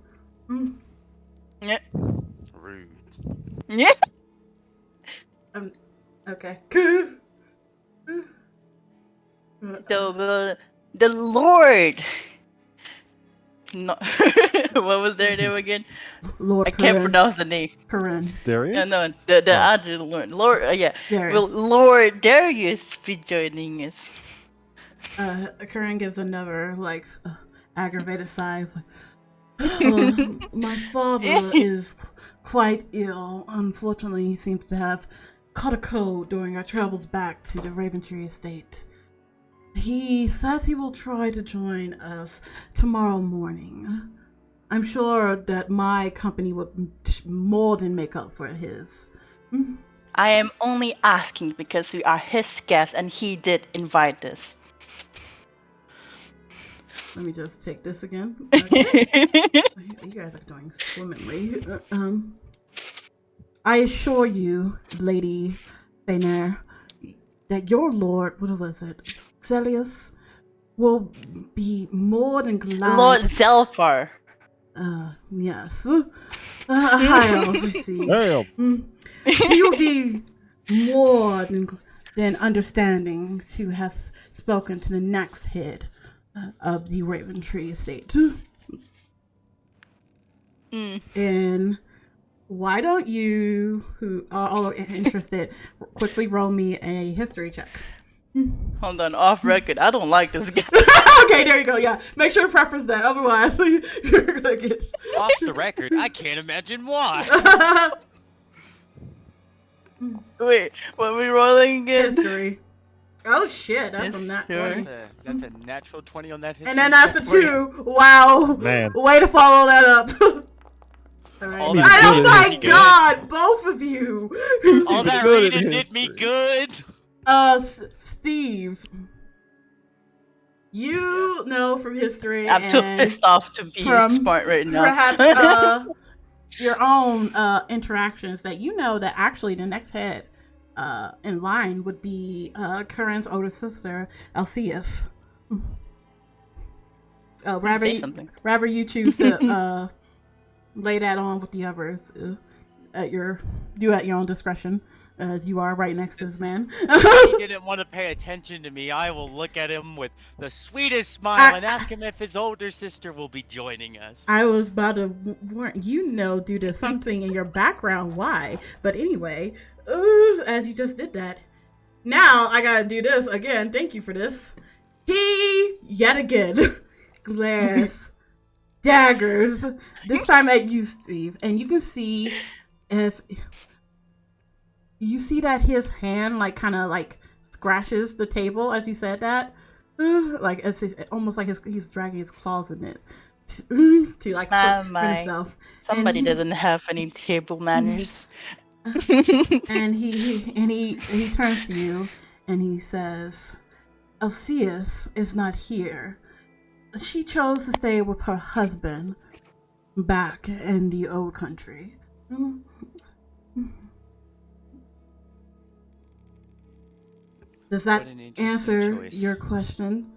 Yeah. Rude. Yeah. Okay. So the Lord. No, what was their name again? Lord I can't pronounce the name. Corinne. Darius? No, the other Lord. Yeah. Darius. Will Lord Darius be joining us? Corinne gives another like aggravated sigh. Like, my father is quite ill. Unfortunately, he seems to have caught a cold during our travels back to the Raventree Estate. He says he will try to join us tomorrow morning. I'm sure that my company would more than make up for his. I am only asking because we are his guests and he did invite us. Let me just take this again. Okay. You guys are doing swimmingly. I assure you, Lady Fainer, that your lord, what was it, Zelius, will be more than glad. Lord Zelfar. Yes. Awhile, let's see. He will be more than understanding to have spoken to the next head of the Raventree Estate. And why don't you, who are all interested, quickly roll me a history check? Hold on, off record. I don't like this guy. Okay, there you go. Yeah, make sure to preface that. Otherwise, you're gonna get Off the record. I can't imagine why. Wait, what are we rolling again? History. Oh shit, that's a nat 20. That's a natural 20 on that history. And then that's a 2. Wow. Man. Way to follow that up. All right. All that Oh my reading god, both of you. All that Good reading did me good. Steve. You know from history. I'm too and pissed off to be smart right now. Perhaps your own interactions that you know that actually the next head in line would be Curran's older sister, Alcief. Rather you choose to lay that on with the others at your own discretion, as you are right next to this man. If he didn't want to pay attention to me, I will look at him with the sweetest smile and ask him if his older sister will be joining us. I was about to warn due to something in your background why, but anyway, as you just did that, now I gotta do this again. Thank you for this. He yet again glares daggers, this time at you, Steve, and you can see if you see that his hand like kind of like scratches the table as you said that, like it's almost like he's dragging his claws in it to like for himself. Somebody doesn't have any table manners. And he turns to you and he says, Alcius is not here. She chose to stay with her husband back in the old country. Does that answer your question?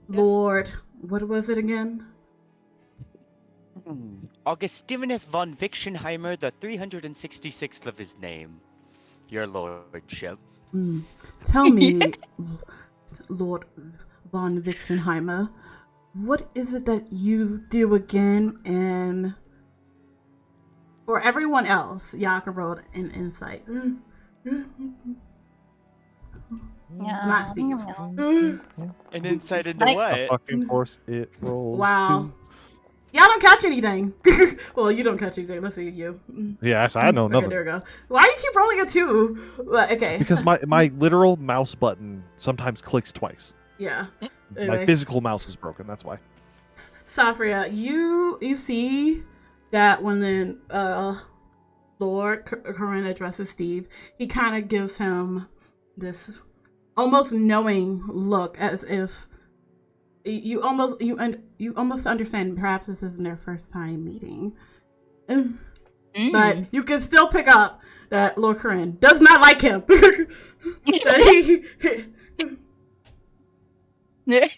Yes. Lord, what was it again? Augustinus von Wichtenheimer, the 366th of his name. Your lordship. Tell me, Lord von Wichtenheimer, what is it that you do again? And for everyone else, y'all can roll an insight. Not Steve. An insight into A what? fucking course it rolls Wow. to. Y'all don't catch anything. Well, you don't catch anything. Let's see you. Yes, I know Okay, nothing. there we go. Why do you keep rolling a 2? Well, okay. Because my literal mouse button sometimes clicks twice. Yeah. My Anyway, physical mouse is broken. That's why. Safria, you see that when the Lord Corinne addresses Steve, he kind of gives him this almost knowing look, as if you almost understand. Perhaps this isn't their first time meeting, but you can still pick up that Lord Corinne does not like him. That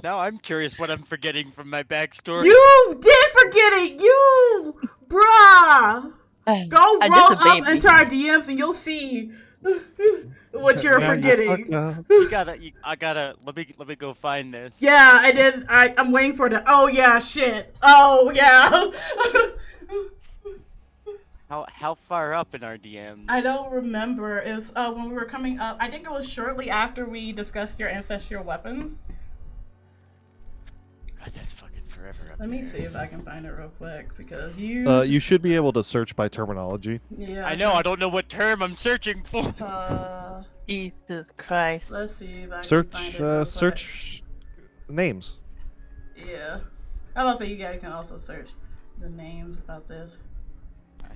Now I'm curious what I'm forgetting from my backstory. you did forget it, you bruh. Go I'm roll just a up baby. into our DMs and you'll see what you're Yeah, forgetting. I gotta. Let me go find this. Yeah, and then I'm waiting for the. Oh yeah, shit. Oh yeah. How far up in our DMs? I don't remember. It's when we were coming up. I think it was shortly after we discussed your ancestral weapons. God, that's fucking forever up Let me there. see if I can find it real quick because you. You should be able to search by terminology. Yeah. I know. I don't know what term I'm searching for. Jesus Christ. Let's see if I can Search find it real quick. search names. Yeah. I was about to say you guys can also search the names about this. I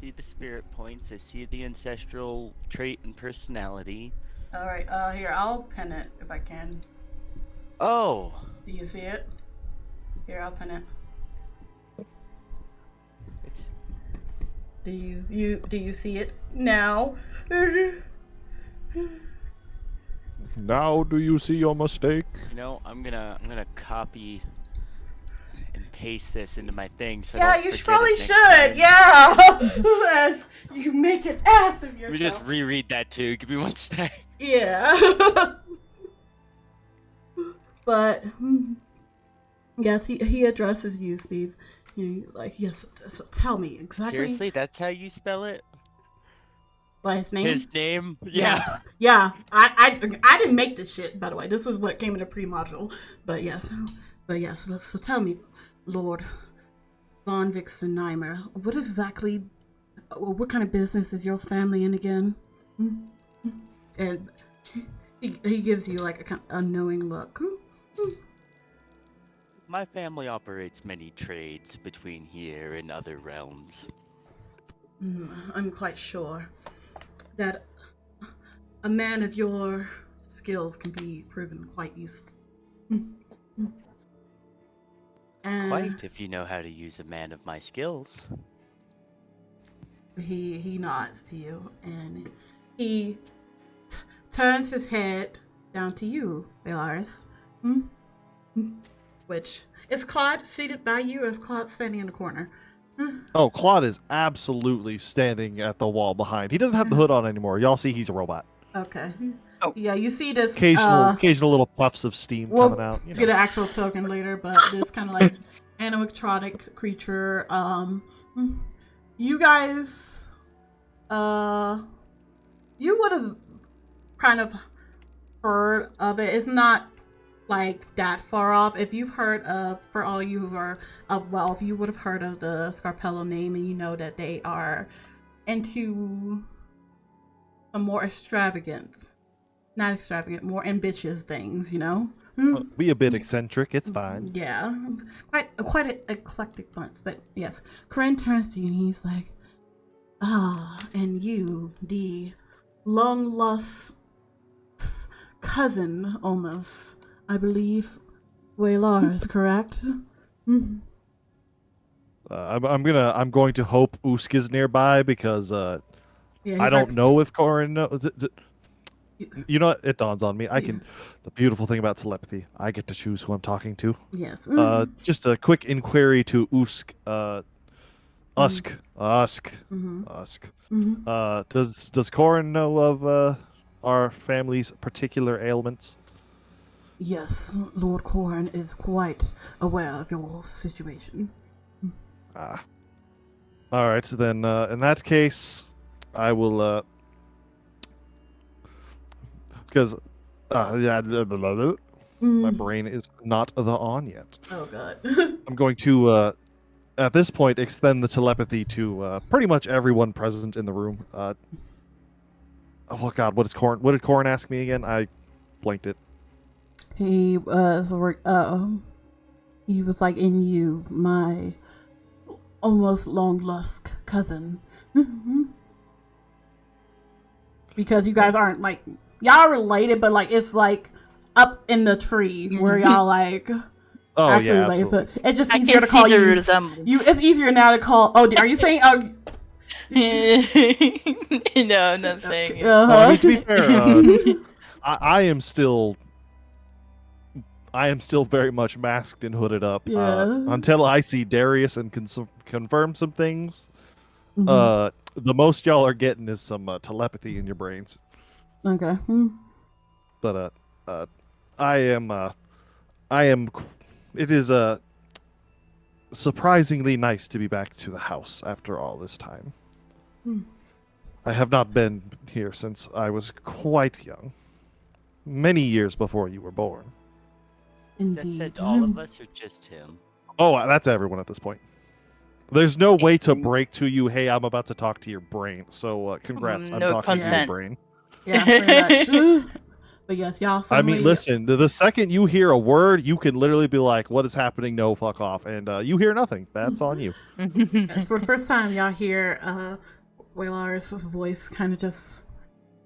see the spirit points. I see the ancestral trait and personality. All right. Here I'll pin it if I can. Oh. Do you see it? Here I'll pin it. It's Do you see it now? Now do you see your mistake? I'm gonna copy and paste this into my thing. So Yeah, I don't you forget probably it next should. time. Yeah. As you make an ass of Let me yourself. just reread that too. Give me one sec. Yeah. But yes, he addresses you, Steve. Like, yes. So tell me exactly. Seriously, that's how you spell it? By his name. His name? Yeah. Yeah. I didn't make this shit, by the way. This is what came in the pre-module. But yes. So tell me, Lord Von Vixenheimer, what kind of business is your family in again? And he gives you like a knowing look. My family operates many trades between here and other realms. I'm quite sure that a man of your skills can be proven quite useful. Quite, if you know how to use a man of my skills. He nods to you and he turns his head down to you, Belaris. Which is Claude seated by you, or is Claude standing in the corner? Oh, Claude is absolutely standing at the wall behind. He doesn't have the hood on anymore. Y'all see he's a robot. Okay. Oh. Yeah, you see this. Occasional little puffs of steam We'll coming out. get an actual token later, but this kind of like animatronic creature. You guys, you would have kind of heard of it. It's not like that far off. If you've heard of, for all you who are of wealth, you would have heard of the Scarpello name, and you know that they are into some more more ambitious things, Be a bit eccentric. It's fine. Yeah, quite an eclectic bunch. But yes, Corinne turns to you and he's like, and you, the long lost cousin, almost, I believe, Waylar is correct. I'm going to hope Usk is nearby because Yeah, I don't know if Corin knows. You know what? It dawns on me. The beautiful thing about telepathy, I get to choose who I'm talking to. Yes. Just a quick inquiry to Usk. Usk. Does Corin know of our family's particular ailments? Yes, Lord Corin is quite aware of your situation. All right. Then in that case, I will because my brain is not the on yet. Oh god. I'm going to at this point extend the telepathy to pretty much everyone present in the room. Oh god, what did Corn ask me again? I blanked it. He was like, in you, my almost long lost cousin. Because you guys aren't like, y'all related, but like it's like up in the tree where y'all like actually related. But it's just easier to call you. It's easier now to call. Oh, are you saying? Oh, no, I'm not saying it. Well, I mean, to be fair, I am still very much masked and hooded up until I see Darius and confirm some things. The most y'all are getting is some telepathy in your brains. Okay. But I am. It is surprisingly nice to be back to the house after all this time. I have not been here since I was quite young. Many years before you were born. Indeed. That's all of us or just him? Oh, that's everyone at this point. There's no way to break to you, hey, I'm about to talk to your brain. So congrats, I'm talking to your brain. Yeah, pretty much. But yes, y'all suddenly... I mean, listen, the second you hear a word, you can literally be like, what is happening? No, fuck off. And you hear nothing. That's on you. Yes, for the first time, y'all hear Waylar's voice kind of just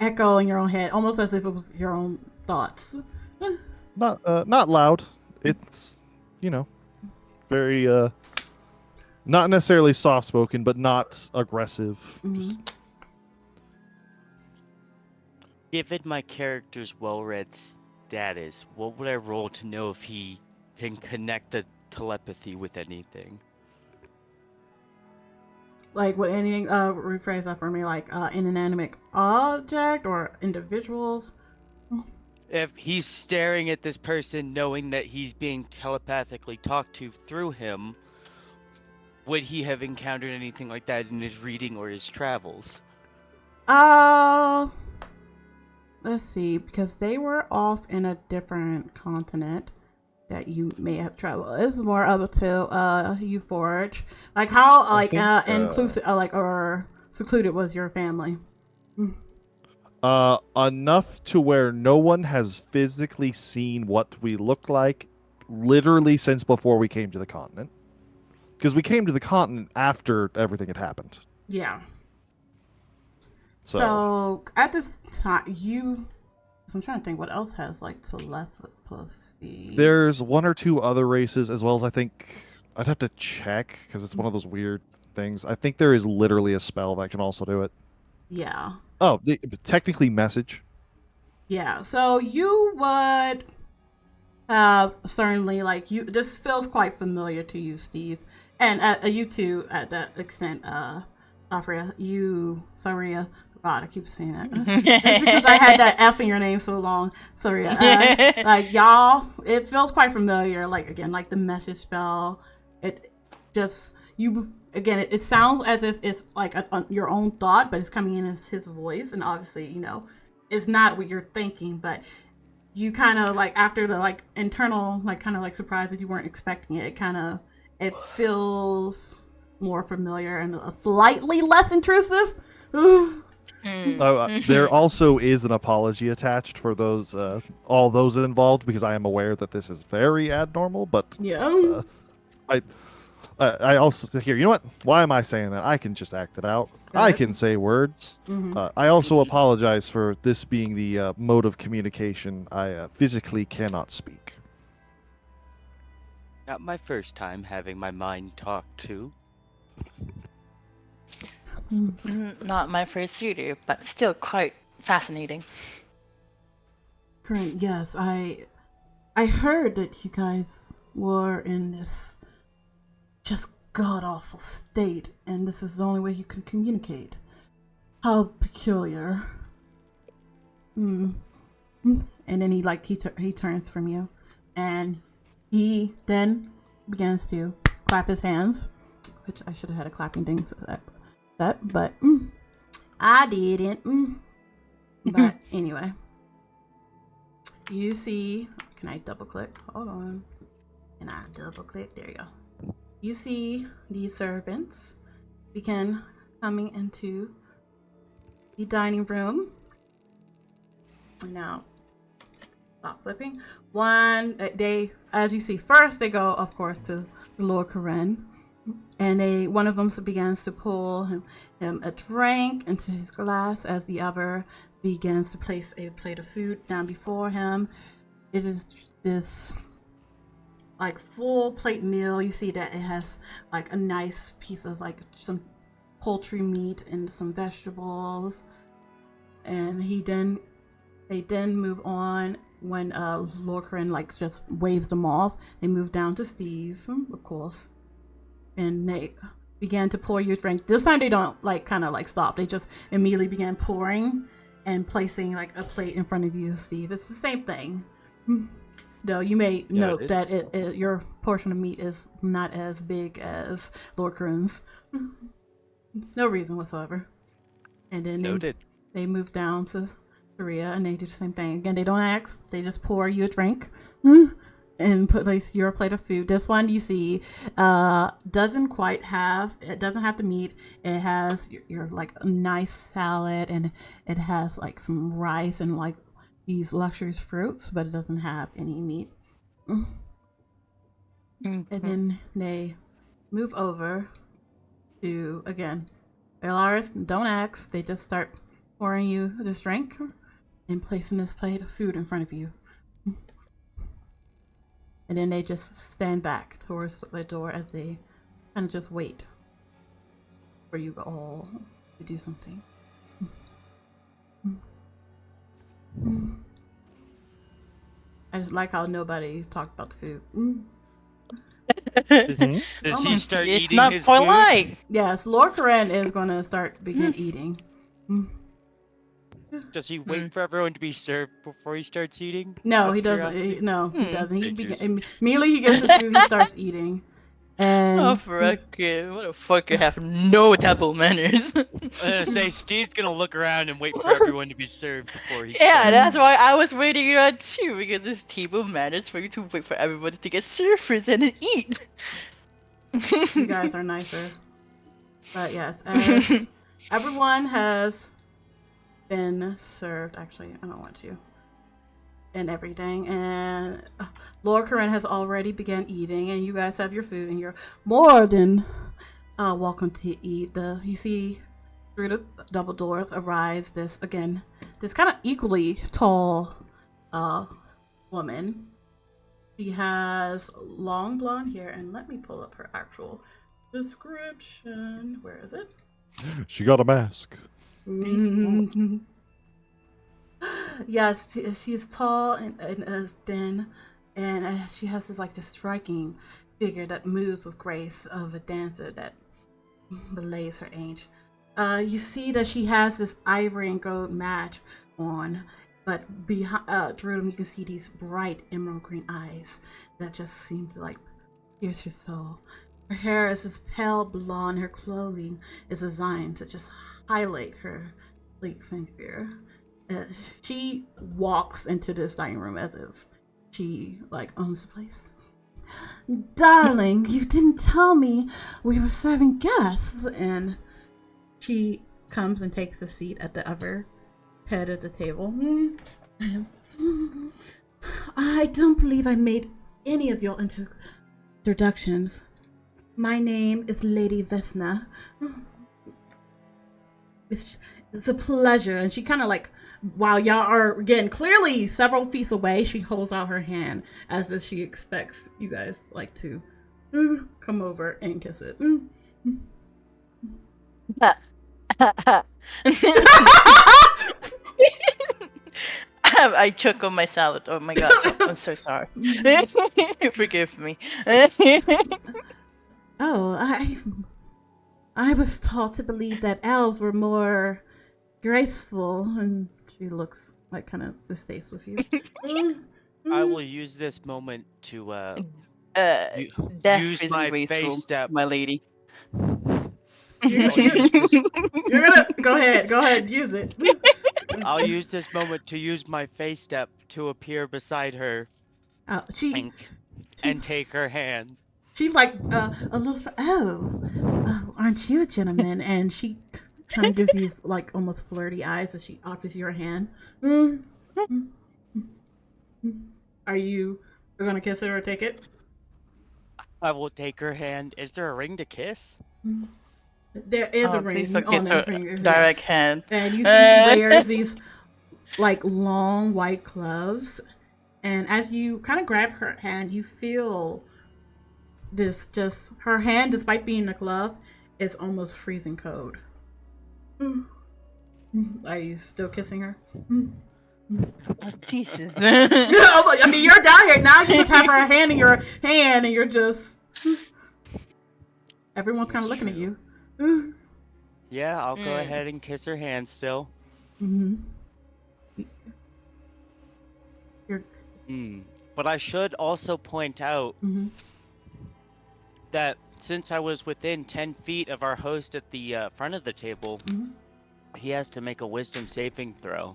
echo in your own head, almost as if it was your own thoughts. Not loud. It's, very, not necessarily soft-spoken, but not aggressive. Just... Given my character's well-read status, what would I roll to know if he can connect the telepathy with anything? Like, what anything, rephrase that for me, like, inanimate object or individuals? If he's staring at this person knowing that he's being telepathically talked to through him, would he have encountered anything like that in his reading or his travels? Let's see, because they were off in a different continent that you may have traveled. This is more up to you, Forge. Like how inclusive, or secluded was your family? Enough to where no one has physically seen what we look like, literally since before we came to the continent. Because we came to the continent after everything had happened. Yeah. So at this time, I'm trying to think what else has like telepathy. There's one or two other races, as well as I think I'd have to check because it's one of those weird things. I think there is literally a spell that can also do it. Yeah. Oh, technically message. Yeah. So you would certainly this feels quite familiar to you, Steve, and you too at that extent. Saria. God, I keep saying that. It's because I had that F in your name so long. Sorry. Like, y'all, it feels quite familiar. Like, again, like the message spell. It just, it sounds as if it's like your own thought, but it's coming in as his voice. And obviously, it's not what you're thinking, but you kind of like, after the like internal, like kind of like surprise that you weren't expecting it, it feels more familiar and slightly less intrusive. There also is an apology attached for those all those involved, because I am aware that this is very abnormal, but yeah. I also hear, you know what? Why am I saying that? I can just act it out. I can say words. I also apologize for this being the mode of communication I physically cannot speak. Not my first time having my mind talked to. Not my first either, but still quite fascinating. Current, yes, I heard that you guys were in this just god-awful state, and this is the only way you can communicate. How peculiar. And then he turns from you, and he then begins to clap his hands, which I should have had a clapping thing for that, but I didn't. But anyway, you see. Can I double click? Hold on. Can I double click? There you go. You see these servants begin coming into the dining room. Now, stop flipping. They, as you see, first they go, of course, to Lord Corinne, and one of them begins to pull him a drink into his glass as the other begins to place a plate of food down before him. It is this like full plate meal. You see that it has like a nice piece of like some poultry meat and some vegetables, and they then move on when Lord Corinne like just waves them off. They move down to Steve, of course, and they began to pour you a drink. This time they don't like kind of like stop. They just immediately began pouring and placing like a plate in front of you, Steve. It's the same thing. Though you may note that your portion of meat is not as big as Lord Corinne's. No reason whatsoever. And then they move down to Korea and they do the same thing. Again, they don't ask. They just pour you a drink and place your plate of food. This one you see doesn't have the meat. It has your like a nice salad, and it has like some rice and like these luxurious fruits, but it doesn't have any meat. And then they move over to, again, Alaris, don't ask. They just start pouring you this drink and placing this plate of food in front of you. And then they just stand back towards the door as they kind of just wait for you all to do something. I just like how nobody talked about the food. Does he start It's eating not his polite. food? Yes, Lord Corinne is going to begin eating. Does he wait for everyone to be served before he starts eating? No, he doesn't. He doesn't. Immediately he gets his food, he starts eating. And Oh, fucking, what a fucker have no table manners. Say Steve's gonna look around and wait for everyone to be served before he. Yeah, starts. that's why I was waiting on too, because it's table manners for you to wait for everyone to get served first and then eat. you guys are nicer. But yes, as everyone has been served. Actually, I don't want to. And everything, and Lord Corinne has already begun eating, and you guys have your food, and you're more than welcome to eat. You see through the double doors arrives this kind of equally tall woman. She has long blonde hair, and let me pull up her actual description. Where is it? She got a mask. Yes, she's tall and thin, and she has this striking figure that moves with grace of a dancer that belays her age. You see that she has this ivory and gold match on, but behind through them you can see these bright emerald green eyes that just seem to pierce your soul. Her hair is this pale blonde. Her clothing is designed to just highlight her sleek figure. She walks into this dining room as if she owns the place. Darling, you didn't tell me we were serving guests. And she comes and takes a seat at the other head of the table. I don't believe I made any of your introductions. My name is Lady Vesna. It's a pleasure. And she kind of while y'all are, again, clearly several feet away, she holds out her hand as if she expects you guys to come over and kiss it. I choke on my salad. Oh my god, I'm so sorry. Forgive me. Oh, I was taught to believe that elves were more graceful, and she looks kind of distasteful with you. I will use this moment to Death use is my graceful, face step. my lady. You're gonna go ahead, use it. I'll use this moment to use my face step to appear beside her and take her hand. She's like a little. Aren't you a gentleman? And she kind of gives you like almost flirty eyes as she offers you her hand. Are you gonna kiss it or take it? I will take her hand. Is there a ring to kiss? There is a ring on her finger. Direct hand. And you see she wears these like long white gloves. And as you kind of grab her hand, you feel this just her hand, despite being a glove, is almost freezing cold. Are you still kissing her? Jesus. I mean, you're down here now. You just have her hand in your hand, and you're just. Everyone's kind of looking at you. Yeah, I'll go ahead and kiss her hand still. But I should also point out that since I was within 10 feet of our host at the front of the table, he has to make a wisdom saving throw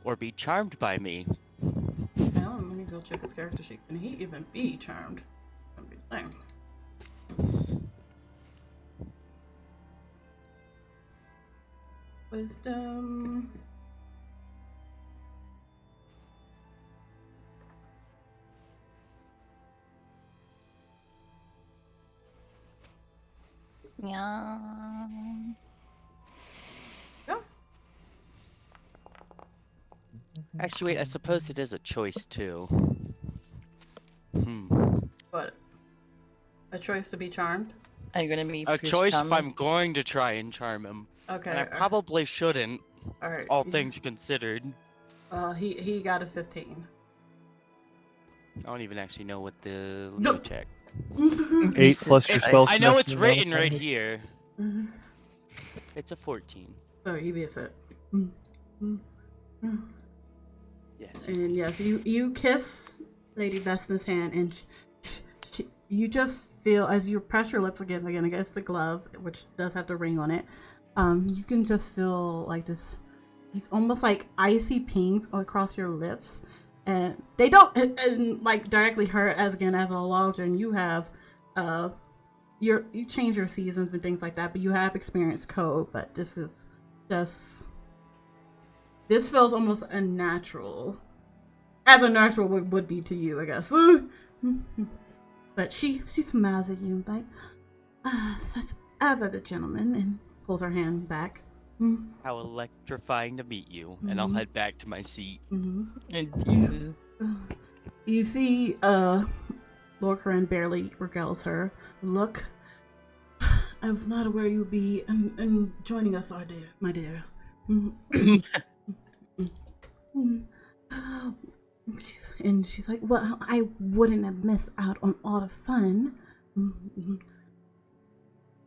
or be charmed by me. Well, let me go check his character sheet. Can he even be charmed? That'd be the thing. Wisdom. Yeah. Actually, wait, I suppose it is a choice too. What? A choice to be charmed? Are you gonna be a choice if I'm going to try and charm him? Okay. And I probably shouldn't. All right. All things considered. He got a 15. I don't even actually know what the. Let me check. 8 plus your spell. I know it's written right here. It's a 14. Oh, you be a set. Yes. And yes, you kiss Lady Vesta's hand, and you just feel as you press your lips again against the glove, which does have the ring on it. You can just feel like this. It's almost like icy pings across your lips, and they don't like directly hurt as a Login. You have you change your seasons and things like that, but you have experienced cold. But this is just. This feels almost unnatural, as a natural would be to you, I guess. But she smiles at you like, such ever the gentleman, and pulls her hand back. How electrifying to meet you, and I'll head back to my seat. You see, Lord Corinne barely regales her. Look, I was not aware you would be joining us, my dear. She's like, well, I wouldn't have missed out on all the fun.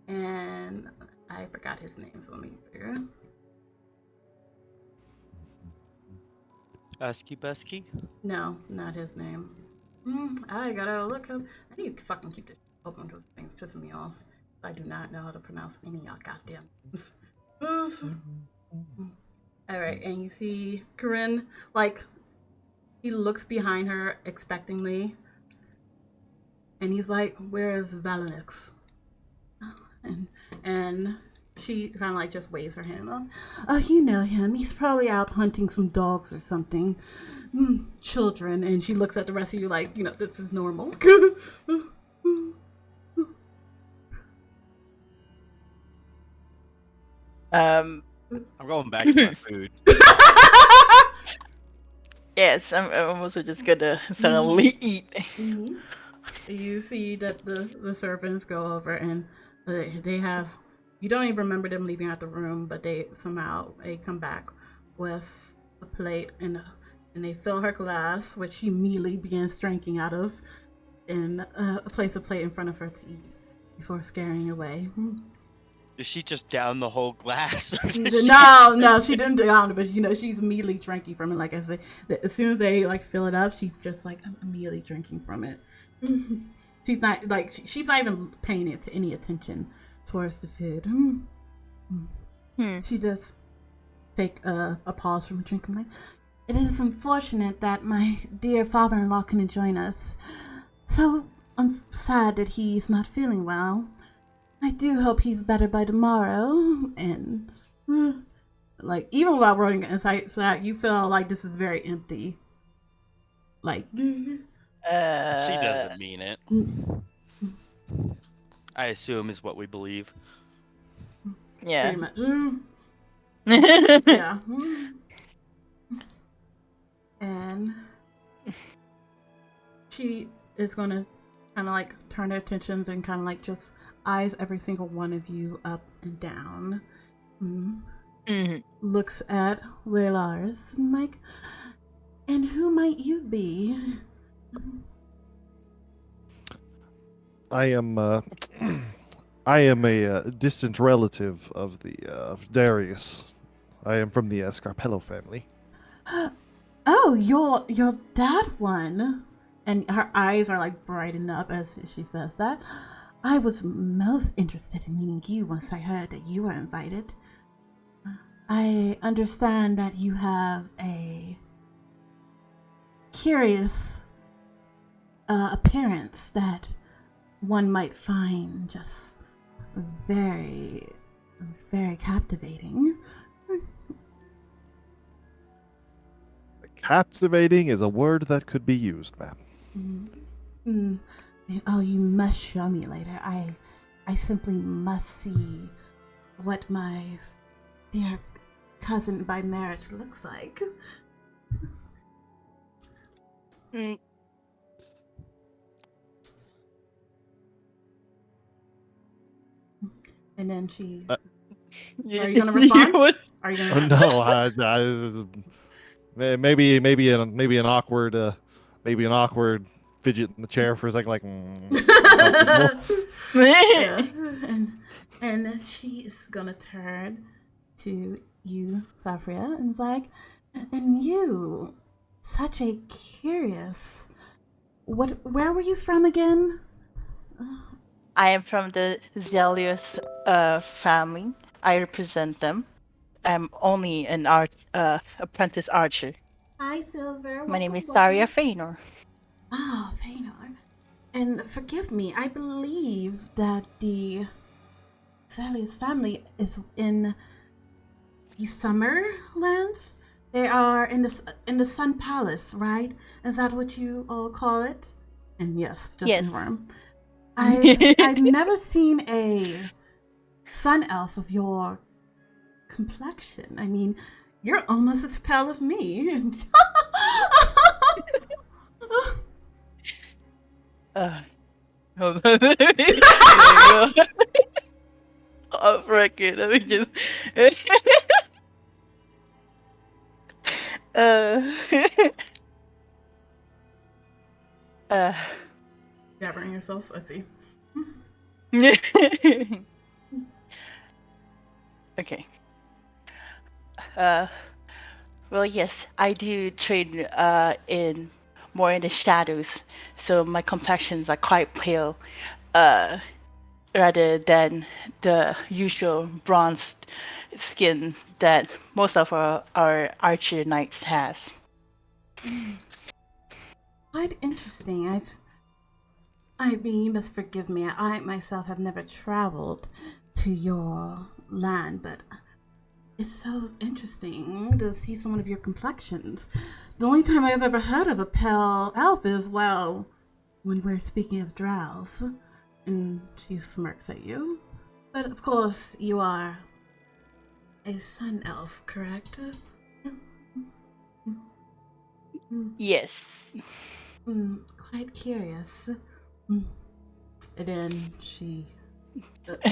And I forgot his name, so let me figure it. Usky Busky? No, not his name. I gotta look up. I need to fucking keep this open because things pissing me off. I do not know how to pronounce any of y'all goddamn names. Alright, and you see Corinne, like, he looks behind her expectingly. And he's like, where is Valinix? And she kind of like just waves her hand on. Oh, you know him. He's probably out hunting some dogs or something. Children. And she looks at the rest of you like, this is normal. I'm going back to my food. Yes, I'm also just gonna suddenly eat. You see that the servants go over and they have. You don't even remember them leaving out the room, but they come back with a plate and they fill her glass, which she immediately begins drinking out of, and place a plate in front of her to eat before scaring away. Did she just down the whole glass? No, she didn't down it, but she's immediately drinking from it. Like I said, as soon as they like fill it up, she's just like immediately drinking from it. She's not even paying it to any attention towards the food. She just take a pause from drinking. It is unfortunate that my dear father-in-law couldn't join us. So I'm sad that he's not feeling well. I do hope he's better by tomorrow. And like, even while rolling insight, so that you feel like this is very empty. Like, She doesn't mean it. I assume is what we believe. Yeah. pretty much. Yeah. And she is gonna kind of like turn her attentions and kind of like just eyes every single one of you up and down. Looks at Wailars and like, and who might you be? I am a distant relative of of Darius. I am from the Scarpello family. Oh, you're that one. And her eyes are like brighten up as she says that. I was most interested in meeting you once I heard that you were invited. I understand that you have a curious appearance that one might find just very, very captivating. Captivating is a word that could be used, ma'am. Oh, you must show me later. I simply must see what my dear cousin by marriage looks like. And then she... Are you gonna respond? Are you gonna? No, maybe an awkward fidget in the chair for a second, like. Yeah. And she is gonna turn to you, Favria, and is like, and you, such a curious. Where were you from again? I am from the Zelius family. I represent them. I'm only an apprentice archer. Hi, Silver. My name is Saria Feanor. Oh, Feanor. And forgive me, I believe that the Zelius family is in the Summerlands. They are in the Sun Palace, right? Is that what you all call it? And yes, just confirm. I've never seen a sun elf of your complexion. I mean, you're almost as pale as me. Hold on. Off record. Let me just. Gathering yourself. I see. Okay. Well, yes, I do trade in more in the shadows, so my complexions are quite pale, rather than the usual bronzed skin that most of our archer knights has. Quite interesting. I mean, you must forgive me. I myself have never traveled to your land, but it's so interesting to see someone of your complexions. The only time I've ever heard of a pale elf is, well, when we're speaking of drows. And she smirks at you. But of course, you are a sun elf, correct? Yes. Quite curious. And then she...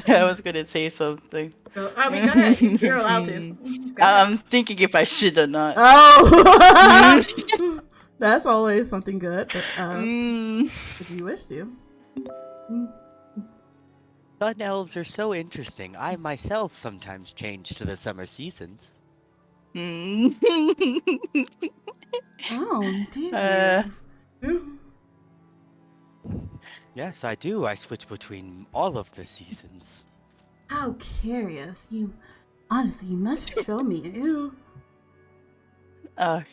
I was gonna say something. I mean, go ahead. You're allowed to. I'm thinking if I should or not. Oh! That's always something good. But, if you wish to. Sun elves are so interesting. I myself sometimes change to the summer seasons. Oh, dear. Yes, I do. I switch between all of the seasons. How curious. You Honestly, you must show me. I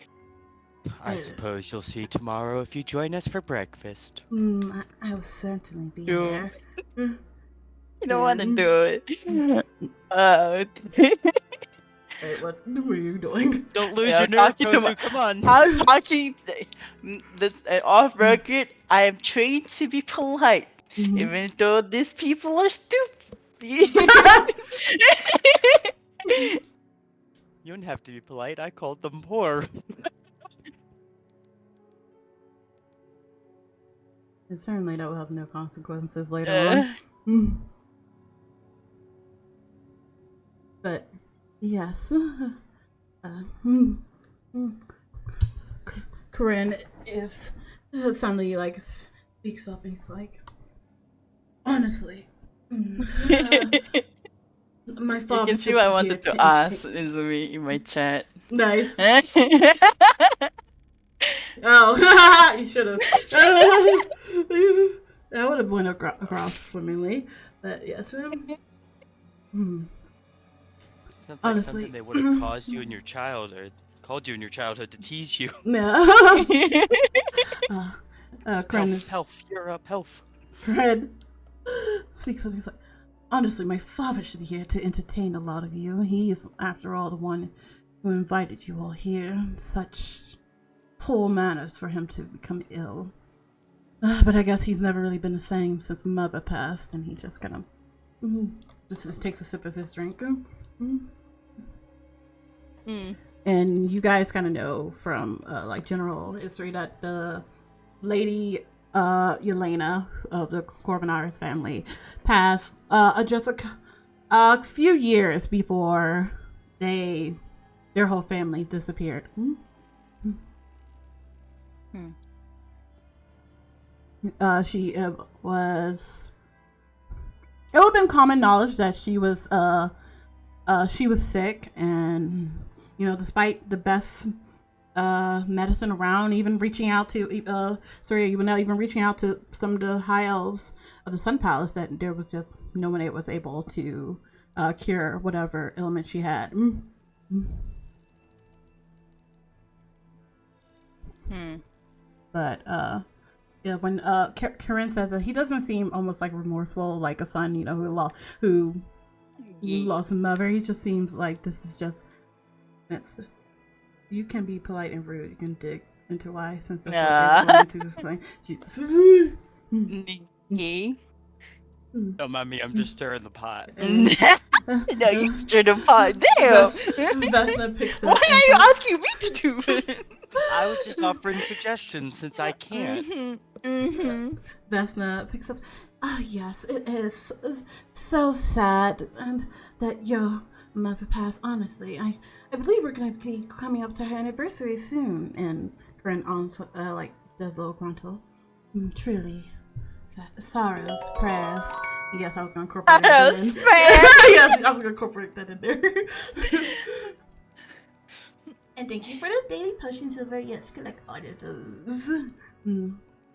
suppose you'll see tomorrow if you join us for breakfast. I will certainly be Sure. here. You don't want to do it. Wait, what are you doing? Don't lose Yeah, your nerve, talking to Pozu, my- come on. I'm talking this off record. I am trained to be polite, even though these people are stupid. You don't have to be polite, I called them poor. And certainly that will have no consequences later on. But yes, Corinne is suddenly like speaks up and he's like, honestly, my You father. can see what I wanted to ask in my chat. Nice. Oh, you should have. That would have went across swimmingly, but yes. Sounds like Honestly. something they would have caused you in your child or called you in your childhood to tease you. No. Corinne is Health, you're up, health. Corinne speaks up. He's like, honestly, my father should be here to entertain a lot of you. He is, after all, the one who invited you all here. Such poor manners for him to become ill. But I guess he's never really been the same since Mother passed, and he just kind of just takes a sip of his drink. And you guys kind of know from like general history that the lady Yelena of the Corvinarus family passed just a few years before their whole family disappeared. She was. It would have been common knowledge that she was sick, and despite the best medicine around, even reaching out to even reaching out to some of the high elves of the Sun Palace, that there was just no one that was able to cure whatever ailment she had. But yeah, when Corinne says that, he doesn't seem almost like remorseful, like a son, who lost a mother. He just seems like this is just. You can be polite and rude. You can dig into why, since that's what they're going to this point. Don't mind me, I'm just stirring the pot. No, you stirred the pot. Damn. Vesna picks up. Why are you asking me to do it? I was just offering suggestions since I can't. Vesna picks up. Oh yes, it is so sad, and that your mother passed. Honestly, I believe we're gonna be coming up to her anniversary soon. And Corinne does a little gruntle. Truly, sad. Sorrows, prayers. Yes, I was gonna incorporate that in. Yes, I was gonna incorporate that in there. And thank you for the daily potion, Silver. Yes, collect all of those.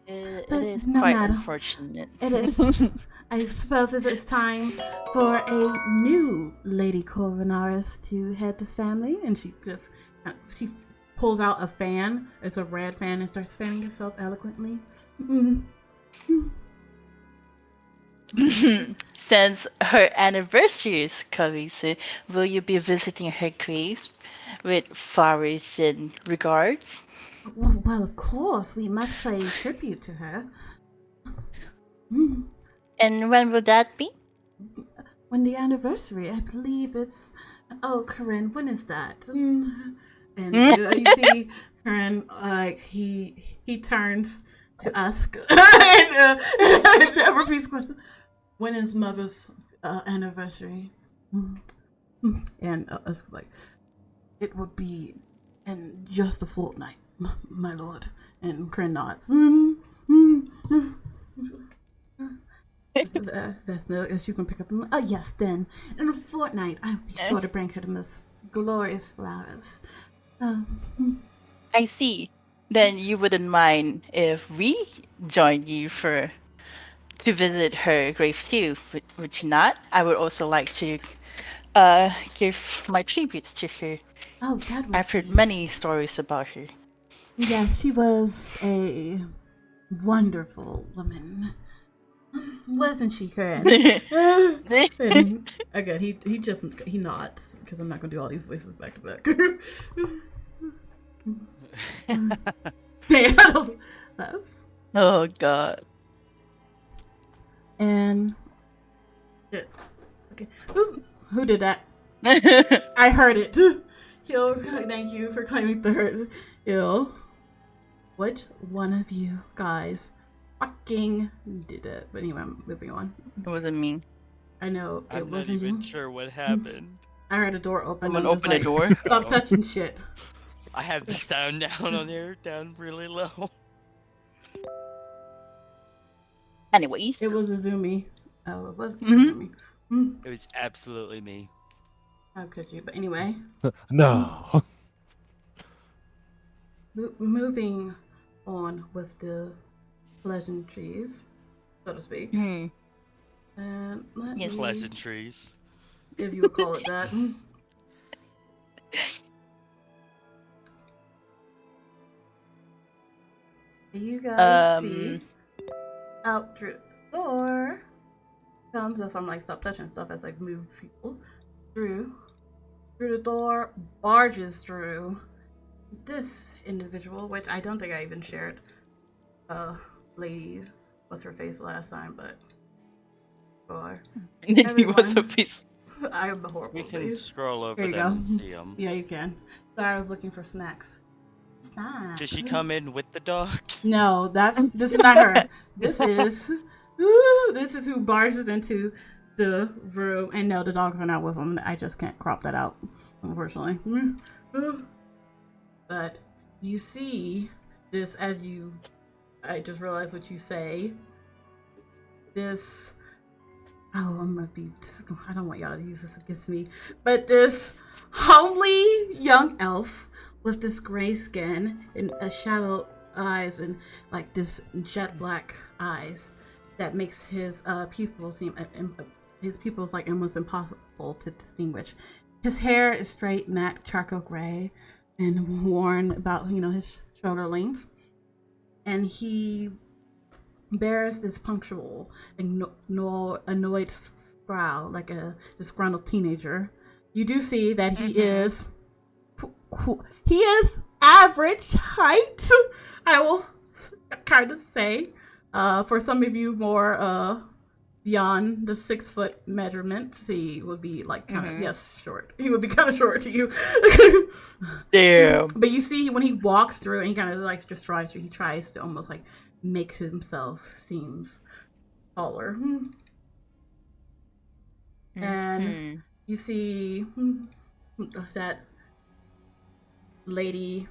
It But is no quite matter. unfortunate. It is. I suppose it's time for a new Lady Corvinarus to head this family, and she pulls out a fan. It's a red fan and starts fanning herself eloquently. Since her anniversary is coming soon, will you be visiting her graves with flowers and regards? Well, of course, we must pay tribute to her. And when will that be? When the anniversary, I believe it's. Oh, Corinne, when is that? And you see Corinne, like he turns to ask and repeats the question. When is Mother's anniversary? And it's like, it would be in just a fortnight, my lord. And Corinne nods. Vesna, she's gonna pick up. Yes, then in a fortnight, I'll be sure to bring her the most glorious flowers. I see. Then you wouldn't mind if we join you to visit her grave too, would you not? I would also like to give my tributes to her. Oh, that was. I've heard many stories about her. Yes, she was a wonderful woman. Wasn't she, Karen? Again, he nods because I'm not gonna do all these voices back to back. Damn. Oh God. And okay, who did that? I heard it. Hill, thank you for claiming third. Hill, which one of you guys fucking did it? But anyway, I'm moving on. It wasn't me. I know it I'm not wasn't even you. sure what happened. I heard a door open. Someone I'm just open a like, door. Stop touching shit. I have the sound down on here, down really low. Anyways. It was Azumi. Oh, it was Mhm. Azumi. It was absolutely me. How could you? But anyway, No. moving on with the pleasantries, so to speak. Hmm. And let Yes. me, Pleasantries. if you would call it that. You guys see out through the door comes, that's why I'm like, stop touching stuff as I move people through the door, barges through this individual, which I don't think I even shared lady what's her face last time, but for What's her face? I am a horrible. We can please. scroll over There you them go. and see them. Yeah, you can. So I was looking for snacks. Snacks. Did she come in with the dog? No, this is not her. This is who barges into the room, and no, the dogs are not with them. I just can't crop that out, unfortunately. But you see this as I just realized what you say. This. Oh, I'm gonna be. I don't want y'all to use this against me. But this homely young elf with this gray skin and a shadow eyes and like this jet black eyes that makes his pupils seem like almost impossible to distinguish. His hair is straight, matte charcoal gray, and worn about his shoulder length, and he bears this punctual, annoyed growl like a disgruntled teenager. You do see that he is average height, I will kind of say. For some of you more beyond the 6 foot measurements, he would be like kind of short. He would be kind of short to you. Damn. But you see when he walks through and he kind of like just tries to almost like make himself seems taller. And you see that lady,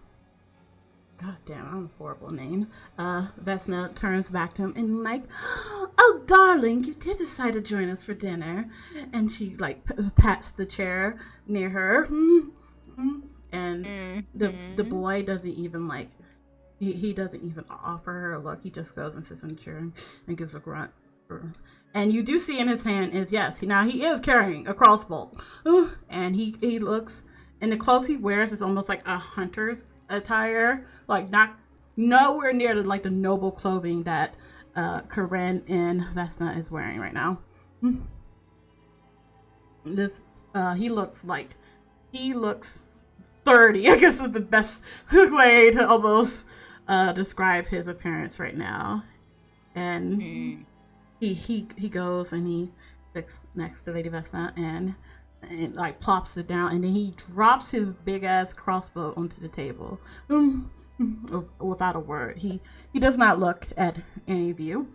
god damn, I'm a horrible name, Vesna turns back to him and like, oh darling, you did decide to join us for dinner. And she like pats the chair near her. And the boy doesn't even like, he doesn't even offer her a look. He just goes and sits in the chair and gives a grunt. And you do see in his hand is, yes, he is carrying a crossbow. And he looks, and the clothes he wears is almost like a hunter's attire, like not nowhere near the noble clothing that Karen and Vesna is wearing right now. This he looks 30, I guess is the best way to almost describe his appearance right now. And he goes and he sits next to Lady Vesna and like plops it down, and then he drops his big ass crossbow onto the table without a word. He does not look at any of you.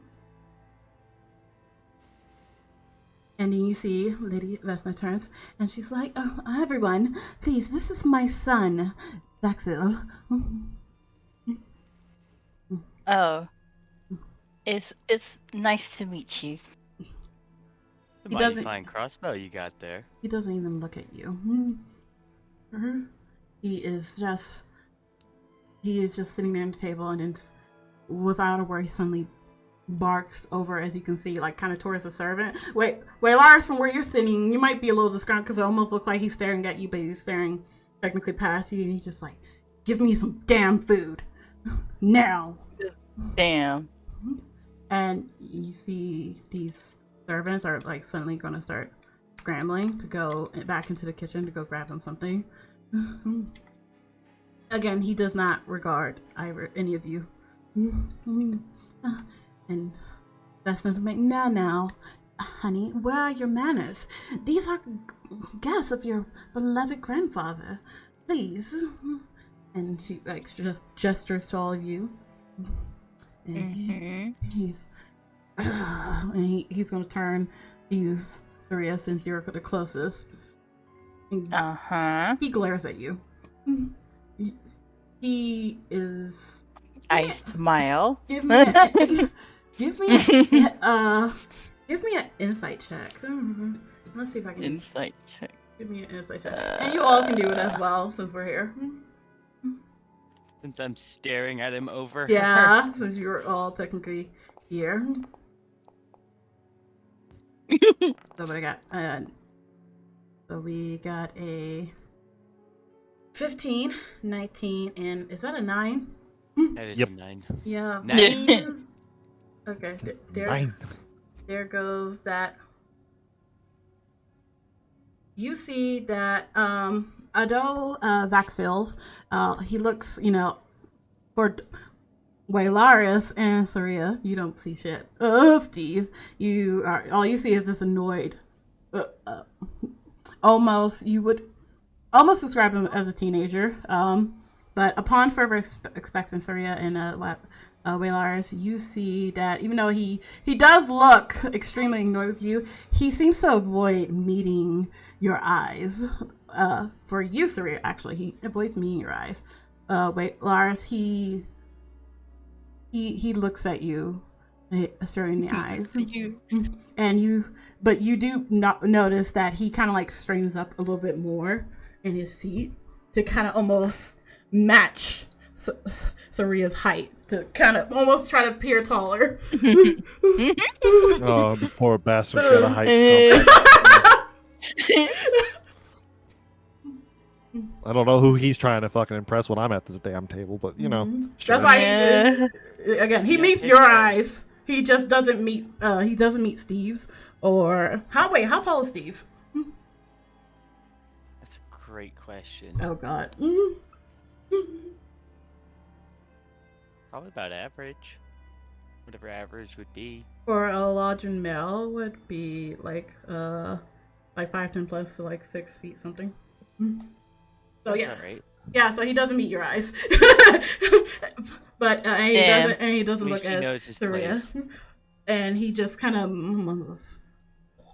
And then you see Lady Vesna turns and she's like, oh, everyone, please, this is my son, Daxil. Oh. It's nice to meet you. The mighty fine crossbow you got there. He doesn't even look at you. He is just sitting there on the table, and then without a word, he suddenly barks over, as you can see, like kind of towards the servant. Wait, Lars, from where you're sitting, you might be a little disgruntled because it almost looks like he's staring at you, but he's staring technically past you, and he's just like, "Give me some damn food now." Damn. And you see these servants are like suddenly going to start scrambling to go back into the kitchen to go grab them something. Again, he does not regard any of you. And that's not make now, honey. Where are your manners? These are guests of your beloved grandfather. Please. And she like just gestures to all of you. And he's gonna turn to you, Surya, since you're the closest. He glares at you. He is. I smile. Give me an insight check. Let's see if I can. Insight check. Give me an insight check, and you all can do it as well since we're here. Since I'm staring at him over. Yeah, since you're all technically here. So what I got? So we got a 15, 19, and is that a 9? That is Yep. a 9. Yeah. 9. Okay. Nine. There goes that. You see that Ado Vaxils, he looks, for Wailarius and Surya, you don't see shit. Steve, all you see is this annoyed, you would almost describe him as a teenager. But upon further inspection, Surya and Wailarius, you see that even though he does look extremely annoyed with you, he seems to avoid meeting your eyes. For you, Surya, actually, he avoids meeting your eyes. Wailarius, he looks at you, straight in the eyes, but you do not notice that he kind of like straightens up a little bit more in his seat to kind of almost match Surya's height, to kind of almost try to appear taller. Oh, the poor bastard got a height. I don't know who he's trying to fucking impress when I'm at this damn table, but sure. That's why he meets your eyes. He just doesn't meet. He doesn't meet Steve's. Or how tall is Steve? That's a great question. Oh God. Probably about average. Whatever average would be. For a larger male would be like 5'10" plus, so like 6 feet something. So yeah. Right. Yeah, so he doesn't meet your eyes. But he doesn't look as Surya. And he just kind of mumbles,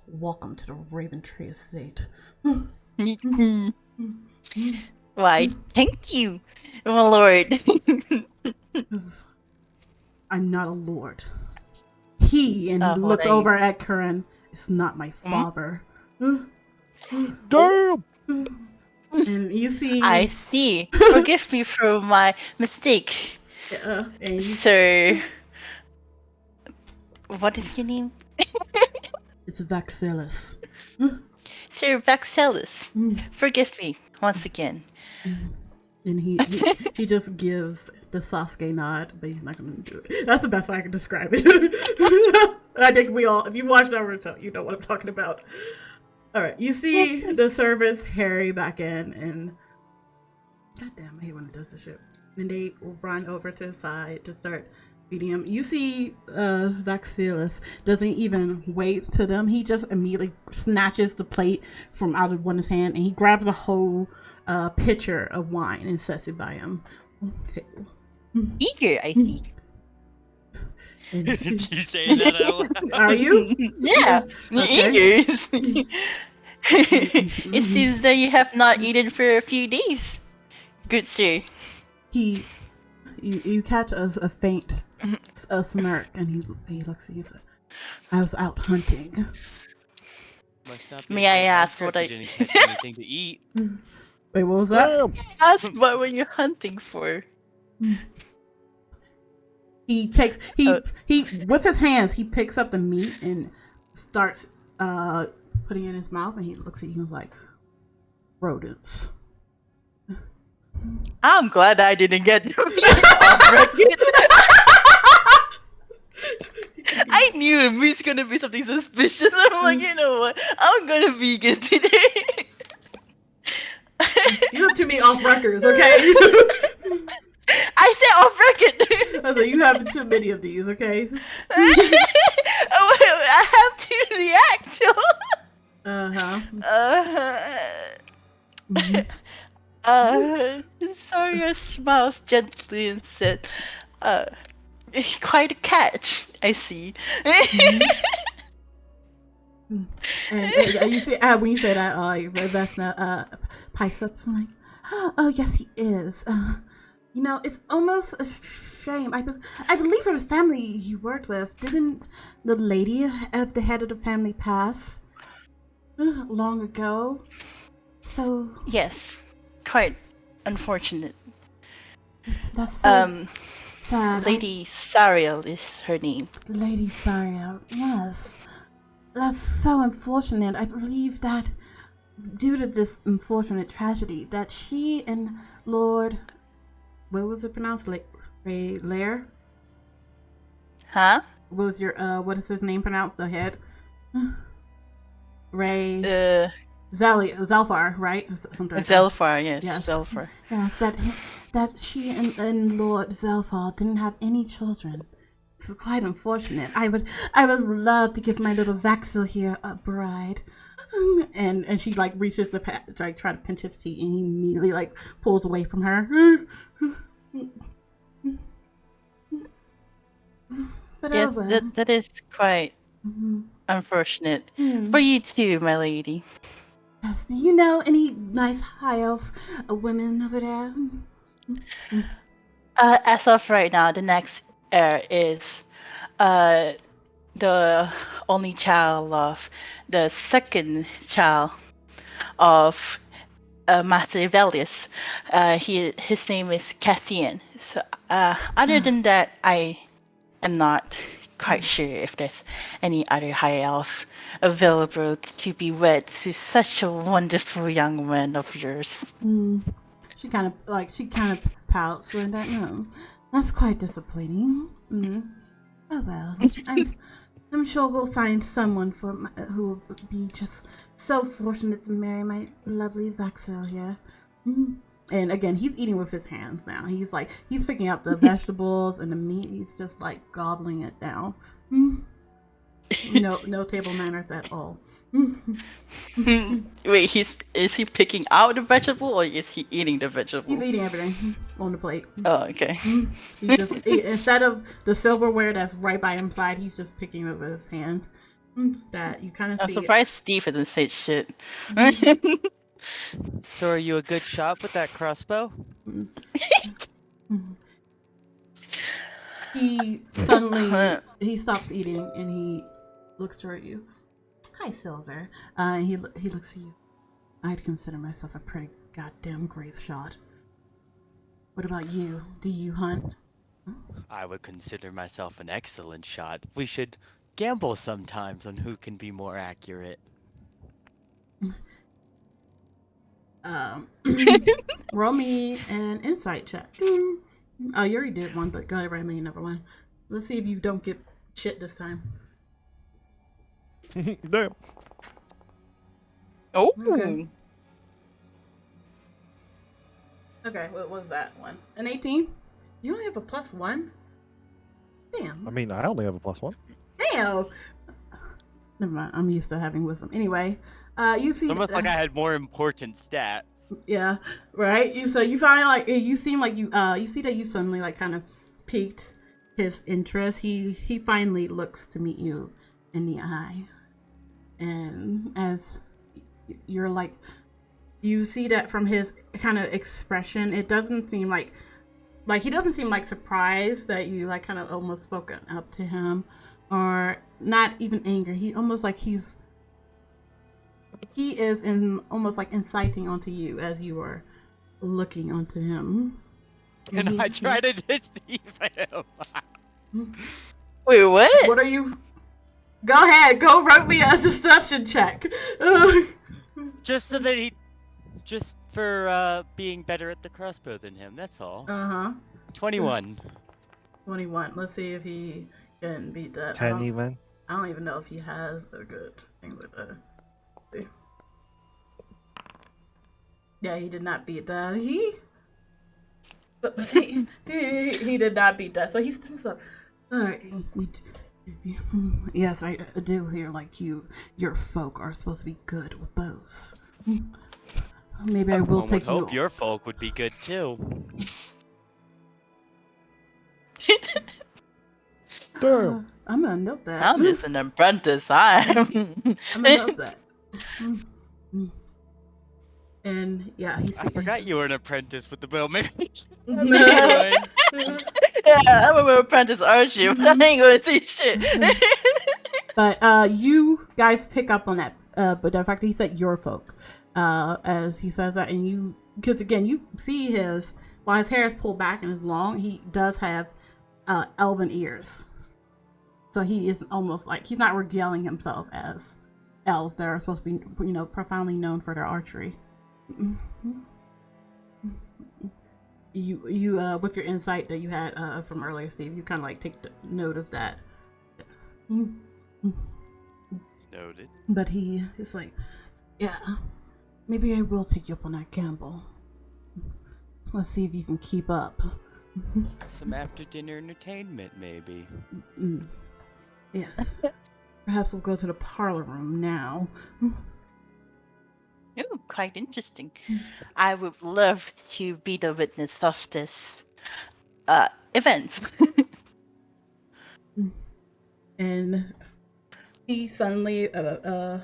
"Welcome to the Raventree Estate." Why, thank you, my lord. I'm not a lord. He looks over at Curran. Is not my father. Damn! And you see. I see. Forgive me for my mistake. Sir. What is your name? It's Vaxillus. Sir Vaxellus. Forgive me once again. And he just gives the Sasuke nod, but he's not going to do it. That's the best way I can describe it. I think if you watched Naruto, you know what I'm talking about. All right, you see the servants hurry back in, and goddamn, I hate when it does this shit. And they run over to the side to start feeding him. You see, Vaxillus doesn't even wait to them. He just immediately snatches the plate from out of one's hand, and he grabs a whole pitcher of wine and sets it by him. Okay. Eager, I see. You saying that out loud? Are you? Yeah, Okay. eager. It seems that you have not eaten for a few days. Good sir. You catch a faint smirk, and he looks at you and says, "I was out hunting." Must not be May a I good ask trip. what You didn't catch anything to eat. Wait, what was that? Ask what were you hunting for? He with his hands he picks up the meat and starts putting it in his mouth, and he looks at you and is like, rodents. I'm glad I didn't get off record. I knew it was gonna be something suspicious. I'm like, you know what? I'm gonna vegan today. You have too many off records, okay? I said off record. I was like, you have too many of these, okay? I have to react. Sawyer smiles gently and said, quite a catch, I see. And you see, when you say that, Vesna pipes up. I'm like, oh yes, he is. You know, it's almost a shame. I believe for the family you worked with, didn't the lady of the head of the family pass long ago? So yes, quite unfortunate. That's so sad. Lady Sariel is her name. Lady Sariel, yes. That's so unfortunate. I believe that due to this unfortunate tragedy, that she and Lord, what was it pronounced? Ray Lair? Huh? What is his name pronounced? The head? Ray. Zelfar, right? Something like Zelfar, yes. Yes. Zelfar. Yes, that she and Lord Zelfar didn't have any children. This is quite unfortunate. I would love to give my little Vaxel here a bride. And she like reaches to try to pinch his teeth, and he immediately like pulls away from her. But yes, that is quite unfortunate for you too, my lady. Yes. Do you know any nice high elf women over there? As of right now, the next heir is the only child of the second child of Master Velius. His name is Cassian. So other than that, I am not quite sure if there's any other high elf available to be wed to such a wonderful young man of yours. She kind of pouts, and I know that's quite disappointing. Oh well, I'm sure we'll find someone who will be just so fortunate to marry my lovely Vaxel here. And again, he's eating with his hands now. He's picking up the vegetables and the meat. He's just like gobbling it down. No table manners at all. Wait, is he picking out the vegetable, or is he eating the vegetable? He's eating everything on the plate. Oh, okay. He's just instead of the silverware that's right by his side, he's just picking it with his hands. That you kind of. I'm surprised Steve didn't say shit. So, are you a good shot with that crossbow? He suddenly he stops eating and he looks toward you. Hi, Silver. He looks at you. I'd consider myself a pretty goddamn great shot. What about you? Do you hunt? I would consider myself an excellent shot. We should gamble sometimes on who can be more accurate. Roll me an insight check. Oh, you already did one, but go ahead, roll me another one. Let's see if you don't get shit this time. Damn. Oh. Okay, what was that one? An 18? You only have a +1? Damn. I mean, I only have a +1. Damn. Never mind. I'm used to having wisdom. Anyway, you see. Almost like I had more important stat. Yeah. Right. You find like you seem like you see that you suddenly like kind of piqued his interest. He finally looks to meet you in the eye, and as you're like, you see that from his kind of expression, it doesn't seem like he doesn't seem like surprised that you like kind of almost spoken up to him, or not even anger. He almost like he is almost like inciting onto you as you are looking onto him. And I try to deceive him. Wait, what? What are you? Go ahead. Go roll me a deception check. Just so that just for being better at the crossbow than him. That's all. 21. 21. Let's see if he can beat that. Can even? I don't even know if he has a good thing with that. See. Yeah, he did not beat that. He did not beat that. So he's still alright. Yes, I do hear like your folk are supposed to be good with bows. Maybe I will take you. Hope your folk would be good too. Damn. I'm gonna note that. I'm just an apprentice. I'm gonna note that. And yeah, I forgot you were an apprentice with the bow. Maybe. Yeah, I'm an apprentice archer, but I ain't gonna teach shit. But you guys pick up on that. But the fact that he said your folk, as he says that, and you, because again, you see while his hair is pulled back and is long, he does have elven ears. So he is almost like he's not regaling himself as elves that are supposed to be, profoundly known for their archery. You with your insight that you had from earlier, Steve, you kind of like take note of that. Noted. But he is like, yeah, maybe I will take you up on that gamble. Let's see if you can keep up. Some after dinner entertainment, maybe. Yes. Perhaps we'll go to the parlor room now. Oh, quite interesting. I would love to be the witness of this event. And he suddenly, Vaxilis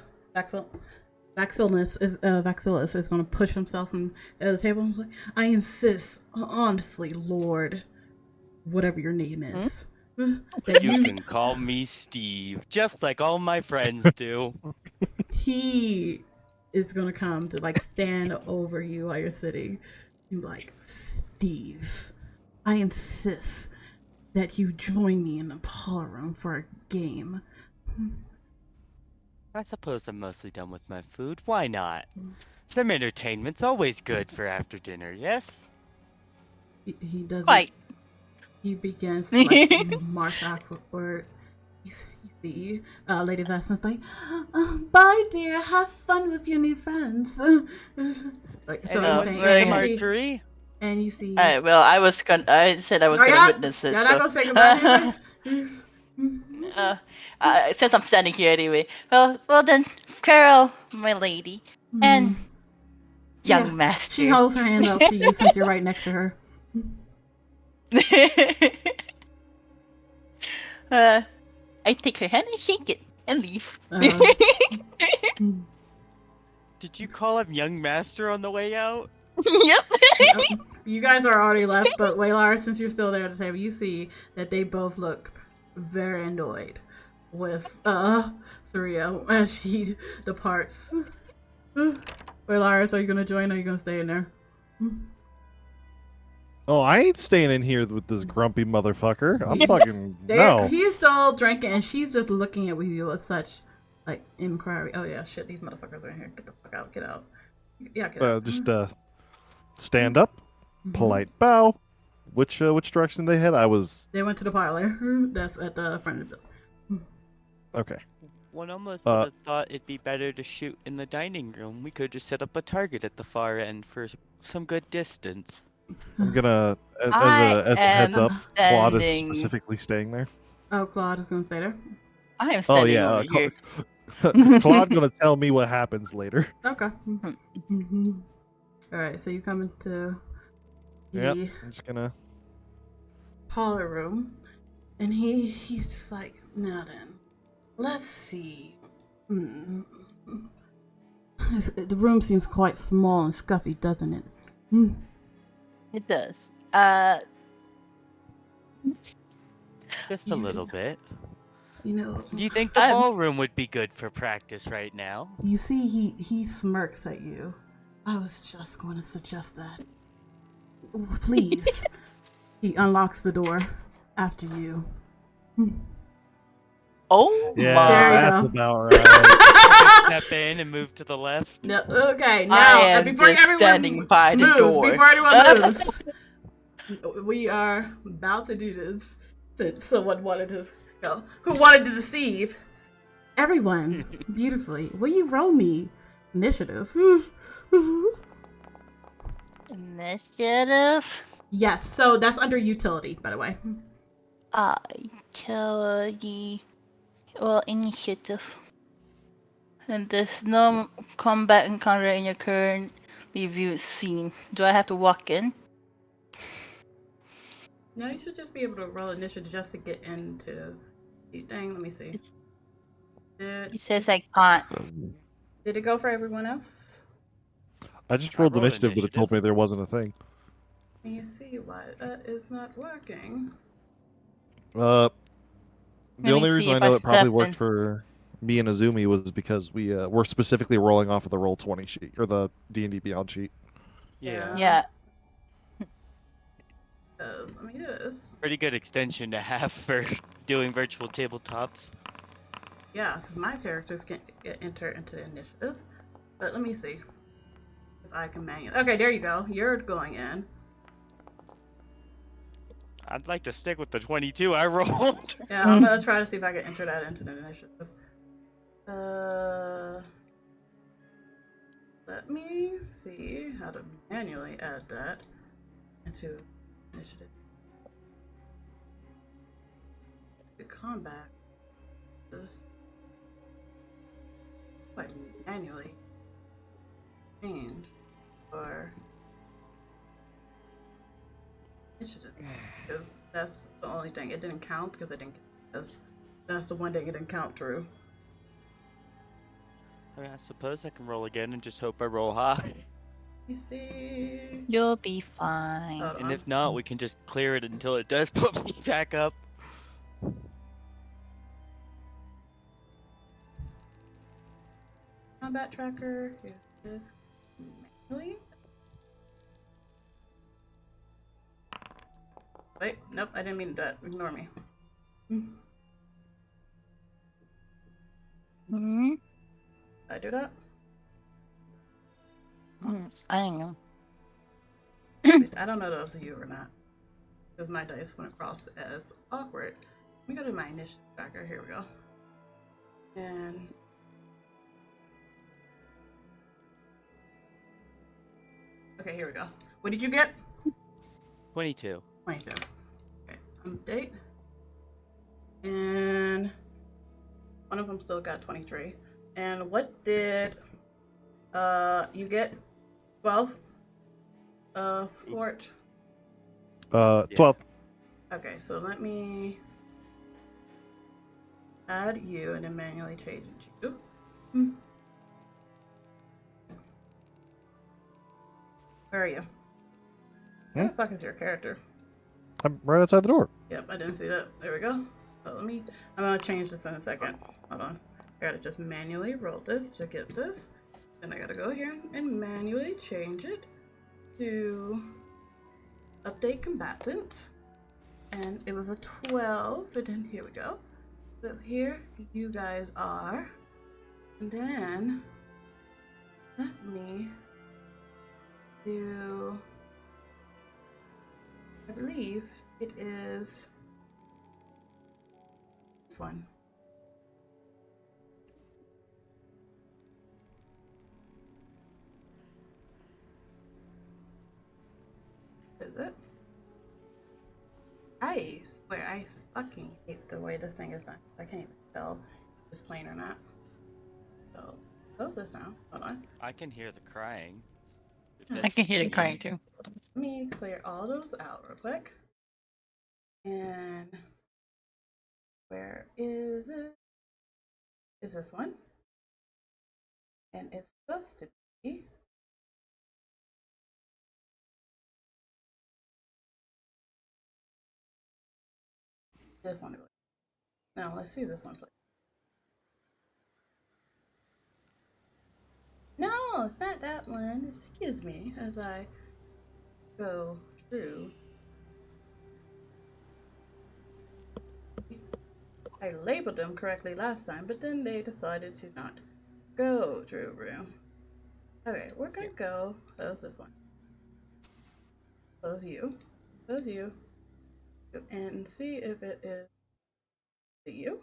is going to push himself from the table and he's like, I insist, honestly, Lord, whatever your name is. That you can call me Steve, just like all my friends do. He is gonna come to like stand over you while you're sitting and be like, Steve, I insist that you join me in the parlor room for a game. I suppose I'm mostly done with my food. Why not? Some entertainment's always good for after dinner, yes? He doesn't. Right. He begins to like march outwards. You see, Lady Vesna's like, bye, dear. Have fun with your new friends. Like, so Marjorie. And you see. All right. Well, I said I was gonna witness it. You're not gonna say goodbye. Since I'm standing here anyway. Well then, Carol, my lady, and young master. She holds her hand up to you since you're right next to her. I take her hand and shake it and leave. Did you call him young master on the way out? Yep. You guys are already left, but Waylar, since you're still there at the table, you see that they both look very annoyed with Surya as she departs. Waylar, are you gonna join or are you gonna stay in there? Oh, I ain't staying in here with this grumpy motherfucker. I'm fucking no. He's still drinking, and she's just looking at you with such like inquiry. Oh yeah, shit, these motherfuckers are in here. Get the fuck out. Get out. Yeah, get out. Just stand up, polite bow. Which direction they head? They went to the parlor. That's at the front of the building. Okay. One almost would have thought it'd be better to shoot in the dining room. We could just set up a target at the far end for some good distance. I'm gonna, as a heads up, Claude is specifically staying there. Oh, Claude is gonna stay there? I am standing over here. Claude gonna tell me what happens later. Okay. Alright, so you come into the I'm just gonna parlor room, and he's just like, now then, let's see. The room seems quite small and scuffy, doesn't it? It does. Just a little bit. You know. Do you think the ballroom would be good for practice right now? You see, he smirks at you. I was just going to suggest that. Please. He unlocks the door after you. Oh Yeah, my! There you that's go. about right. Step in and move to the left. No, okay, I now am before just everyone standing by the moves, door. before anyone moves, we are about to do this. Since someone wanted to go, who wanted to deceive everyone beautifully. Will you roll me initiative? Initiative. Yes, so that's under utility, by the way. Utility. Well, initiative. And there's no combat encounter in your current reviewed scene. Do I have to walk in? No, you should just be able to roll initiative just to get into the thing. Let me see. It says I can't. Did it go for everyone else? I just I rolled rolled initiative, but it told me there wasn't a thing. Let me see why that is not working. The Let me only see reason I if know I it probably stepped worked in. for me and Azumi was because we're specifically rolling off of the roll 20 sheet or the D&D Beyond sheet. Yeah. Yeah. Let me do this. Pretty good extension to have for doing virtual tabletops. Yeah, because my characters can't enter into the initiative. But let me see if I can manually. Okay, there you go. You're going in. I'd like to stick with the 22 I rolled. Yeah, I'm gonna try to see if I can enter that into the initiative. Let me see how to manually add that into initiative. The combat. This. Like manually change or initiative. Because that's the only thing. It didn't count because it didn't. That's the one thing it didn't count through. I mean, I suppose I can roll again and just hope I roll high. You see. You'll be fine. Hold And on. if not, we can just clear it until it does put me back up. Combat tracker. Here it is. Manually. Wait, nope, I didn't mean to do that. Ignore me. Hmm? Did I do that? I don't know. I don't know if that was you or not. Because my dice went across as awkward. Let me go to my initiative tracker. Here we go. And okay, here we go. What did you get? 22. 22. Okay, update. And one of them still got 23. And what did you get? 12? Fort. 12. Okay, so let me add you and then manually change you. Where are you? Where the fuck is your character? I'm right outside the door. Yep, I didn't see that. There we go. So I'm gonna change this in a second. Hold on. I gotta just manually roll this to get this. Then I gotta go here and manually change it to update combatant. And it was a 12, and then here we go. So here you guys are. And then let me do, I believe it is this one. Is it? I swear, I fucking hate the way this thing is done. I can't even tell if it's plain or not. So, close this now. Hold on. I can hear the crying. I can hear the crying too. Let me clear all those out real quick. And where is it? Is this one? And it's supposed to be this one. Now let's see this one, please. No, it's not that one. Excuse me as I go through. I labeled them correctly last time, but then they decided to not go Drew room. Okay, we're gonna go. Close this one. Close you. Close you. And see if it is you.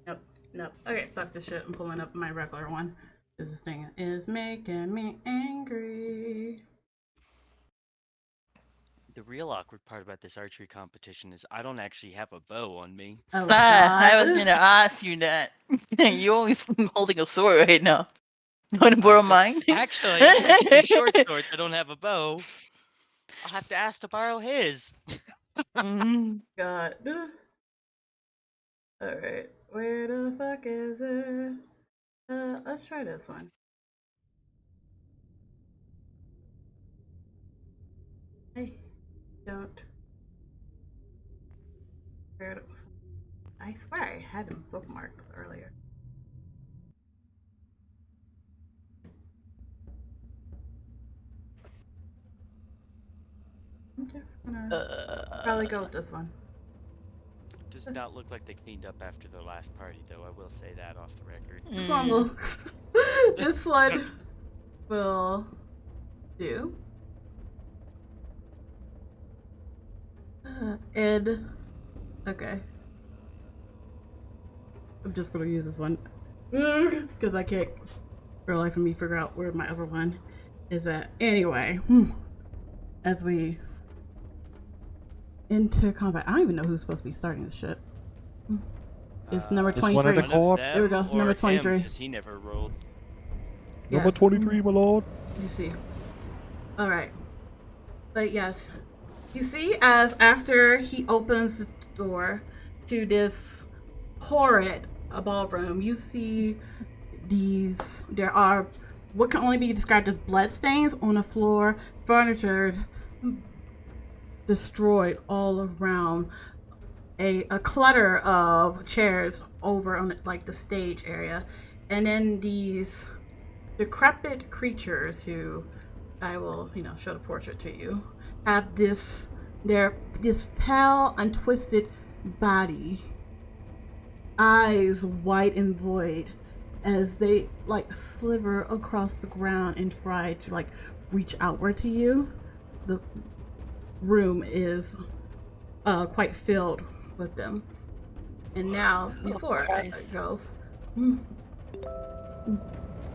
Nope. Nope. Okay, fuck this shit. I'm pulling up my regular one. This thing is making me angry. The real awkward part about this archery competition is I don't actually have a bow on me. Oh, I was gonna ask you that. You're only holding a sword right now. You wanna borrow mine? Actually, a short sword. I don't have a bow. I'll have to ask to borrow his. God. Alright, where the fuck is it? Let's try this one. I don't. I swear I had them bookmarked earlier. I'm just gonna probably go with this one. Does not look like they cleaned up after their last party, though. I will say that off the record. This one will. This one will do. Ed. Okay. I'm just gonna use this one because I can't, for the life of me, figure out where my other one is at. Anyway, as we enter combat, I don't even know who's supposed to be starting this shit. It's number 23. There we go, number 23. Because he never rolled. Yes. Number 23, my lord. You see. All right. But yes, you see, as after he opens the door to this horrid ballroom, you see these. There are what can only be described as bloodstains on the floor, furniture destroyed all around, a clutter of chairs over on like the stage area, and then these decrepit creatures who I will, show the portrait to you, have this pale, untwisted body, eyes white and void, as they like sliver across the ground and try to like reach outward to you. The room is quite filled with them. And now, before it goes,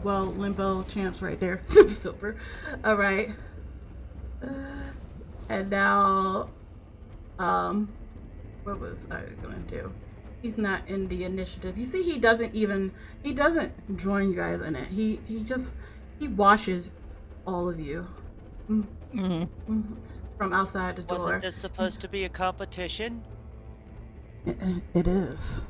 well, limbo champs right there, silver. All right. And now, what was I gonna do? He's not in the initiative. You see, he doesn't join you guys in it. He washes all of you from outside the door. Wasn't this supposed to be a competition? It is.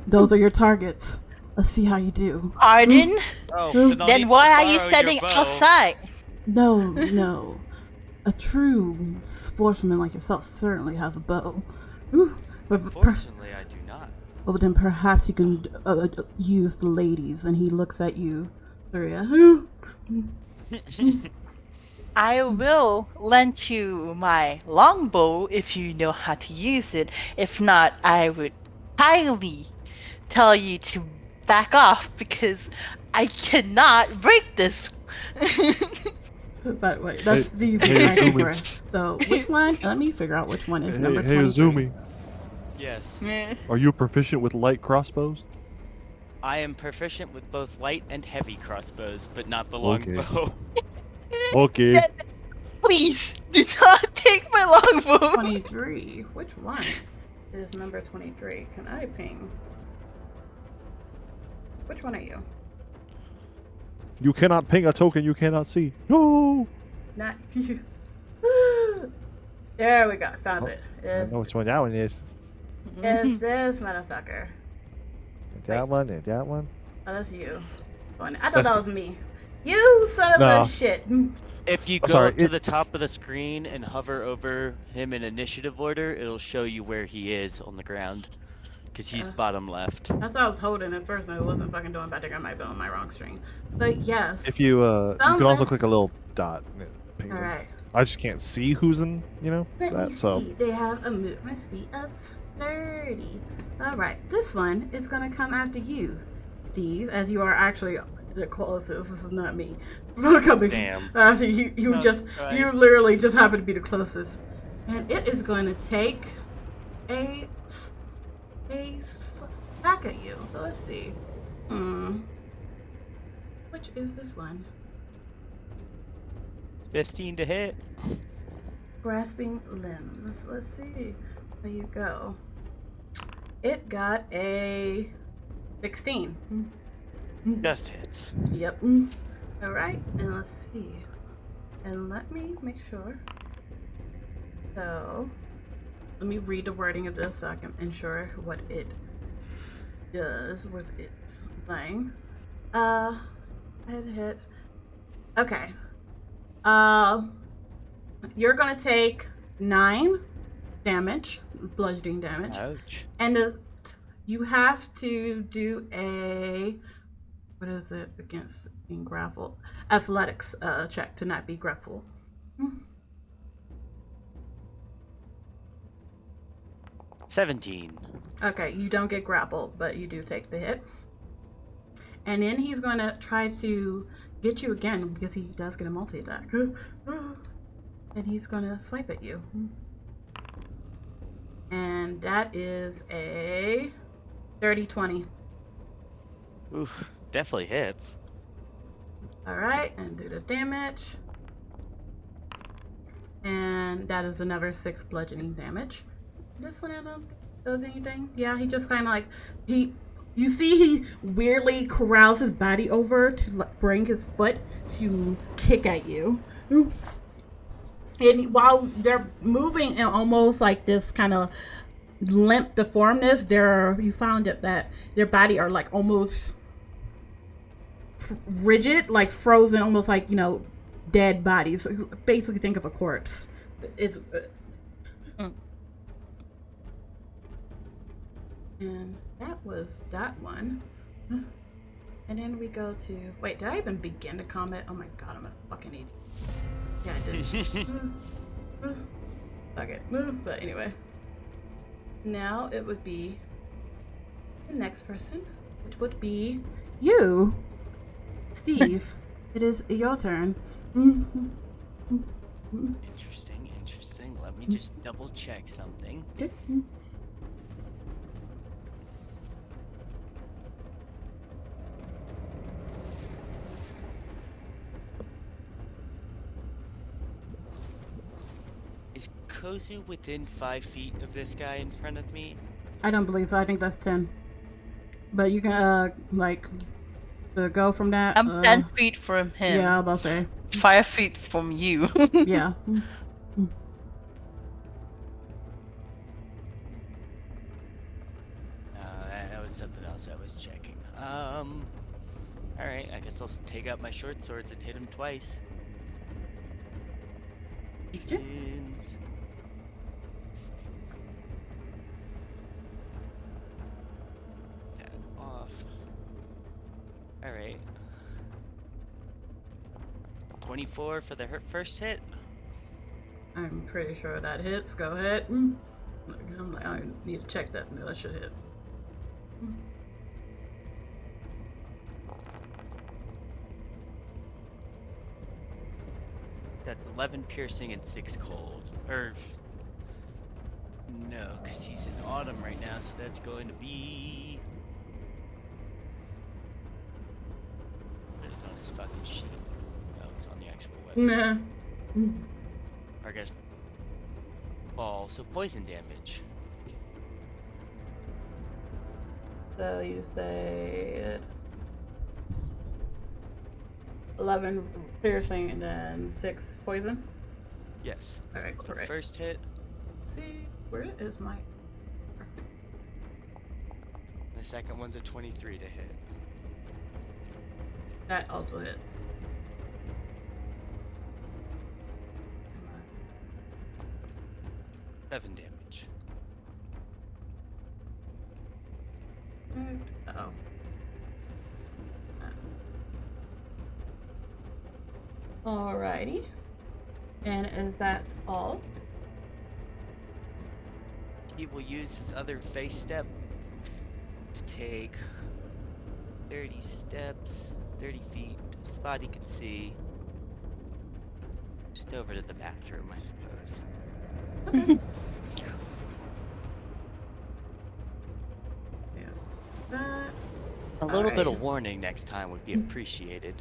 Those are your targets. Let's see how you do. Arden? Oh, then why are you standing outside? No. A true sportsman like yourself certainly has a bow. Unfortunately, I do not. Well, then perhaps you can use the ladies. And he looks at you, Thuria. I will lend you my longbow if you know how to use it. If not, I would highly tell you to back off because I cannot break this. But wait, let's see if you can actually for it. So which one? Let me figure out which one is number 23. Hey, Azumi. Yes. Are you proficient with light crossbows? I am proficient with both light and heavy crossbows, but not the longbow. Okay. Please do not take my longbow. 23. Which one is number 23? Can I ping? Which one are you? You cannot ping a token you cannot see. No. Not you. There we go. Found it. I know which one that one is. Is this motherfucker? That one and that one. Oh, that's you. I thought that was me. You son of a shit. If you go up to the top of the screen and hover over him in initiative order, it'll show you where he is on the ground. Because he's bottom left. That's what I was holding at first, and it wasn't fucking doing, but I think I might be on my wrong string. But yes. If you you can also click a little dot. And it pings them. Alright. I just can't see who's in, Let that. me So see. They have a movement speed of 30. Alright, this one is gonna come after you, Steve, as you are actually the closest. This is not me. Coming Damn. after you, you literally just happen to be the closest. And it is going to take a back at you. So let's see. Which is this one? 15 to hit. Grasping limbs. Let's see. There you go. It got a 16. Just hits. Yep. Alright, and let's see. And let me make sure. So, let me read the wording of this so I can ensure what it does with its thing. It hit. Okay. You're gonna take 9 damage, bludgeoning damage. Ouch. And you have to do a, what is it against being grappled? Athletics check to not be grappled. 17. Okay, you don't get grappled, but you do take the hit. And then he's going to try to get you again because he does get a multi-attack. And he's going to swipe at you. And that is a 30-20. Oof, definitely hits. Alright, and do the damage. And that is another 6 bludgeoning damage. This one, I don't think does anything. Yeah, he just kind of like, you see he weirdly corrals his body over to bring his foot to kick at you. And while they're moving in almost like this kind of limp deformness, you found that their body are like almost rigid, like frozen, almost like, dead bodies. Basically think of a corpse. And that was that one. And then we go to, wait, did I even begin to comment? Oh my god, I'm a fucking idiot. Yeah, I did. Okay, but anyway. Now it would be the next person, which would be you, Steve. It is your turn. Interesting. Let me just double check something. Okay. Is Kozu within 5 feet of this guy in front of me? I don't believe so. I think that's 10. But you can, go from that. I'm 10 feet from him. Yeah, I was about to say. 5 feet from you. Yeah. That was something else I was checking. Alright, I guess I'll take out my short swords and hit him twice. Okay. That off. Alright. 24 for the first hit. I'm pretty sure that hits. Go ahead. I'm like, I need to check that. No, that should hit. That's 11 piercing and 6 cold. No, because he's in autumn right now, so that's going to be... Put it on his fucking sheet. No, it's on the actual weapon. Nah. Or I guess... Ball, so poison damage. So you say 11 piercing and then 6 poison? Yes. Alright, For the correct. first hit, Let's see, where is my... the second one's a 23 to hit. That also hits. 7 damage. Oh. Alrighty. And is that all? He will use his other face step to take 30 steps, 30 feet, to a spot he can see. Just over to the bathroom, I suppose. Okay. Yeah. That. A little bit Alright. of warning next time would be appreciated.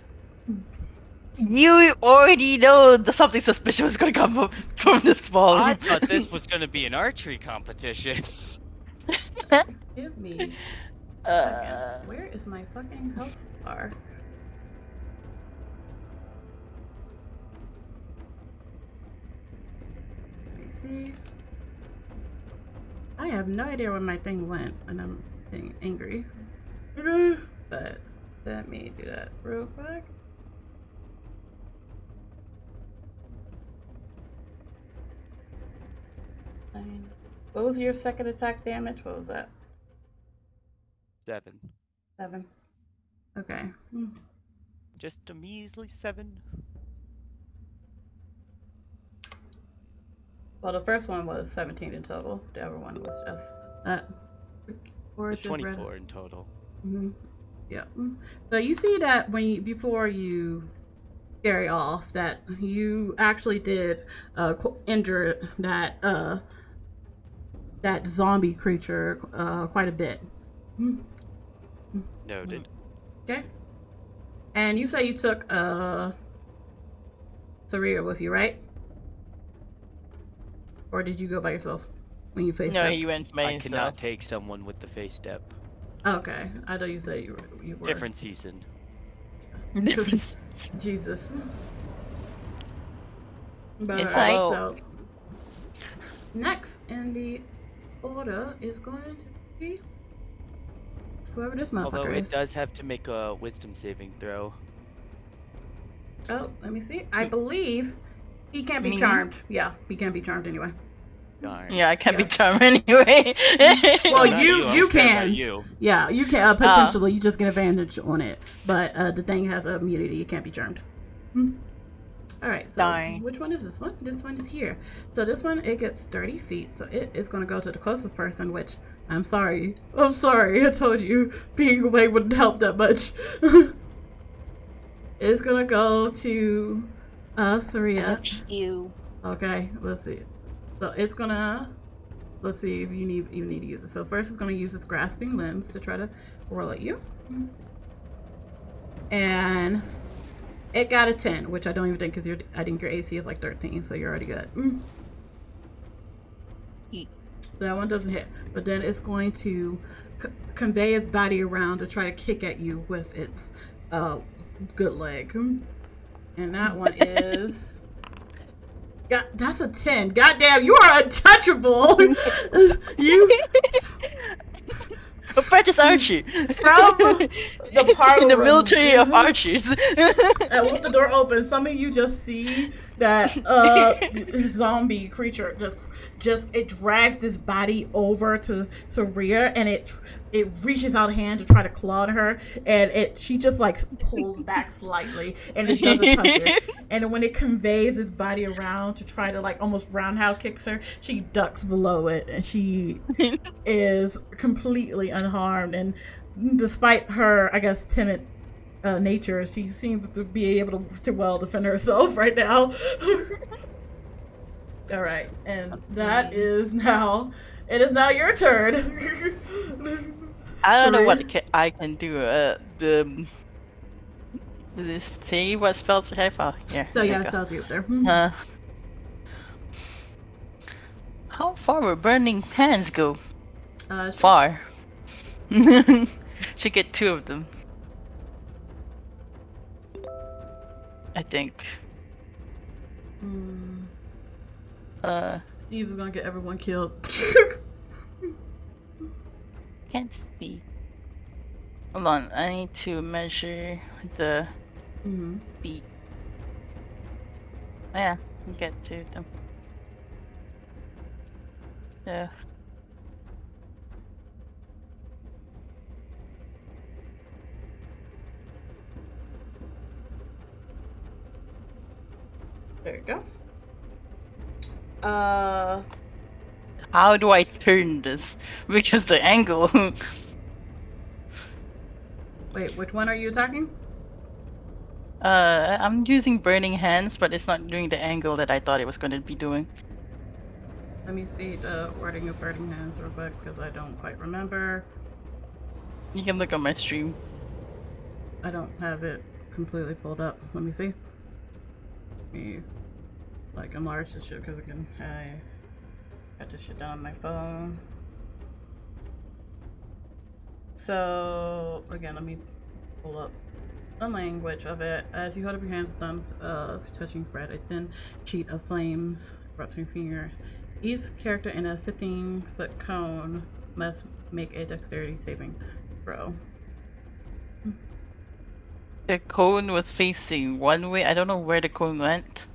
You already know that something suspicious was gonna come from this ball. I thought this was going to be an archery competition. Give me seconds. Where is my fucking health bar? Let me see. I have no idea where my thing went, and I'm getting angry. But let me do that real quick. What was your second attack damage? What was that? 7. 7. Okay. Just a measly 7. Well, the first one was 17 in total. The other one was just or it's just 24 in total. Yeah. So you see that before you carry off, that you actually did injure that zombie creature quite a bit. Noted. Okay. And you say you took Saria with you, right? Or did you go by yourself when you faced No, up? he went by I himself. cannot take someone with the face step. Okay, I thought you said you were. Different season. Jesus. But It's alright, like- so next in the order is going to be whoever this motherfucker Although is. it does have to make a wisdom saving throw. Oh, let me see. I believe he can't be Me? charmed. Yeah, he can't be charmed anyway. Darn. Yeah, I can't be Yeah. charmed anyway. Well, Not you I don't care about can. You. Yeah, you can potentially. You just get advantage on it, but the thing has a immunity. You can't be charmed. All right. So Darn. which one is this one? This one is here. So this one it gets 30 feet. So it is going to go to the closest person. Which I'm sorry. I'm sorry. I told you being away wouldn't help that much. It's gonna go to Saria. You. Okay. Let's see. So it's gonna. Let's see if you need to use it. So first, it's gonna use its grasping limbs to try to roll at you, and it got a 10, which I don't even think because I think your AC is like 13, so you're already good. So that one doesn't hit, but then it's going to convey its body around to try to kick at you with its good leg, and that one is. God, that's a 10. Goddamn, you are untouchable. You Apprentice Archie. from the parlor In the room. military of archers. And with the door open, some of you just see that this zombie creature just it drags this body over to Saria, and it reaches out a hand to try to claw at her, and she just like pulls back slightly, and it doesn't touch her. And then when it conveys its body around to try to like almost roundhouse kicks her, she ducks below it, and she is completely unharmed. And despite her, I guess, timid nature, she seems to be able to well defend herself right now. All right, and that is now. It is now your turn. I don't know what Saria? I can do. This see what spells I have. Oh, yeah. So there yeah, you go. cells you up there. How far will burning hands go? She- Far. Should get 2 of them. I think. Steve is gonna get everyone killed. Can't see. Hold on, I need to measure the feet. Oh, yeah, we get 2 of them. Yeah. There you go. How do I turn this? Because the angle. Wait, which one are you attacking? I'm using Burning Hands, but it's not doing the angle that I thought it was going to be doing. Let me see the wording of Burning Hands real quick, because I don't quite remember. You can look on my stream. I don't have it completely pulled up. Let me see. Like enlarge this shit, because again, I got this shit down on my phone. So again, let me pull up the language of it. As you hold up your hands, thumb touching Fred, a thin sheet of flames erupting from your finger. Each character in a 15-foot cone must make a dexterity saving throw. The cone was facing one way. I don't know where the cone went.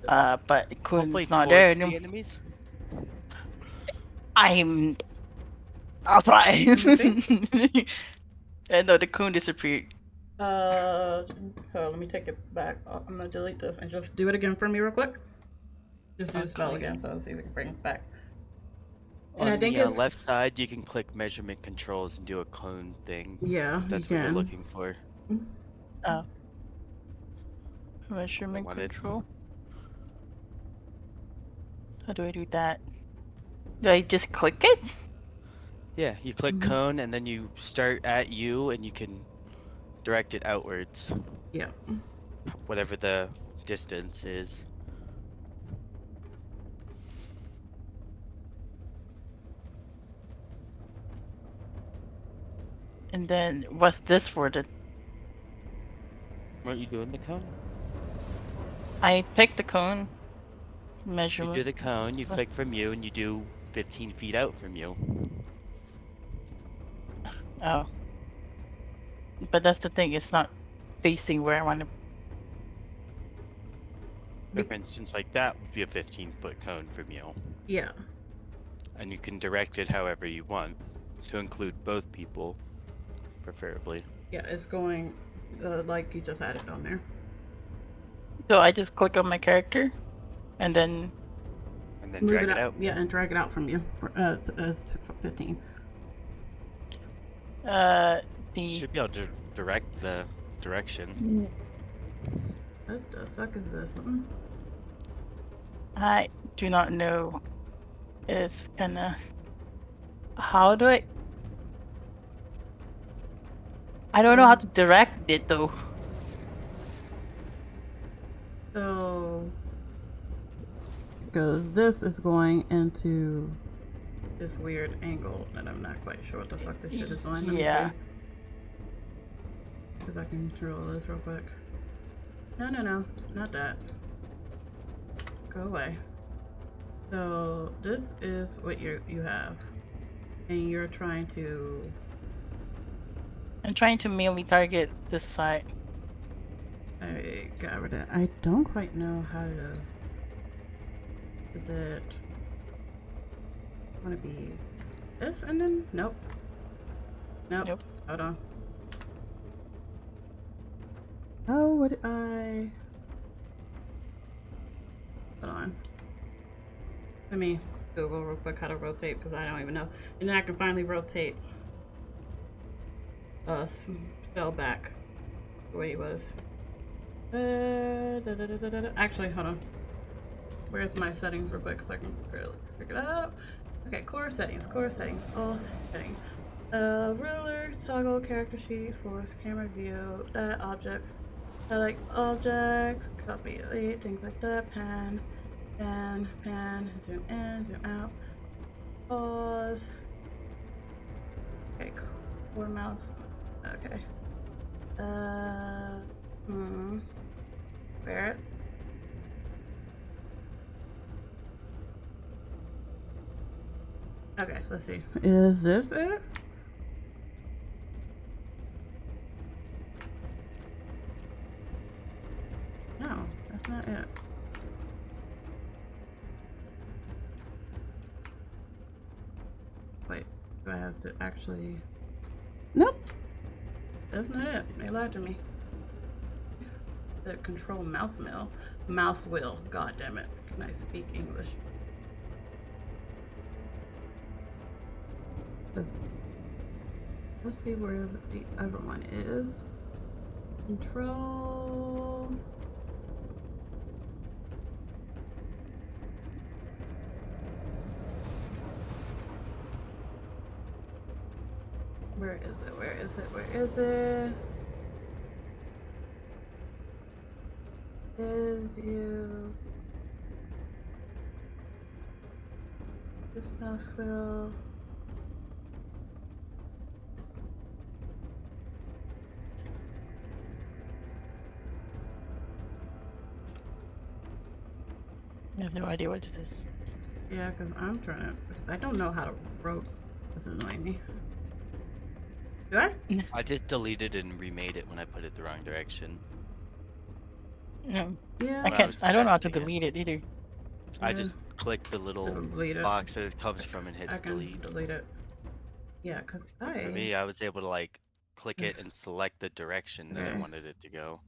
But the Hopefully cone's not there towards anymore. the enemies. I'll try. No, the cone disappeared. Let me take it back. I'm gonna delete this and just do it again for me real quick. Just do the spell again, so I'll see if we can bring it back. And On I think the it's left side, you can click measurement controls and do a cone thing. yeah, That's you what you're can. looking for. Oh. Measurement wanted. control. How do I do that? Do I just click it? Yeah, you click cone and then you start at you and you can direct it outwards. Yeah. Whatever the distance is. And then what's this for? Weren't you doing the cone? I picked the cone. You Measurement. do the cone, you click from you, and you do 15 feet out from you. Oh. But that's the thing, it's not facing where I want to. So for instance, like that would be a 15-foot cone from you. Yeah. And you can direct it however you want, to include both people, preferably. Yeah, it's going like you just had it on there. So I just click on my character, and then Move Move drag it it out. Yeah, and drag it out from you. To 15. the Should be able to direct the direction. What the fuck is this? I do not know. It's kinda. How do I? I don't know how to direct it though. So, because this is going into this weird angle, and I'm not quite sure what the fuck this shit is doing. Let me Yeah. see. See if I can control this real quick. No, not that. Go away. So this is what you have, and you're trying to. I'm trying to mainly target this side. I got rid of that. I don't quite know how to. Is it? Want to be this and then nope. Nope. Hold on. Oh, what did I? Hold on. Let me Google real quick how to rotate because I don't even know. And then I can finally rotate. Spell back the way he was. Actually, hold on. Where's my settings real quick so I can really figure it out? Okay, core settings, all settings. Ruler, toggle, character sheet, force, camera view, objects. I like objects, copy, delete, things like that. Pan, zoom in, zoom out. Pause. Okay, core mouse. Okay. Barrett. Okay, let's see. Is this it? No, that's not it. Wait, do I have to actually... Nope. That's not it. They lied to me. The control mouse mill. Mouse will. God damn it. Can I speak English? Let's see where the other one is. Control. Where is it? Where is it? Where is it? Is you? This hospital. I have no idea what it is. Yeah, because I'm trying to. I don't know how to rope. This is annoying me. Do I? I just deleted and remade it when I put it the wrong direction. No. Yeah. I When I can't. was I don't know how to testing it. delete it either. I just clicked the little Delete it. box that it comes from and hit I can delete. delete it. Yeah, because For me, I was able to like click it and select the direction that I Okay. wanted it to go.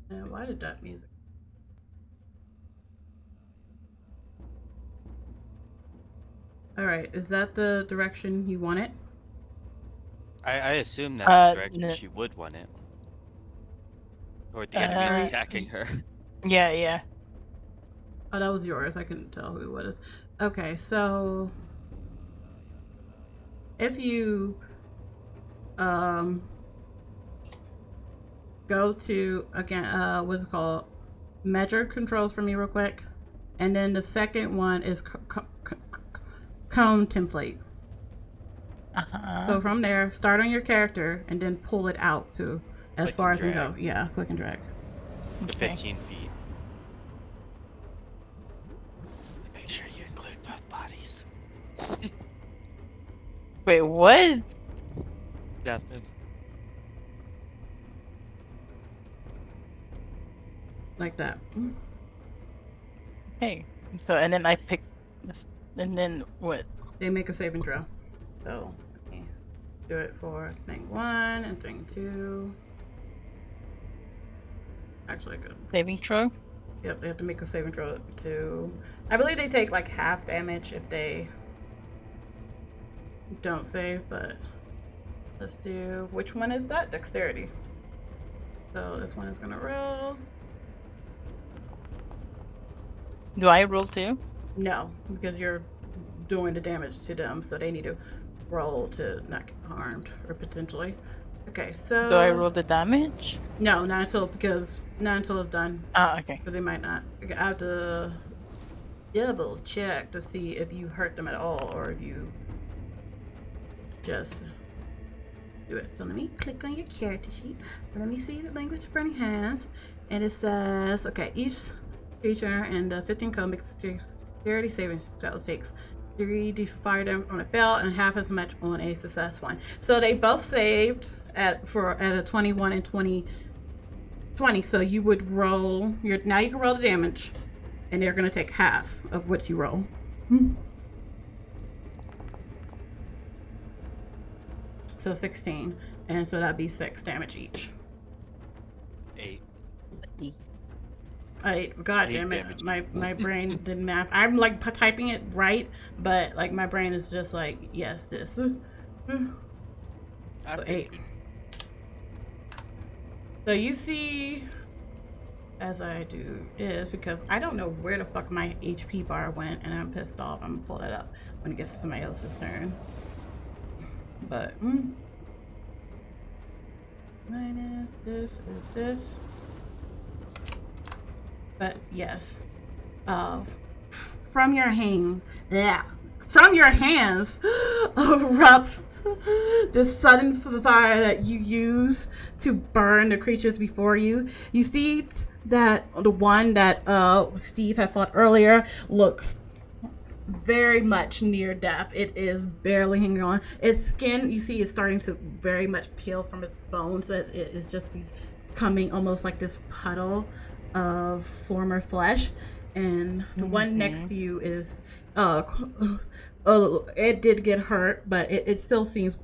Why did that music? Alright, is that the direction you want it? I assume that's the direction no. she would want it. Or the enemy's attacking her. Yeah, yeah. Oh, that was yours. I couldn't tell who it was. Okay, so if you go to again what's it called, measure controls for me real quick, and then the second one is cone template. So from there, start on your character and then pull it out to as Click far and as you go. drag. Yeah, click and drag. Okay. 15 feet. Make sure you include both bodies. Wait, what? Nothing. Like that. Okay. So and then I pick this, and then what? They make a saving throw. So let me do it for thing 1 and thing 2. Actually, good. Saving throw? Yep, they have to make a saving throw to. I believe they take like half damage if they don't save, but let's do. Which one is that? Dexterity. So this one is gonna roll. Do I roll too? No, because you're doing the damage to them, so they need to roll to not get harmed or potentially. Okay, so. Do I roll the damage? No, not until it's done. Ah, okay. Because they might not. Okay, I have to double check to see if you hurt them at all or if you just do it. So let me click on your character sheet. Let me see the language of burning hands. And it says, okay, each creature and the 15 code makes dexterity saving throw takes 3d fire damage on a fail and half as much on a success one. So they both saved at a 21 and 20. So you would roll now you can roll the damage and they're going to take half of what you roll. So 16, and so that'd be 6 damage each. 8. 8. God 8 damn it, damage. my brain didn't math. I'm like typing it right, but like my brain is just like, yes, this. So 8. So you see, as I do this, because I don't know where the fuck my HP bar went, and I'm pissed off. I'm gonna pull that up when it gets to somebody else's turn. But minus this is this. But yes, from your hands erupt this sudden fire that you use to burn the creatures before you. You see that the one that Steve had fought earlier looks very much near death. It is barely hanging on. Its skin, you see, is starting to very much peel from its bones. It is just becoming almost like this puddle of former flesh. And the one next to you is it did get hurt, but it still seems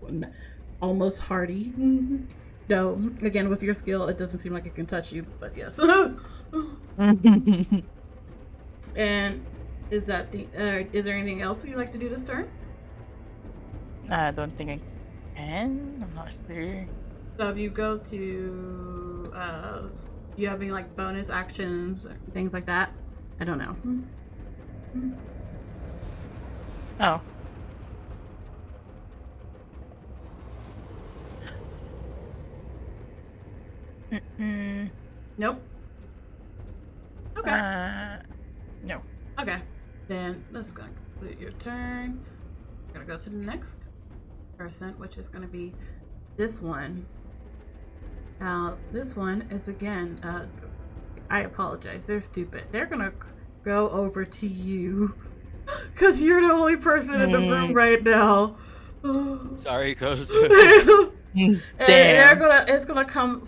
almost hardy. Though, again, with your skill, it doesn't seem like it can touch you, but yes. And is that the? Is there anything else you'd like to do this turn? I don't think I can. I'm not sure. So if you go to, you have any like bonus actions, things like that? I don't know. Oh. Nope. Okay. No. Okay. Then let's go complete your turn. We're gonna go to the next person, which is gonna be this one. Now, this one is again, I apologize, they're stupid. They're gonna go over to you because you're the only person in the room right now. Sorry, Ghost. And it's gonna come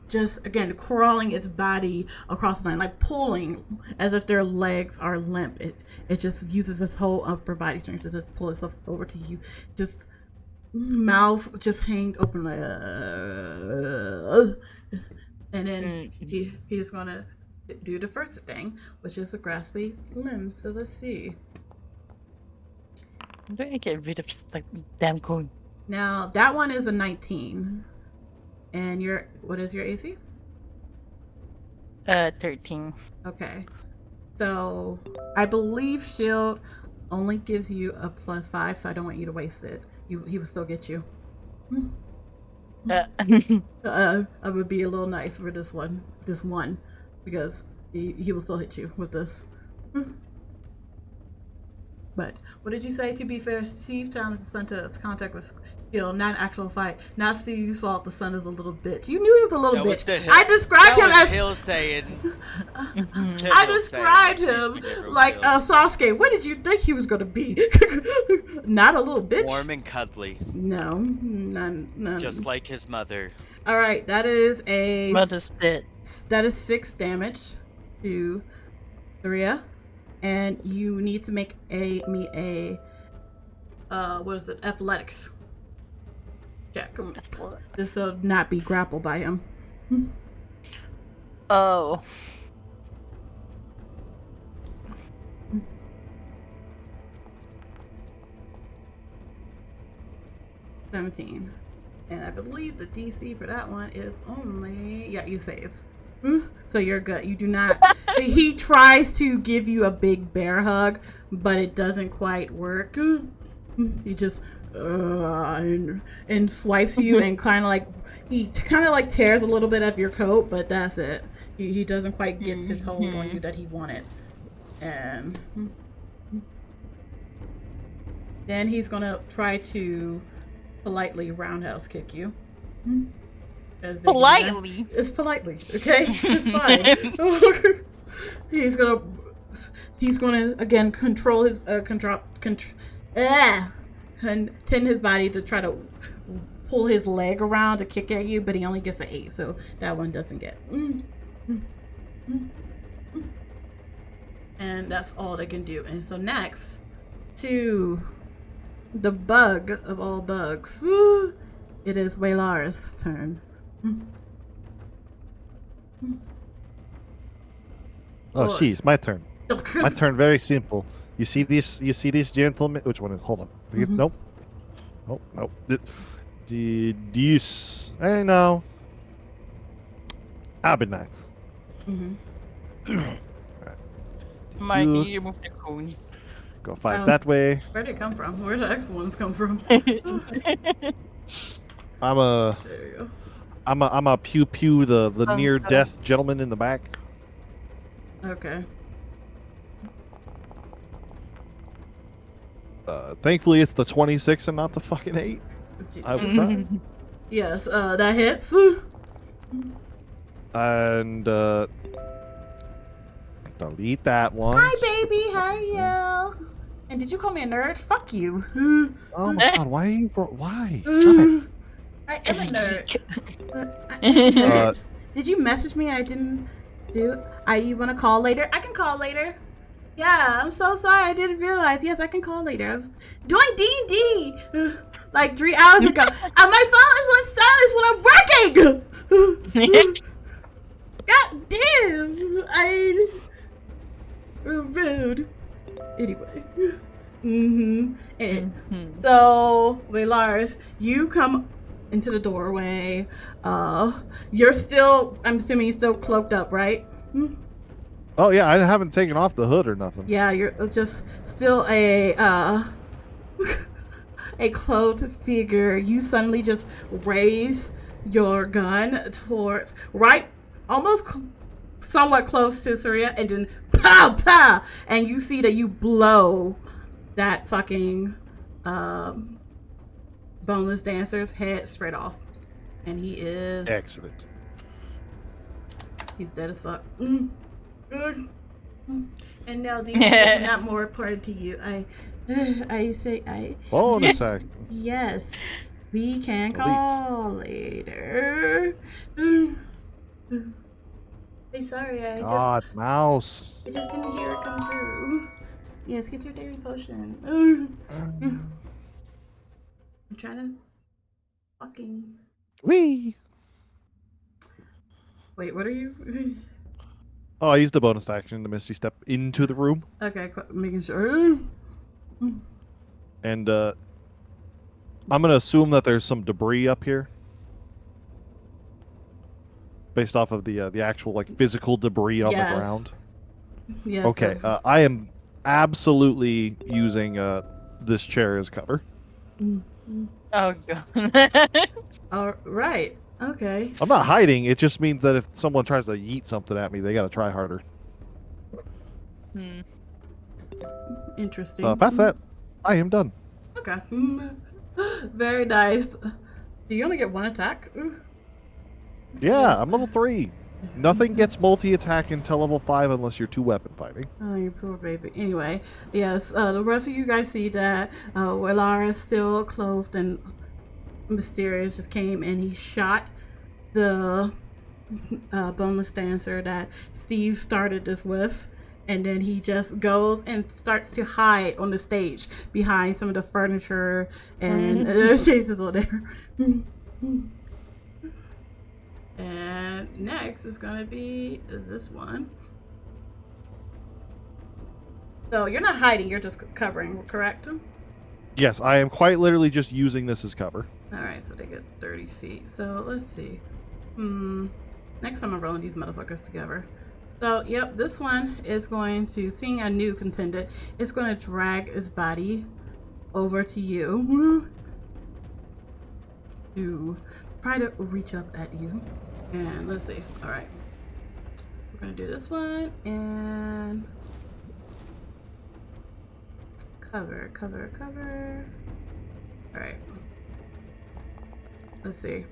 just again crawling its body across the line, like pulling as if their legs are limp. It just uses its whole upper body strength to just pull itself over to you. Just mouth just hanged open like and then he's gonna do the first thing, which is the graspy limb. So let's see. I'm trying to get rid of just like damn coin. Now that one is a 19. And what is your AC? 13. Okay. So I believe shield only gives you a +5, so I don't want you to waste it. He will still get you. I would be a little nice for this one, because he will still hit you with this. But what did you say? To be fair, Steve challenged the son to contact with skill, not an actual fight. Not Steve's fault. The son is a little bitch. You knew he was a little bitch. I described him as Hill saying. I described him like Sasuke. What did you think he was gonna be? Not a little bitch. Warm and cuddly. No, none. Just like his mother. All right, that is a. Mother's dead. That is 6 damage to Tharia. And you need to make me a what is it? Athletics check. Just so not be grappled by him. Oh. $17. And I believe the DC for that one is only you save. So you're good. You do not. He tries to give you a big bear hug, but it doesn't quite work. He just and swipes you and kind of like tears a little bit of your coat, but that's it. He doesn't quite get his hold on you that he wanted, and then he's gonna try to politely roundhouse kick you. Politely? It's politely, okay? It's fine. He's gonna again control his tend his body to try to pull his leg around to kick at you, but he only gets an 8, so that one doesn't get. And that's all they can do. And so next to the bug of all bugs, it is Waylara's turn. Oh, jeez, my turn. My turn. Very simple. You see these gentlemen? Which one is? Hold on. Nope. Nope. These. I know. I'll be nice. Mikey, you move the coins. Go fight that way. Where'd it come from? Where did the X ones come from? There you go. I'm a pew pew the near death gentleman in the back. Okay. Thankfully it's the 26 and not the fucking 8. I would try. Yes, that hits. And delete that one. Hi baby, how are you? And did you call me a nerd? Fuck you. Oh my god, why? Stop it. I am a nerd. Did you message me? I didn't do. You want to call later? I can call later. Yeah, I'm so sorry. I didn't realize. Yes, I can call later. I was doing D&D like 3 hours ago. And my phone is on silence when I'm working. God damn. Rude. Anyway. And so, wait, Lars, you come into the doorway. You're still, I'm assuming you're still cloaked up, right? Oh yeah, I haven't taken off the hood or nothing. Yeah, you're just still a a clothed figure. You suddenly just raise your gun towards almost somewhat close to Surya, and then pow pow, and you see that you blow that fucking boneless dancer's head straight off, and he is excellent. He's dead as fuck. Good. And now, do you is not more important to you? I say. Bonus action. Yes, we can call later. Hey, sorry, God, mouse. I just didn't hear it come through. Yes, get your daily potion. I'm trying to fucking. Wee. Wait, what are you? Oh, I used a bonus action to Misty Step into the room. Okay, making sure. And I'm gonna assume that there's some debris up here, based off of the actual like physical debris on the ground. Yes. Okay, I am absolutely using this chair as cover. Oh god. All right. Okay. I'm not hiding. It just means that if someone tries to yeet something at me, they gotta try harder. Interesting. Past that, I am done. Okay. Very nice. Do you only get 1 attack? Yeah, I'm level 3. Nothing gets multi-attack until level 5 unless you're 2-weapon fighting. Oh, you poor baby. Anyway, yes, the rest of you guys see that Walara is still clothed and mysterious just came and he shot the boneless dancer that Steve started this with, and then he just goes and starts to hide on the stage behind some of the furniture and chases on there. And next is gonna be this one. So you're not hiding, you're just covering, correct? Yes, I am quite literally just using this as cover. Alright, so they get 30 feet. So let's see. Next time I'm rolling these motherfuckers together. So, yep, this one is going to, seeing a new contender, it's going to drag its body over to you to try to reach up at you. And let's see. Alright. We're going to do this one and cover. Alright. Let's see.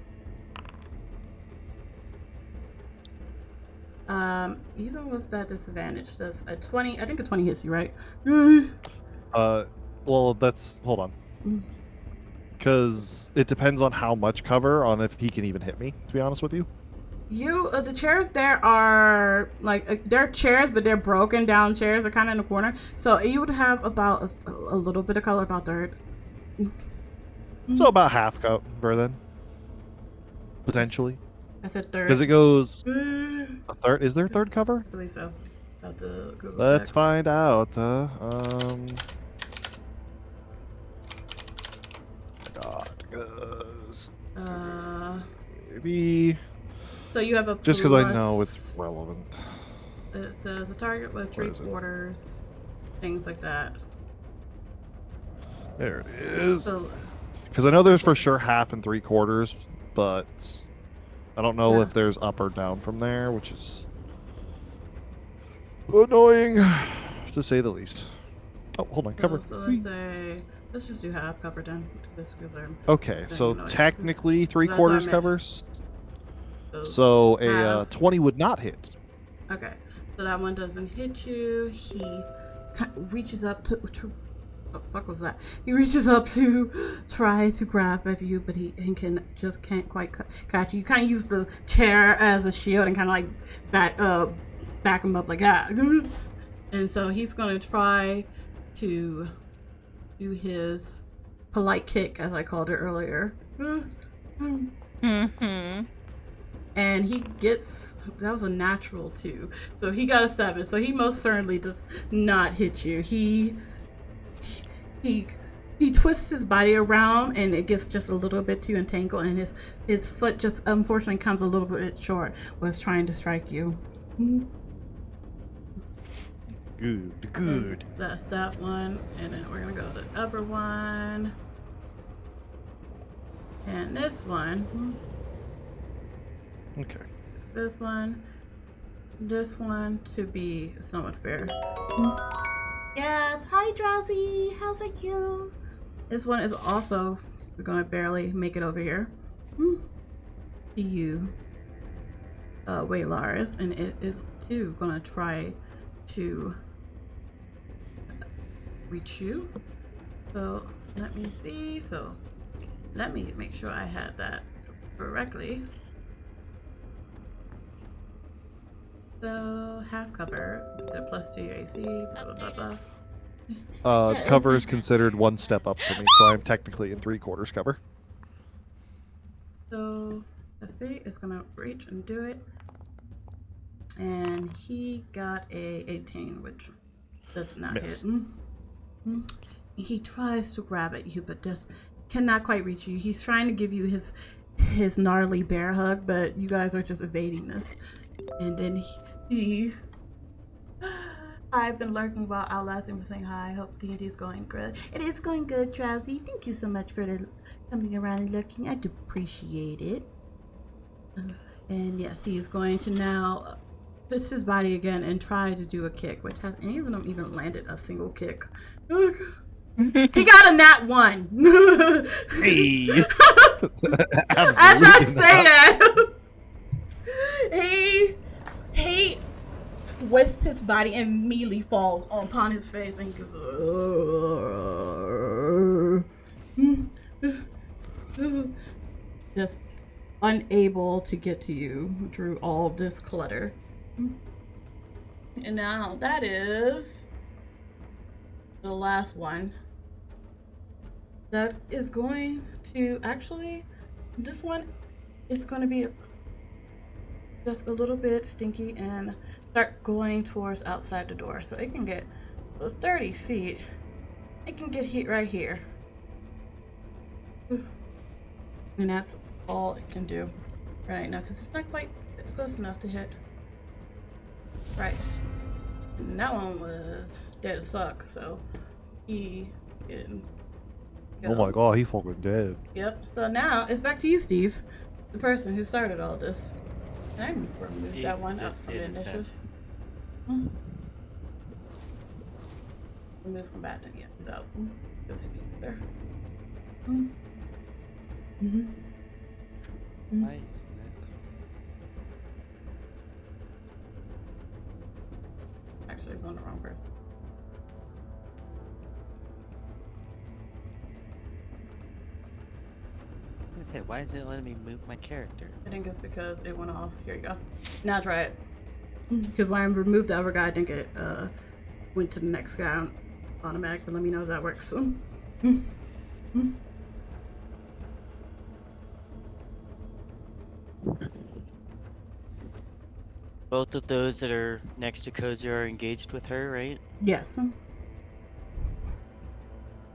Even with that disadvantage, does a 20, I think a 20 hits you, right? Well, that's, hold on. Because it depends on how much cover, on if he can even hit me, to be honest with you. The chairs there are, like, they're chairs, but they're broken down chairs. They're kind of in the corner. So you would have about a little bit of color, about third. So about half cover then. Potentially. I said third. Because it goes a third. Is there third cover? I believe so. About to Google Let's check. find out. Maybe. So you have a Just because I know it's relevant. It says a target with 3/4, things like that. There it is. So, Because I know there's for sure 1/2 and 3/4, but I don't know if there's up or down from there, which is annoying, to say the least. Oh, hold on, cover. So let's just do half cover then. Just because I'm Okay, so annoyed. technically That's what I 3/4 meant. covers. So a half. 20 would not hit. Okay, so that one doesn't hit you. He reaches up to what the fuck was that? He reaches up to try to grab at you, but he can't quite catch you. You kind of use the chair as a shield and kind of like back him up like that. And so he's going to try to do his polite kick, as I called it earlier. And he gets, that was a natural 2. So he got a 7. So he most certainly does not hit you. He twists his body around and it gets just a little bit too entangled, and his foot just unfortunately comes a little bit short was trying to strike you. Good. That's that one, and then we're gonna go to the upper one. And this one. Okay. This one to be somewhat fair. Yes, hi Drowsy, how's it you? This one is also, we're gonna barely make it over here. To you, Waylars, and it is too gonna try to reach you. So let me see. So let me make sure I had that correctly. So half cover, get a +2 AC, blah blah blah blah. Cover is considered 1 step up for me, so I'm technically in 3/4 cover. So let's see, it's gonna reach and do it. And he got a 18, which does not Miss. hit. He tries to grab at you, but just cannot quite reach you. He's trying to give you his gnarly bear hug, but you guys are just evading this. And then he I've been lurking while outlasting for saying hi. Hope D&D is going good. It is going good, Drowsy. Thank you so much for coming around and looking. I do appreciate it. And yes, he is going to now twist his body again and try to do a kick, which has any of them even landed a single kick. He got a nat 1. Hey. As I say that, he twists his body and immediately falls upon his face and goes, just unable to get to you through all this clutter. And now that is the last one. That is going to actually, this one is going to be just a little bit stinky and start going towards outside the door. So it can get 30 feet. It can get hit right here. And that's all it can do right now because it's not quite close enough to hit. Right. And that one was dead as fuck, so he can go. Oh my god, he fucking dead. Yep. So now it's back to you, Steve, the person who started all this. Can I remove that one out from the initiatives? Remove combatant. Yeah, he's out. Good to be there. Why isn't it? Actually, it's on the wrong person. Okay, why isn't it letting me move my character? I think it's because it went off. Here you go. Now try it. Because when I removed the other guy, I think it went to the next guy automatically. Let me know if that works. Both of those that are next to Cozy are engaged with her, right? Yes.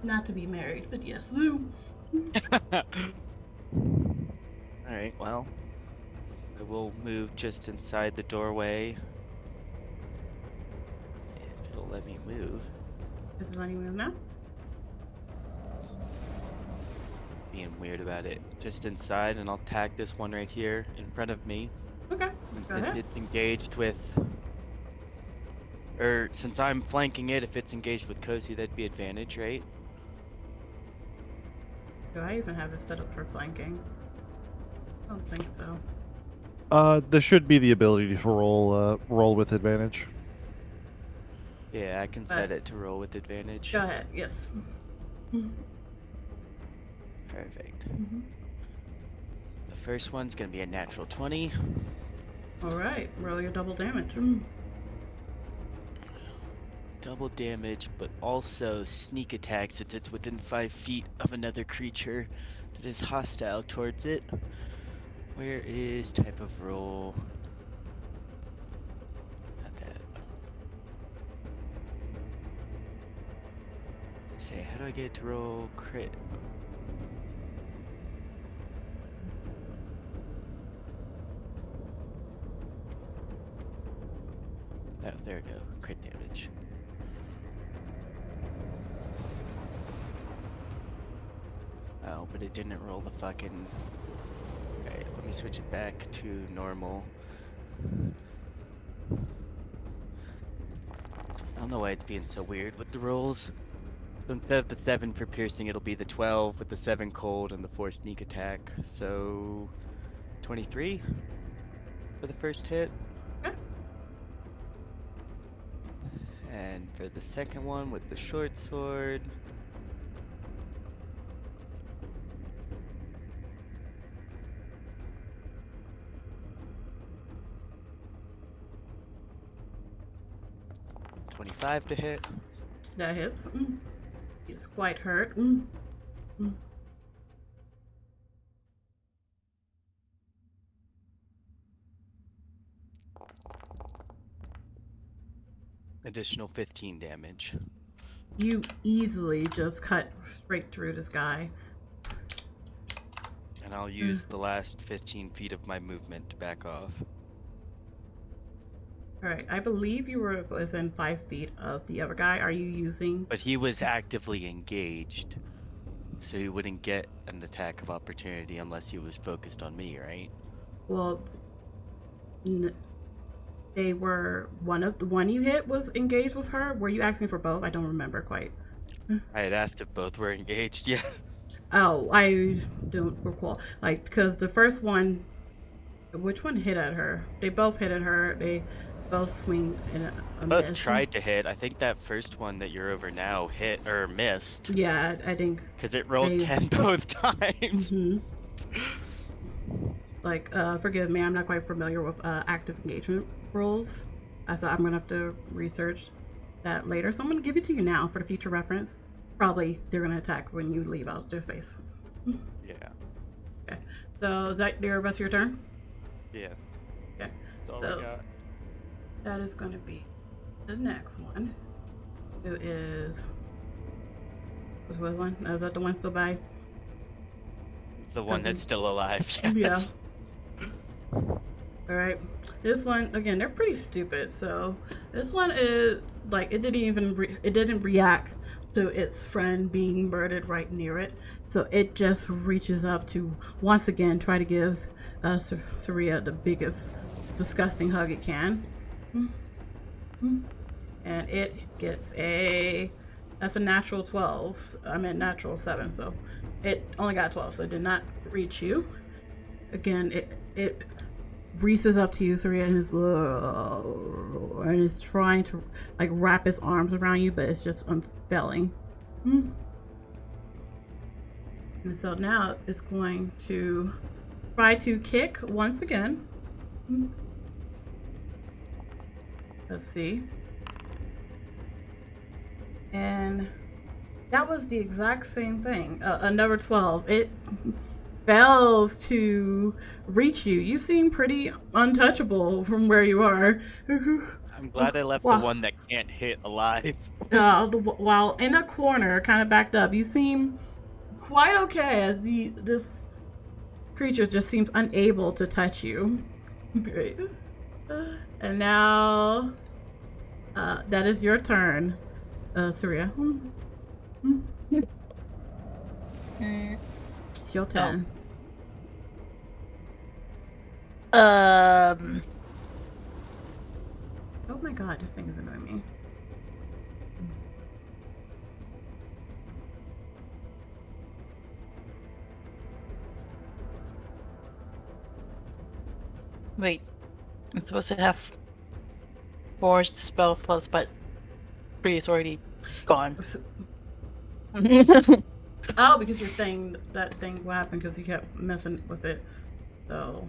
Not to be married, but yes. Alright, well, I will move just inside the doorway. If it'll let me move. Is it letting me move now? Being weird about it. Just inside, and I'll tag this one right here in front of me. Okay. Go If ahead. it's engaged with... Or, since I'm flanking it, if it's engaged with Cozy, that'd be advantage, right? Do I even have it set up for flanking? I don't think so. There should be the ability to roll with advantage. Yeah, I can set it to roll with advantage. Go ahead. Yes. Perfect. The first one's gonna be a natural 20. All right. Roll your double damage. double damage, but also sneak attack since it's within 5 feet of another creature that is hostile towards it. Where is type of roll? Not that. Say, how do I get it to roll crit? Oh, there we go. Crit damage. Oh, but it didn't roll the fucking... Alright, let me switch it back to normal. I don't know why it's being so weird with the rolls. So instead of the 7 for piercing, it'll be the 12 with the 7 cold and the 4 sneak attack. So 23 for the first hit. Okay. And for the second one with the short sword. $25 to hit. That hits. He's quite hurt. Additional 15 damage. You easily just cut straight through this guy. And I'll use the last 15 feet of my movement to back off. Alright, I believe you were within 5 feet of the other guy. Are you using... But he was actively engaged, so he wouldn't get an attack of opportunity unless he was focused on me, right? Well, they were... The one you hit was engaged with her? Were you asking for both? I don't remember quite. I had asked if both were engaged, yeah. Oh, I don't recall. Like, because the first one... Which one hit at her? They both hit at her. They... both swing in a Both miss. tried to hit. I think that first one that you're over now hit or missed. Yeah, I think. Because it rolled 10 both times. Like, forgive me, I'm not quite familiar with active engagement rules. So I'm gonna have to research that later. So I'm gonna give it to you now for the future reference. Probably they're gonna attack when you leave out their space. Yeah. Okay. So is that the rest of your turn? Yeah. Okay. That's all So, we got. that is going to be the next one. Who is... Which was one? Is that the one still by? The one that's still alive. Yeah. Alright. This one, again, they're pretty stupid. So, this one is, like, it didn't react to its friend being murdered right near it. So, it just reaches up to, once again, try to give Saria the biggest, disgusting hug it can. And it gets that's a natural 12. I mean natural 7, so it only got 12, so it did not reach you. Again, it reaches up to you, Saria, and is trying to like wrap its arms around you, but it's just unfailing. And so now it's going to try to kick once again. Let's see. And that was the exact same thing. Another 12. It fails to reach you. You seem pretty untouchable from where you are. I'm glad I left the one that can't hit alive. While in a corner, kind of backed up, you seem quite okay as this creature just seems unable to touch you. Great. And now, that is your turn, Saria. It's your turn. Oh my god, this thing is annoying me. Wait. I'm supposed to have 4 spell slots, but 3 is already gone. Oh, because your thing, that thing, what happened because you kept messing with it. So.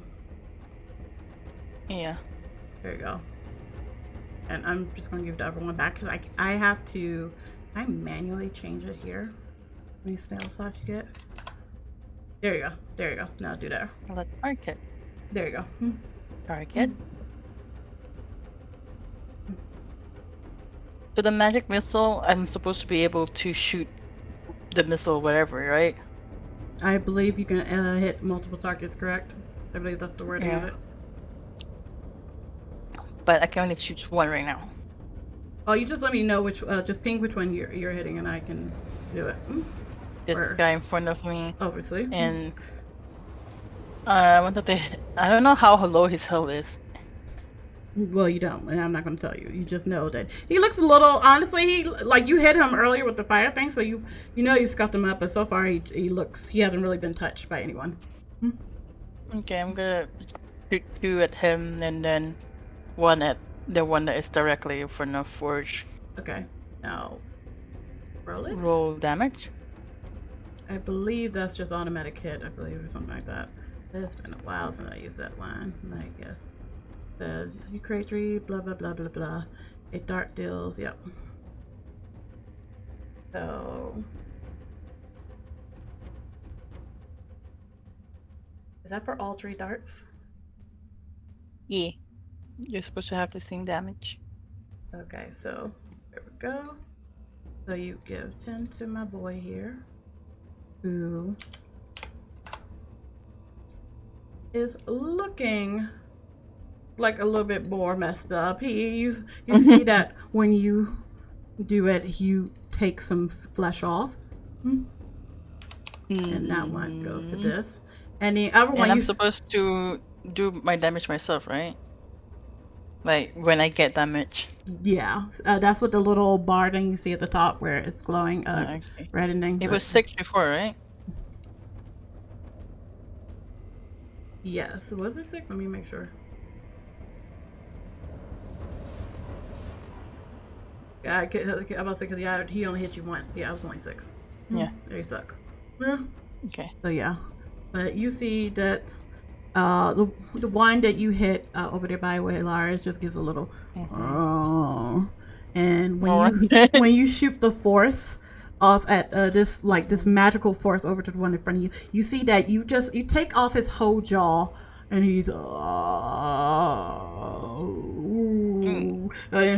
Yeah. There you go. And I'm just going to give the other one back because I have to. I manually change it here. How many spell slots you get? There you go. There you go. Now do that. Let's target. There you go. Target. So the magic missile, I'm supposed to be able to shoot the missile whatever, right? I believe you can hit multiple targets, correct? I believe that's the wording of it. But I can only shoot one right now. Oh, you just let me know which. Just ping which one you're hitting, and I can do it. This guy in front of me. Obviously. And I wanted to. I don't know how low his health is. Well, you don't, and I'm not going to tell you. You just know that he looks a little. Honestly, he like you hit him earlier with the fire thing, so you know you scuffed him up. But so far, he hasn't really been touched by anyone. Okay, I'm gonna shoot 2 at him, and then 1 at the one that is directly in front of Forge. Okay, now roll it. Roll damage. I believe that's just automatic hit. I believe or something like that. It's been a while since I used that line. I guess. Says you create 3 blah blah blah blah blah. A dart deals. Yep. So is that for all 3 darts? Yeah. You're supposed to have the same damage. Okay, so there we go. So you give 10 to my boy here, who is looking like a little bit more messed up. You see that when you do it, you take some flesh off, and that one goes to this. And the other one, I'm supposed to do my damage myself, right? Like when I get damage. Yeah, that's what the little bar thing you see at the top where it's glowing, reddening. It was 6 before, right? Yes, was it 6? Let me make sure. Yeah, I was about to say because he only hit you once. Yeah, I was only 6. Yeah. There you suck. Yeah. Okay. So yeah, but you see that the one that you hit over there by Lars just gives a little and when you shoot the force off at this magical force over to the one in front of you, you see that you take off his whole jaw and he's in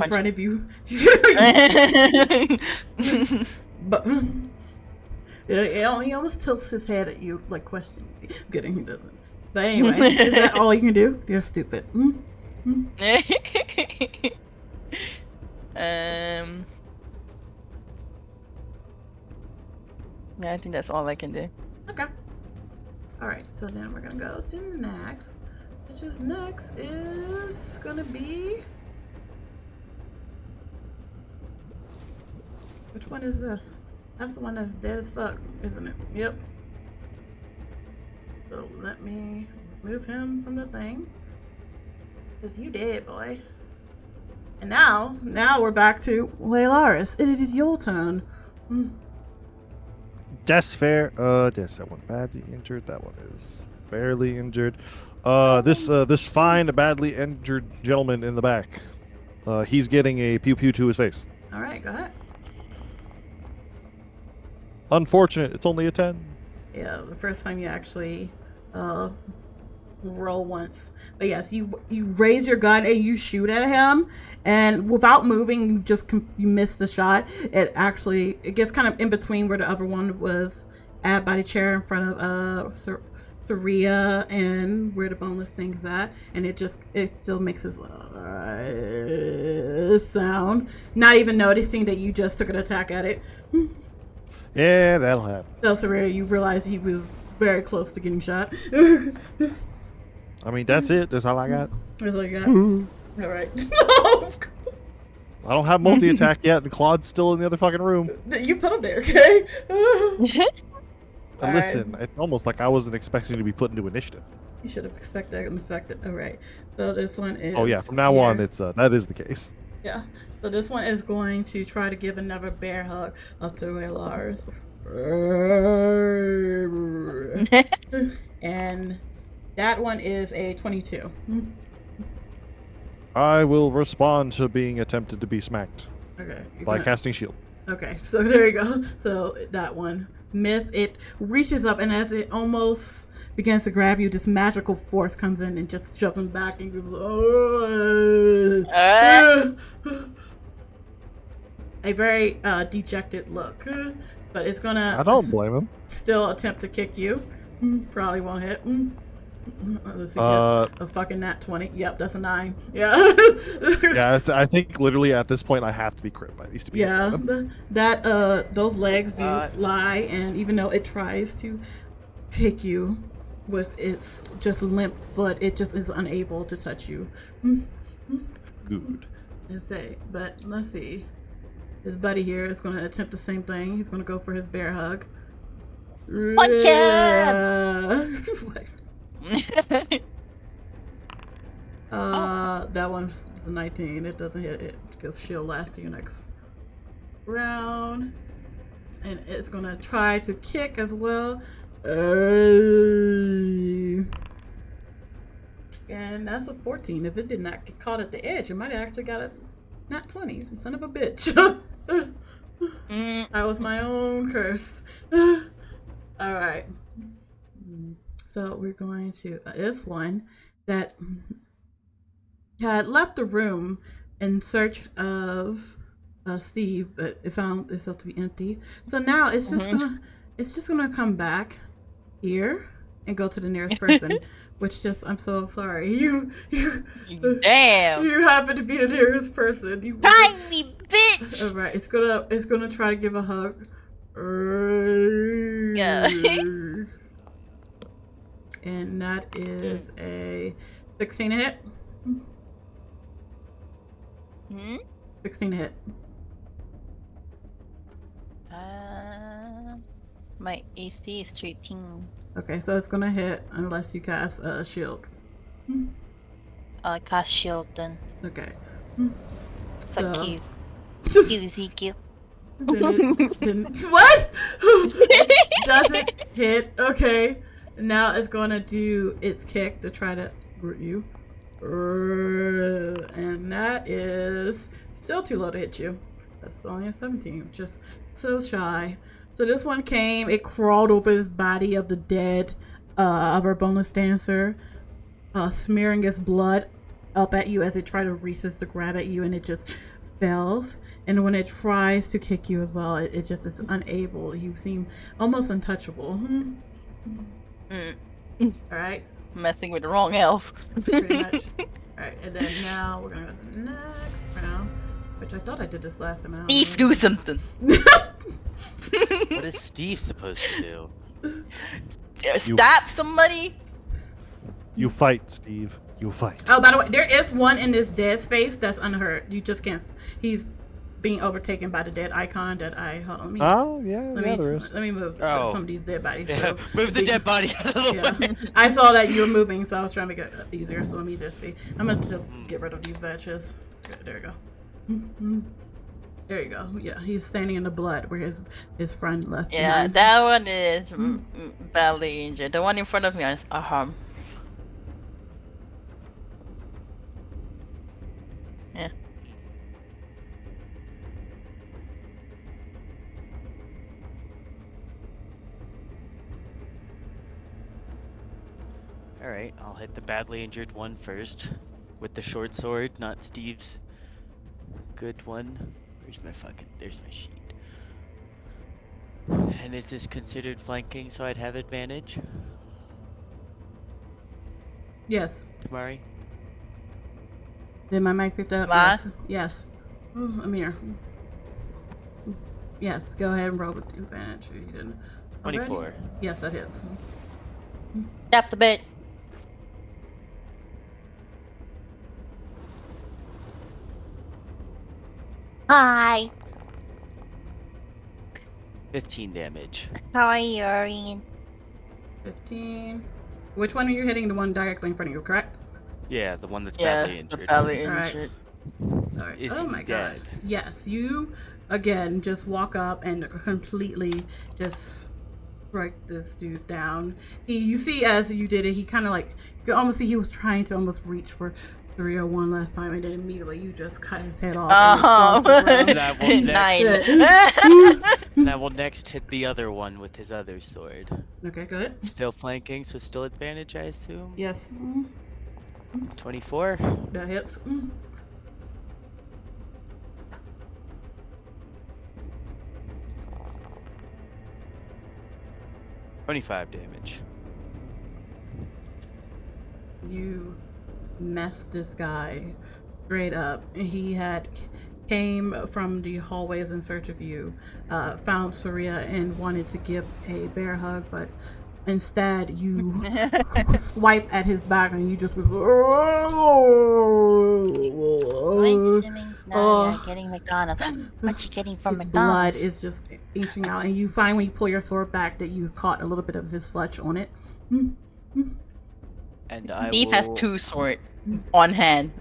front of you. But he almost tilts his head at you like questioning. Getting he doesn't. But anyway, is that all you can do? You're stupid. Yeah, I think that's all I can do. Okay. Alright, so then we're gonna go to next. Which is next is gonna be. Which one is this? That's the one that's dead as fuck, isn't it? Yep. So let me remove him from the thing. Because you dead, boy. And now we're back to Waylaris. It is your turn. That's fair. Yes, that one badly injured. That one is barely injured. This fine, badly injured gentleman in the back. He's getting a pew pew to his face. All right, go ahead. Unfortunate. It's only a 10. Yeah, the first time you actually roll once. But yes, you raise your gun and you shoot at him, and without moving, you miss the shot. It gets kind of in between where the other one was at by the chair in front of Tharia and where the boneless thing is at, and it still makes this sound, not even noticing that you just took an attack at it. Yeah, that'll happen. So Tharia, you realize he was very close to getting shot. I mean, that's it. That's all I got. That's all you got? All right. I don't have multi-attack yet, and Claude's still in the other fucking room. You put him there, okay? And listen, it's almost like I wasn't expecting to be put into initiative. You should have expected an effect. All right. So this one is. Oh yeah, from now on, it's that is the case. Yeah. So this one is going to try to give another bear hug up to Lars. And that one is a 22. I will respond to being attempted to be smacked Okay. by casting shield. Okay, so there you go. So that one miss. It reaches up, and as it almost begins to grab you, this magical force comes in and just jumps him back, and you a very dejected look. But it's gonna. I don't blame him. Still attempt to kick you. Probably won't hit. Let's see, a fucking nat 20. Yep, that's a 9. Yeah. Yeah, I think literally at this point I have to be crit by these to be. Yeah, that those legs do lie, and even though it tries to kick you with its just limp foot, it just is unable to touch you. Good. But let's see. His buddy here is going to attempt the same thing. He's going to go for his bear hug. Punch him! That one's a 19. It doesn't hit it because she'll last you next round. And it's gonna try to kick as well. And that's a 14. If it did not get caught at the edge, it might have actually got a nat 20. Son of a bitch. That was my own curse. Alright. So we're going to this one that had left the room in search of Steve, but it found itself to be empty. So now it's just gonna come back here and go to the nearest person. Which I'm so sorry. You Damn. You happen to be the nearest person. You tiny bitch. All right, it's gonna try to give a hug. Yeah. And that is a 16 hit. 16 hit. My AC is 13. Okay, so it's gonna hit unless you cast a shield. I'll cast shield then. Okay. Fuck you. You, Ezekiel. What? Doesn't hit. Okay. Now it's gonna do its kick to try to root you. And that is still too low to hit you. That's only a 17, just so shy. So this one came, it crawled over his body of the dead, of our boneless dancer, smearing its blood up at you as it tried to reaches to grab at you, and it just fails. And when it tries to kick you as well, it just is unable. You seem almost untouchable. Alright. Messing with the wrong elf. Pretty much. Alright, and then now we're gonna go to the next round. Which I thought I did this last time. Steve, do something. What is Steve supposed to do? Stop somebody. You fight, Steve. You fight. Oh, by the way, there is one in this dead space that's unhurt. You just can't. He's being overtaken by the dead icon that I. Hold on. There is. Let me move some of these dead bodies. Yeah, move the dead body out of the way. I saw that you were moving, so I was trying to make it easier. So let me just see. I'm gonna just get rid of these batches. There we go. There you go. Yeah, he's standing in the blood where his friend left. Yeah, behind. that one is badly injured. The one in front of me is a harm. Yeah. Alright, I'll hit the badly injured one first. With the short sword, not Steve's good one. There's my sheet. And is this considered flanking so I'd have advantage? Yes. Tamari? Did my mic pick that up? Yes. I'm here. Yes, go ahead and roll with the advantage. You didn't. 24. Already? Yes, that hits. Tap the bit. Hi. 15 damage. How are you, Orion? 15. Which one are you hitting? The one directly in front of you, correct? Yeah, the one that's badly injured. Badly injured. All right. Is oh he my dead? god. Yes, you again just walk up and completely just strike this dude down. You see as you did it, he kind of like, you could almost see he was trying to almost reach for 301 last time, and then immediately you just cut his head off. And it falls to the ground. And I will next, Nine. and I will next hit the other one with his other sword. Okay, good. Still flanking, so still advantage, I assume. Yes. 24. That hits. 25 damage. You messed this guy straight up. He had came from the hallways in search of you, found Saria and wanted to give a bear hug, but instead you swipe at his back and you just go, No, you're getting McDonald's. What you getting from his McDonald's? blood is just inching out, and you finally pull your sword back that you've caught a little bit of his flesh on it. And I Steve will... has two swords on hand.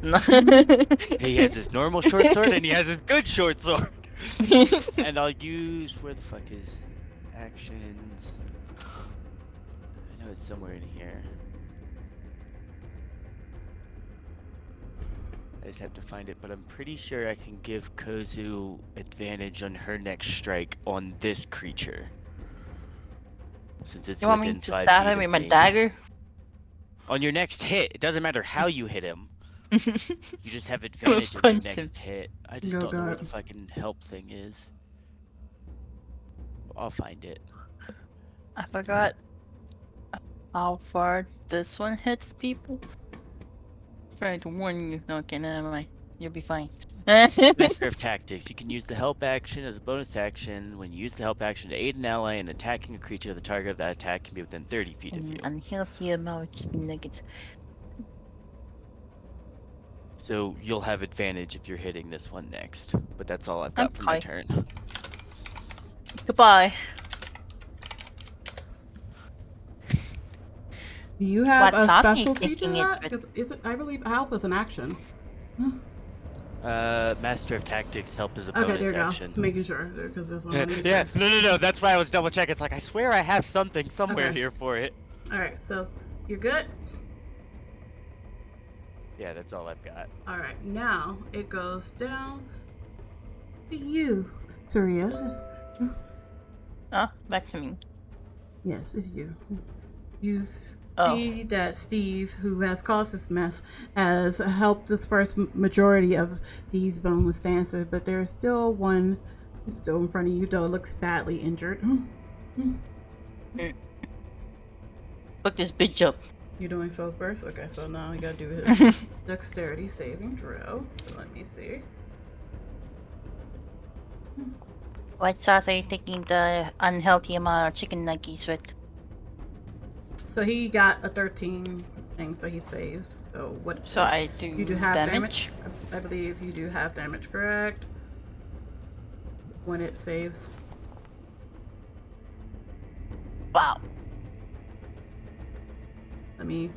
He has his normal short sword and he has his good short sword. And I'll use... Where the fuck is... Actions... I know it's somewhere in here. I just have to find it, but I'm pretty sure I can give Kozu advantage on her next strike on this creature. Since it's You want me within to 5 stab feet him with of my me. dagger? On your next hit, it doesn't matter how you hit him. You just have advantage on your punch next him. hit. I just Oh, don't know where God. the fucking help thing is. I'll find it. I forgot how far this one hits people. Trying to warn you. No, okay, never mind. You'll be fine. Master of Tactics. You can use the help action as a bonus action. When you use the help action to aid an ally in attacking a creature, the target of that attack can be within 30 feet of you. Unhealthy amount of chicken nuggets. So you'll have advantage if you're hitting this one next. But that's all I've got for my Okay. turn. Goodbye. Do you have What's a Sasha specialty to thinking it that? would- Because is it? I believe help is an action. Master of Tactics help is a Okay, bonus there you go. action. Making sure because this one. Yeah, no, that's why I was double checking. It's like, I swear I have something somewhere Okay. here for it. All right, so you're good. Yeah, that's all I've got. All right, now it goes down to you, Saria. Oh, back to me. Yes, it's you. You Oh. see that Steve, who has caused this mess, has helped disperse majority of these boneless dancers, but there's still one still in front of you, though it looks badly injured. Look this bitch up. You're doing so first? Okay, so now you gotta do his dexterity saving throw. So let me see. What sauce are you taking the unhealthy amount of chicken nuggets with? So he got a 13 thing, so he saves. So what? So I do, You do half damage? I believe you do half damage, correct? When it saves. Wow. Let me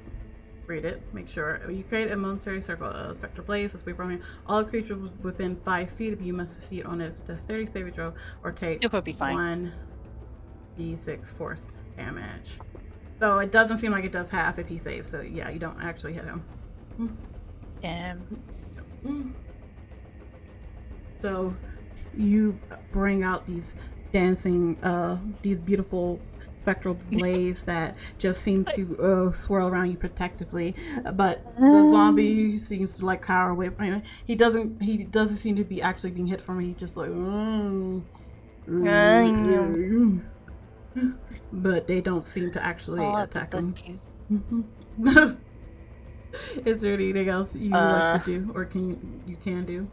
read it. Make sure. You create a momentary circle of spectral blaze. This way from all creatures within 5 feet of you must succeed on a dexterity saving throw or take It will be fine. 1d6 force damage. So it doesn't seem like it does half if he saves. So yeah, you don't actually hit him. So you bring out these dancing, these beautiful spectral blades that just seem to swirl around you protectively, but the zombie seems to like cower away. I mean, he doesn't seem to be actually being hit from it. He's just like, but they don't seem to actually attack him. Is there anything else you would like to do, or you can do?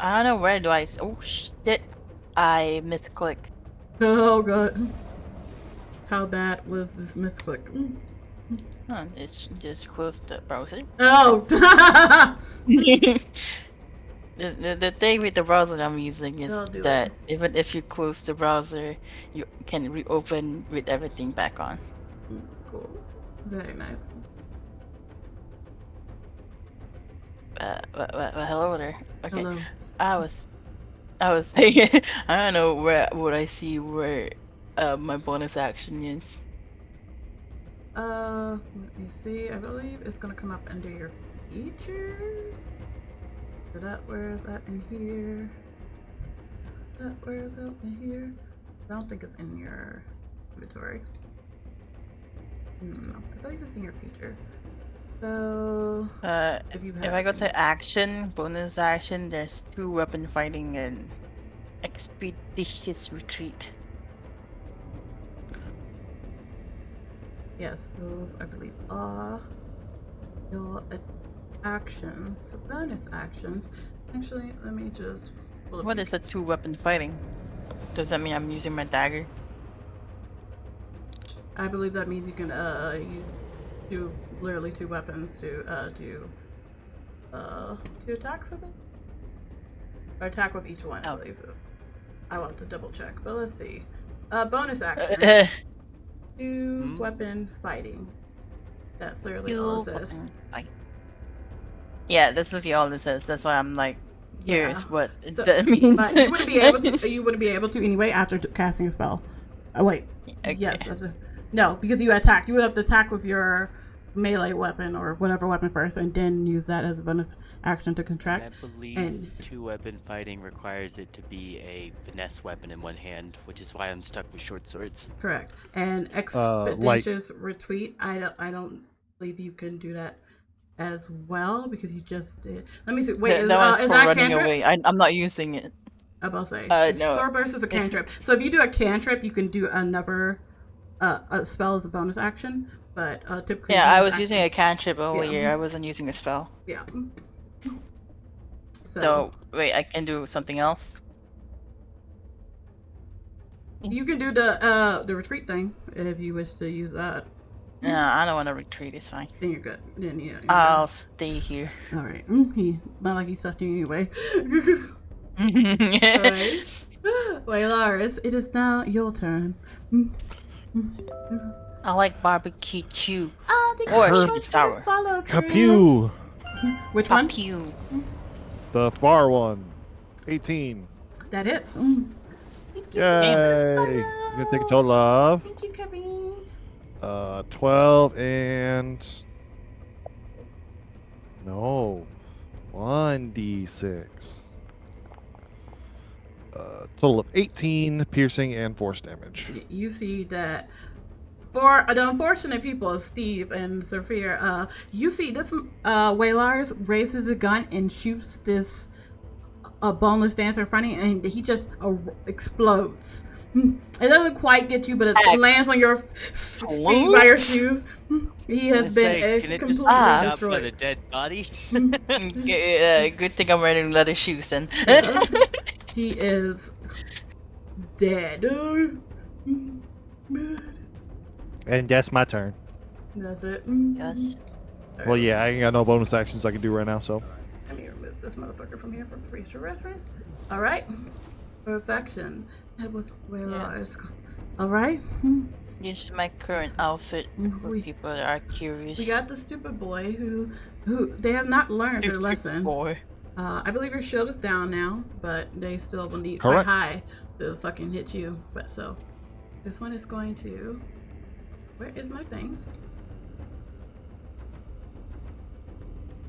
I don't know, where do I... Oh shit. I misclicked. Oh god. How bad was this misclick? Oh, it's just close the browser. Oh! The thing with the browser I'm using is I'll do that it. even if you close the browser, you can reopen with everything back on. Cool. Very nice. Hello there. Okay. Hello. I was thinking, I don't know where would I see where my bonus action is. Let me see. I believe it's gonna come up under your features. So that where's that in here? That where's that in here? I don't think it's in your inventory. No, I believe it's in your feature. So if I go to action, bonus action, there's 2 weapon fighting and expeditious retreat. yes, those I believe are your actions, bonus actions. Actually, let me just. What is a 2 weapon fighting? Does that mean I'm using my dagger? I believe that means you can use literally 2 weapons to do 2 attacks, I think? Or attack with each one, I believe. I want to double check, but let's see. Bonus action. 2 weapon fighting. That's literally all it says. Yeah, that's literally all it says. That's why I'm like curious what So, that means. but you wouldn't be able to. You wouldn't be able to anyway after casting a spell. Oh wait. Okay. Yes. No, because you attacked. You would have to attack with your melee weapon or whatever weapon first, and then use that as a bonus action to contract. I believe 2 weapon fighting requires it to be a finesse weapon in one hand, which is why I'm stuck with short swords. Correct. And expeditious retreat. I don't believe you can do that as well because you just did. Let me see. Wait, is that a cantrip? Away. I'm not using it. I'm about to say. No. Sword burst is a cantrip. So if you do a cantrip, you can do another a spell as a bonus action. But typically. Yeah, I was using a cantrip earlier. I wasn't using a spell. Yeah. So wait, I can do something else. You can do the retreat thing if you wish to use that. No, I don't want to retreat. It's fine. Then you're good. Then yeah. I'll stay here. All right. Not like he's stuck anyway. All right. Well, Laris, it is now your turn. I like barbecue too. Or sour. Capew. Which one? Capew. The far one. 18. That hits. Yay! You're gonna take a total of. Thank you, Kevin. 12 and. No. 1d6. Total of 18 piercing and force damage. You see that for the unfortunate people of Steve and Sophia, you see this Wailars raises a gun and shoots this boneless dancer in front of him, and he just explodes. It doesn't quite get you, but it lands on your feet by your shoes. He has been completely destroyed. By the dead body. Good thing I'm wearing leather shoes then. He is dead. And that's my turn. That's it. Yes. Well, yeah, I ain't got no bonus actions I can do right now, so. Let me remove this motherfucker from here for future reference. All right. Perfection. That was Wailars. All right. This is my current outfit for people that are curious. We got the stupid boy who they have not learned their lesson. Boy. I believe your shield is down now, but they still will need quite high to fucking hit you. But so, this one is going to. Where is my thing?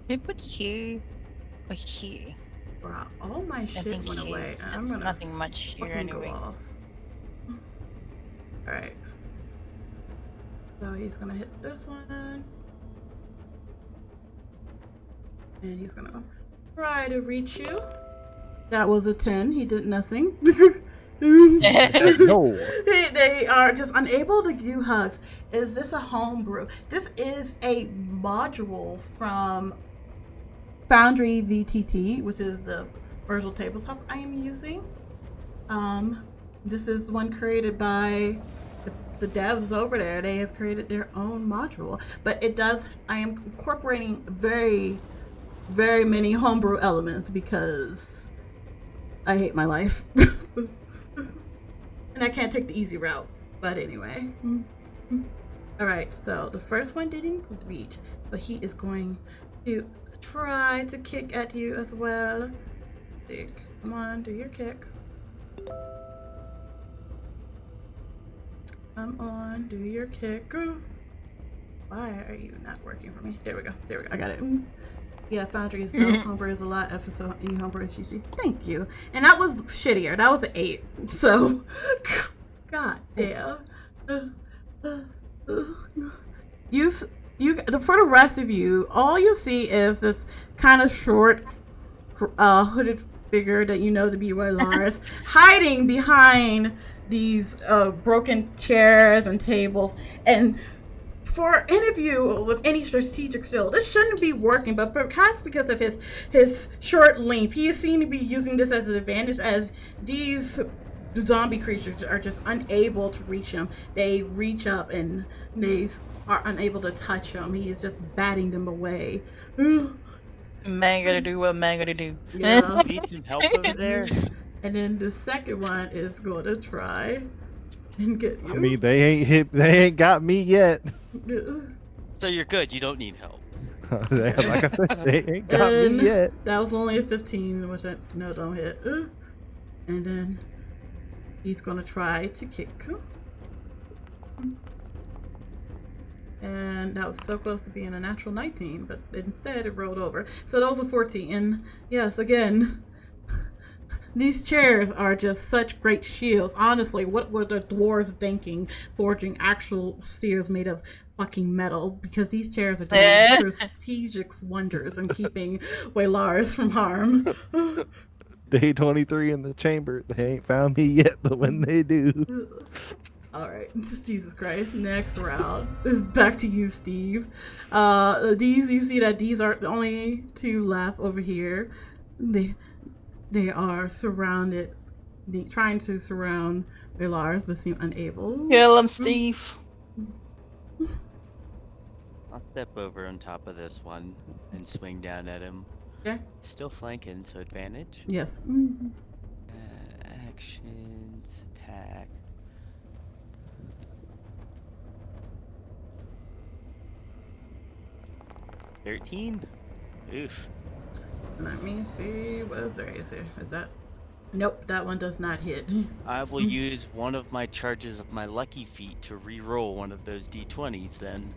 Can I put here or here? Wow, all my shit went away. I'm gonna nothing much here anyway. Go off. All right. So he's gonna hit this one, and he's gonna try to reach you. That was a 10. He did nothing. No. They are just unable to do hugs. Is this a homebrew? This is a module from FoundryVTT, which is the virtual tabletop I am using. This is one created by the devs over there. They have created their own module, but it does. I am incorporating very, very many homebrew elements because I hate my life. And I can't take the easy route. But anyway. Alright, so the first one didn't reach, but he is going to try to kick at you as well. Come on, do your kick. Come on, do your kick. Why are you not working for me? There we go. I got it. Yeah, Foundry is dope. Homebrew is a lot. So any Homebrew is GG. Thank you. And that was shittier. That was an 8. So, god damn. You for the rest of you, all you see is this kind of short, hooded figure that you know to be Lars, hiding behind these broken chairs and tables. And for any of you with any strategic skill, this shouldn't be working, but perhaps because of his short length, he is seen to be using this as an advantage, as these zombie creatures are just unable to reach him. They reach up and they are unable to touch him. He is just batting them away. Man gotta do what man gotta do. Yeah. Need some help over there? And then the second one is going to try and get you. I mean, they ain't got me yet. So you're good. You don't need help. Like I said, they ain't got me yet. That was only a 15, which don't hit. And then he's gonna try to kick. And that was so close to being a natural 19, but instead it rolled over. So that was a 14. And yes, again, these chairs are just such great shields. Honestly, what were the dwarves thinking forging actual spears made of fucking metal? Because these chairs are doing strategic wonders in keeping Wailars from harm. Day 23 in the chamber. They ain't found me yet, but when they do. Alright, Jesus Christ. Next round is back to you, Steve. You see that these are the only 2 left over here. They are surrounded, trying to surround Lars, but seem unable. Kill him, Steve. I'll step over on top of this one and swing down at him. Okay. Still flanking, so advantage. Yes. Actions, attack. $13? Oof. Let me see. What is there? Is that? Nope, that one does not hit. I will use one of my charges of my lucky feat to re-roll one of those d20s then.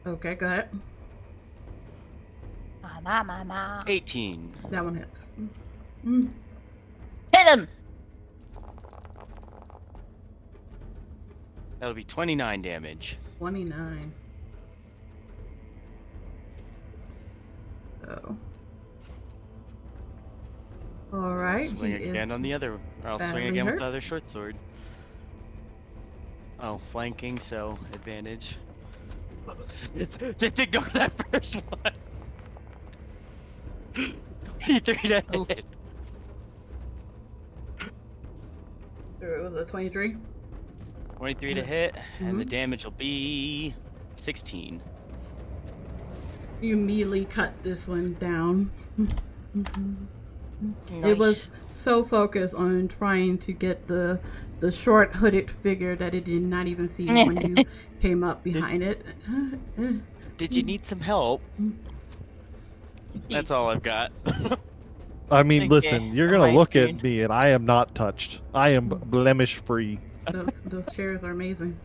Okay, go ahead. 18. That one hits. Hit him! That'll be 29 damage. 29. Oh. Alright. Swing again on the other, or I'll swing again with the other short sword. Oh, flanking, so advantage. Just ignore that first one. 3 to hit. It was a 23. 23 to hit, and the damage will be 16. You immediately cut this one down. Nice. It was so focused on trying to get the short hooded figure that it did not even see when you came up behind it. Did you need some help? That's all I've got. I mean, Okay, listen, you're gonna look dude. at me and I am not touched. I am blemish free. Those chairs are amazing.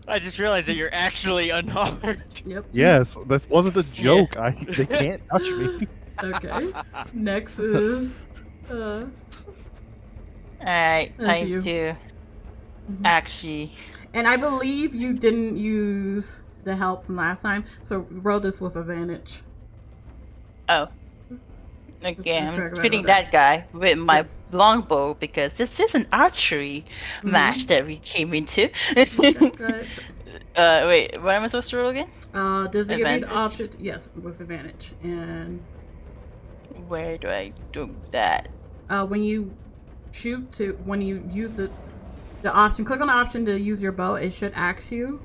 I just realized that you're actually unharmed. Yep. Yes, that wasn't a joke. They can't touch me. Okay. Next is Alright, That's time you. to actually. and I believe you didn't use the help from last time, so roll this with advantage. Oh. Okay, I'm Right shooting about that guy with my longbow because this is an archery match that we came into. Okay, go ahead. Wait, what am I supposed to roll again? Does it give you the Advantage? option? Yes, with advantage. And Where do I do that? when you when you use the option, click on the option to use your bow. It should ask you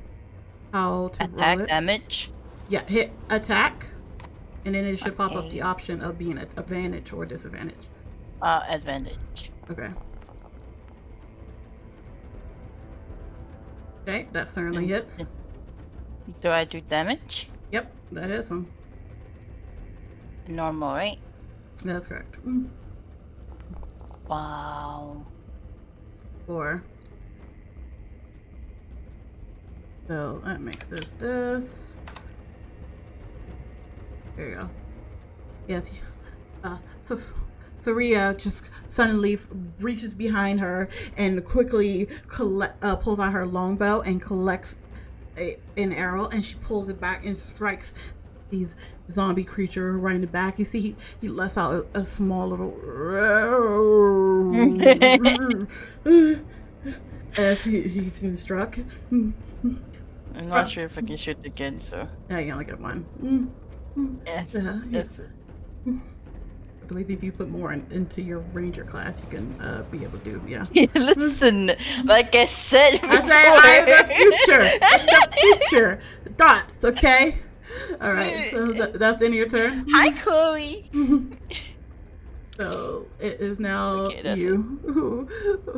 how to roll Attack it. damage? Yeah, hit attack, and then it should pop up Okay. the option of being an advantage or disadvantage. Advantage. Okay. Okay, that certainly Mm. hits. Do I do damage? Yep, that is him. Normal, right? That's correct. Wow. 4. So that makes this. There you go. Yes. So Saria just suddenly reaches behind her and quickly pulls out her longbow and collects an arrow, and she pulls it back and strikes these zombie creature right in the back. You see he lets out a small little as he's been struck. I'm not sure if I can shoot again, so. Yeah, you only get one. Yeah. Yes. I believe if you put more into your ranger class, you can be able to do, yeah. Listen, like I said before. I'm the future thoughts, okay? All right, so that's the end of your turn. Hi, Chloe. So it is now you.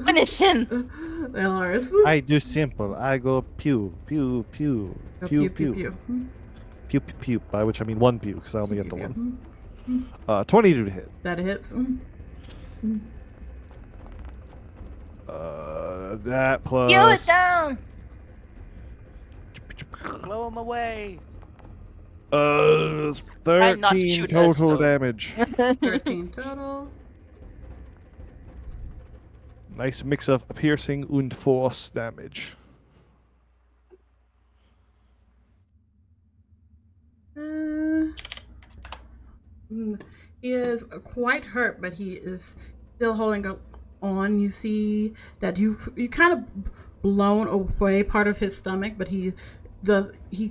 Finish him. Lars. I do simple. I go pew, pew, pew, pew, pew, pew, pew, pew. By which I mean one pew, because I only get the one. 22 to hit. That hits. That plus. Kill it down. Blow him away. 13 total damage. 13 total. Nice mix of piercing and force damage. He is quite hurt, but he is still holding on. You see that you kind of blown away part of his stomach, but he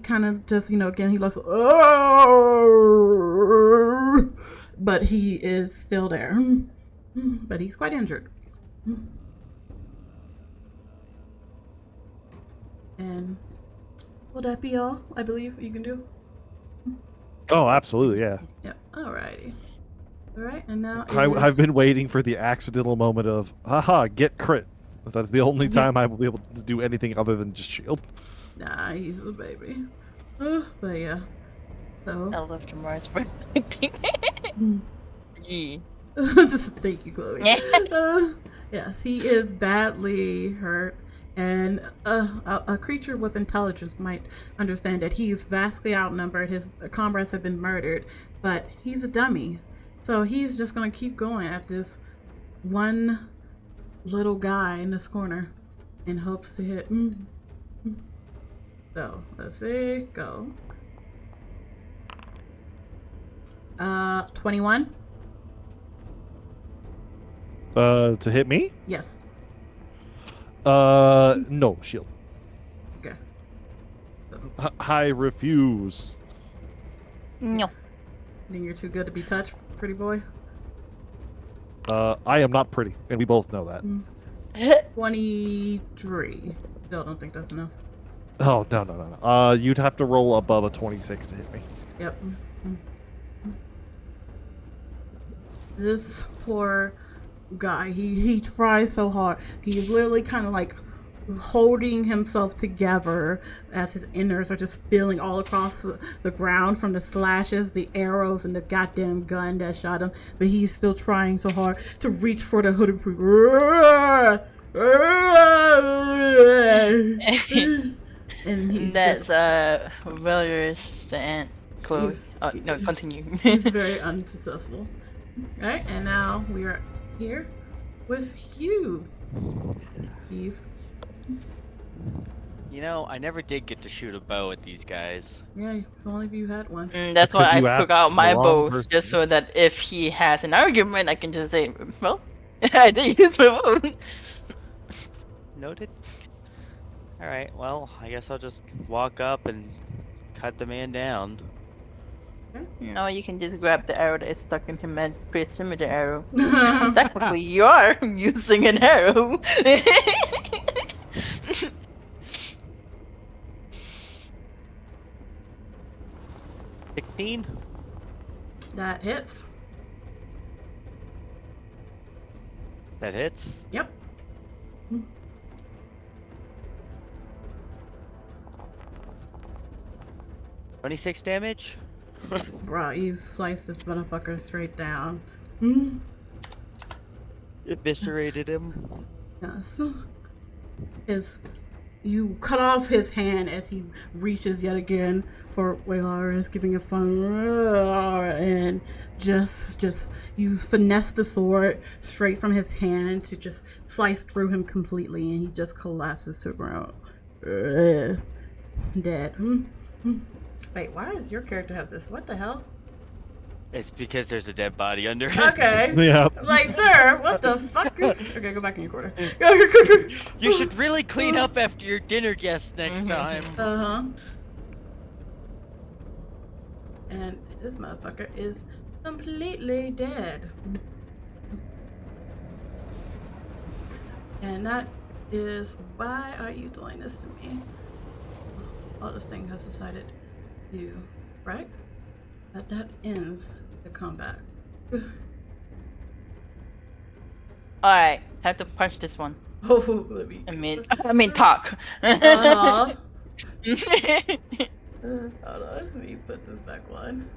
kind of just, again, he looks, but he is still there. But he's quite injured. And will that be all, I believe, you can do? Oh, absolutely, yeah. Yep. Alrighty. Alright, and now I've been waiting for the accidental moment of, haha, get crit. That's the only time I will be able to do anything other than just shield. Nah, he's a baby. But yeah. So. I love Jamar's voice acting. Yeah. Thank you, Chloe. Yes, he is badly hurt, and a creature with intelligence might understand that he is vastly outnumbered. His comrades have been murdered, but he's a dummy. So he's just going to keep going at this one little guy in this corner in hopes to hit. So, let's see, go. 21? To hit me? Yes. No, shield. Okay. I refuse. No. Think you're too good to be touched, pretty boy? I am not pretty, and we both know that. 23. Still don't think that's enough. Oh, no. You'd have to roll above a 26 to hit me. Yep. This poor guy, he tries so hard. He's literally kind of like holding himself together as his innards are just spilling all across the ground from the slashes, the arrows, and the goddamn gun that shot him. But he's still trying so hard to reach for the hooded people. And he's that's Valerius and Chloe. No, continue. He's very unsuccessful. Alright, and now we are here with you, Eve. I never did get to shoot a bow at these guys. Yeah, if only if you had one. That's why I took out my bow, person. just so that if he has an argument, I can just say, well, I did use my bow. Noted. Alright, well, I guess I'll just walk up and cut the man down. No, you can just grab the arrow that is stuck in him and pierce him with the arrow. Technically, you are using an arrow. 16? That hits. That hits? Yep. 26 damage? Bro, you sliced this motherfucker straight down. Eviscerated him. Yes. His You cut off his hand as he reaches yet again for Wailara's giving a fun, and just you finesse the sword straight from his hand to just slice through him completely, and he just collapses to the ground, dead. Wait, why does your character have this? What the hell? It's because there's a dead body under it. Okay. Yeah. Like, sir, what the fuck? Okay, go back in your corner. You should really clean up after your dinner guests next time. And this motherfucker is completely dead. And that is, why are you doing this to me? All this thing has decided to, right? That ends the combat. Alright, have to punch this one. Oh, let me. I mean talk. Hold on, let me put this back on.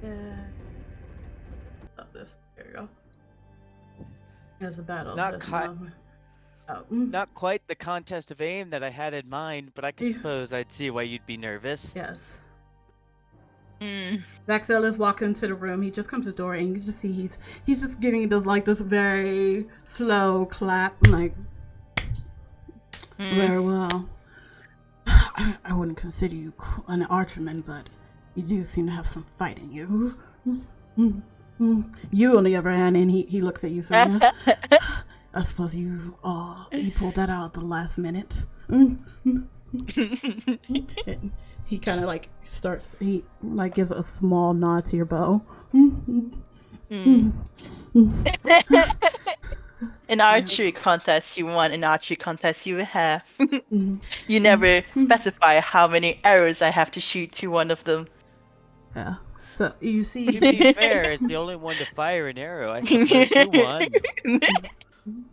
Yeah. Stop this. There you go. There's a battle. Not quite the contest of aim that I had in mind, but I can suppose I'd see why you'd be nervous. Yes. Vaxel is walking into the room. He just comes to the door, and you just see he's just giving this very slow clap, like very well. I wouldn't consider you an archerman, but you do seem to have some fight in you. You, on the other hand, and he looks at you, so I suppose you pulled that out at the last minute. He kind of gives a small nod to your bow. In archery contest you won, in archery contest you have. You never specify how many arrows I have to shoot to one of them. Yeah. So you see, to be fair, as the only one to fire an arrow, I suppose you won.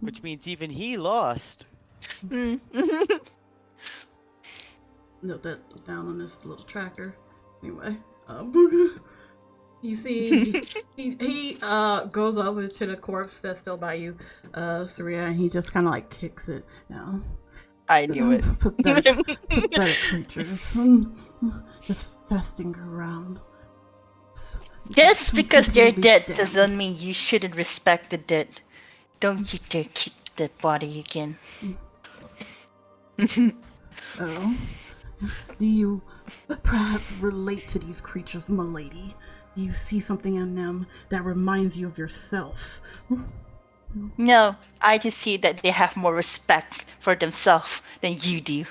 Which means even he lost. Note that down on this little tracker. Anyway, you see, he goes over to the corpse that's still by you, Saria, and he just kind of kicks it down. I knew it. Pathetic creatures, just festing around. Just because they're dead doesn't mean you shouldn't respect the dead. Don't you dare kick the body again. Oh. Do you perhaps relate to these creatures, milady? Do you see something in them that reminds you of yourself? No, I just see that they have more respect for themselves than you do.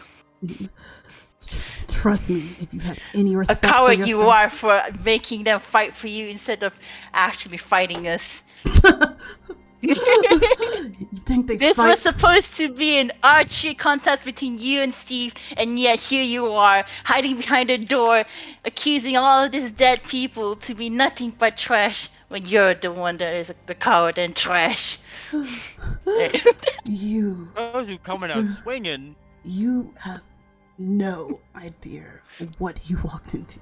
Trust me, if you had any respect a coward for yourself... you are for making them fight for you instead of actually fighting us. You think this was supposed to be an archery contest between you and Steve, and yet here you are, hiding behind a door, accusing all of these dead people to be nothing but trash, when you're the one that is the coward and trash. You... Those who coming out swinging. You have no idea what you walked into.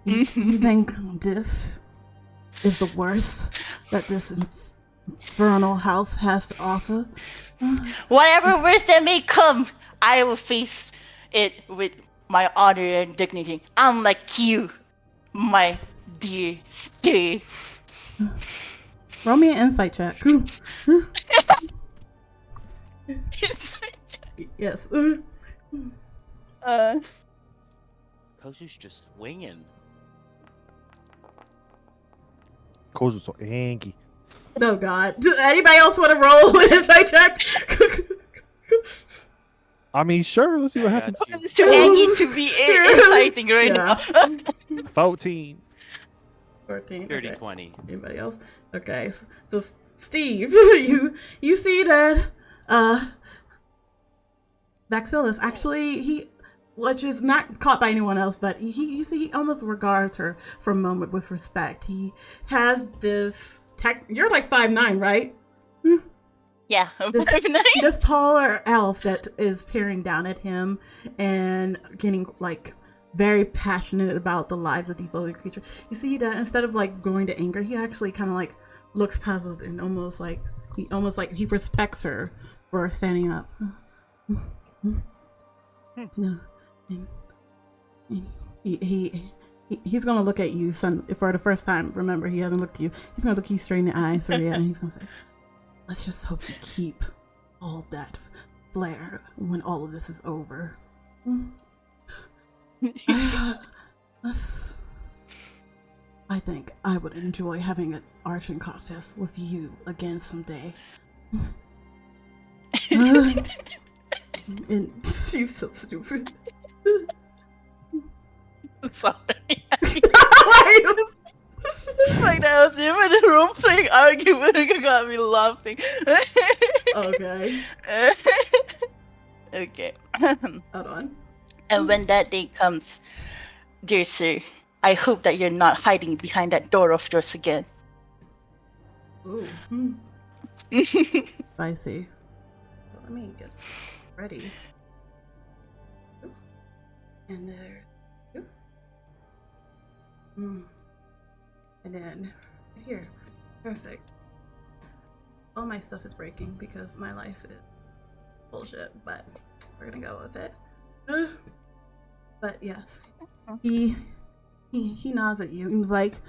You think this is the worst that this infernal house has to offer? Whatever worst that may come, I will face it with my honor and dignity, unlike you, my dear Steve. Roll me an insight check. Yes. Kozu's just swinging. Kozu's so angry. Oh god. Does anybody else want to roll an insight check? I mean, sure. Let's see what happens. It's too angry to be inciting right now. 14. 14. 30, Okay. 20. Anybody else? Okay. So Steve, you see that Vaxilis actually which is not caught by anyone else, but you see he almost regards her for a moment with respect. He has this you're like 5'9", right? Yeah, this taller elf that is peering down at him and getting very passionate about the lives of these other creatures. You see that instead of going to anger, he actually kind of looks puzzled and almost he almost like he respects her for standing up. No, he's gonna look at you, son, for the first time. Remember, he hasn't looked at you. He's gonna look you straight in the eye, so yeah, and he's gonna say, "Let's just hope you keep all that flair when all of this is over." I think I would enjoy having an arching contest with you again someday. And you're so stupid. Sorry. It's like that was him in the room playing argument and got me laughing. Okay. Okay. Hold on. And when that day comes, dear sir, I hope that you're not hiding behind that door of yours again. Ooh. I see. Well, let me get ready. And there. And then right here. Perfect. All my stuff is breaking because my life is bullshit, but we're gonna go with it. But yes, he nods at you and he's like,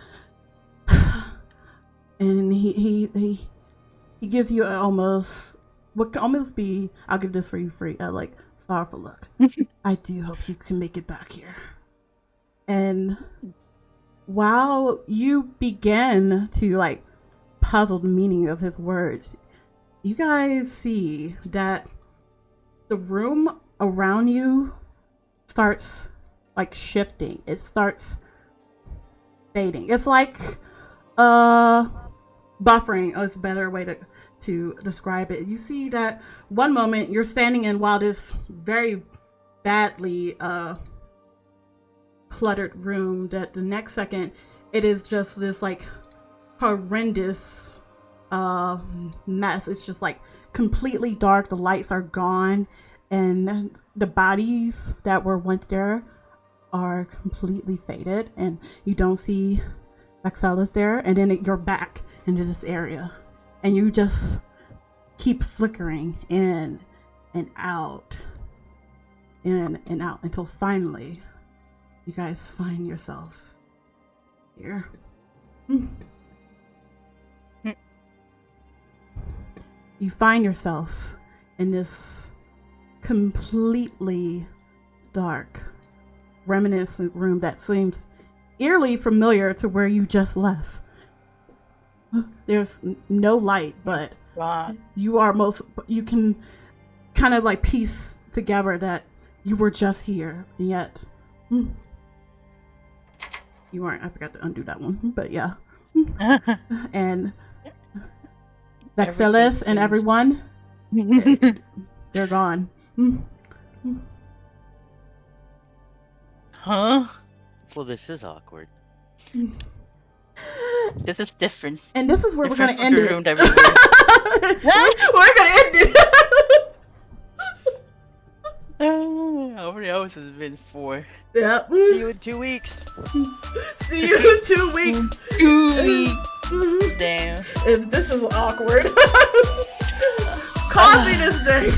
and he gives you what can almost be, I'll give this for you free, like sorrowful look. I do hope you can make it back here. And while you begin to like puzzle the meaning of his words, you guys see that the room around you starts like shifting. It starts fading. It's like buffering is a better way to describe it. You see that one moment you're standing in while this very badly cluttered room, that the next second it is just this like horrendous mess. It's just like completely dark. The lights are gone and the bodies that were once there are completely faded, and you don't see Vaxella's there, and then you're back into this area and you just keep flickering in and out until finally you guys find yourself here. You find yourself in this completely dark, reminiscent room that seems eerily familiar to where you just left. There's no light, but you can kind of like piece together that you were just here, and yet you weren't. I forgot to undo that one, but yeah. And Vaxelis and everyone, they're gone. Huh? Well, this is awkward. This is different. And this is where Different we're gonna end it. from the room that We're gonna end it. How many hours has it been for? Yep. See you in 2 weeks. See you in 2 weeks. 2 weeks. Damn. This is awkward. Coffee this day.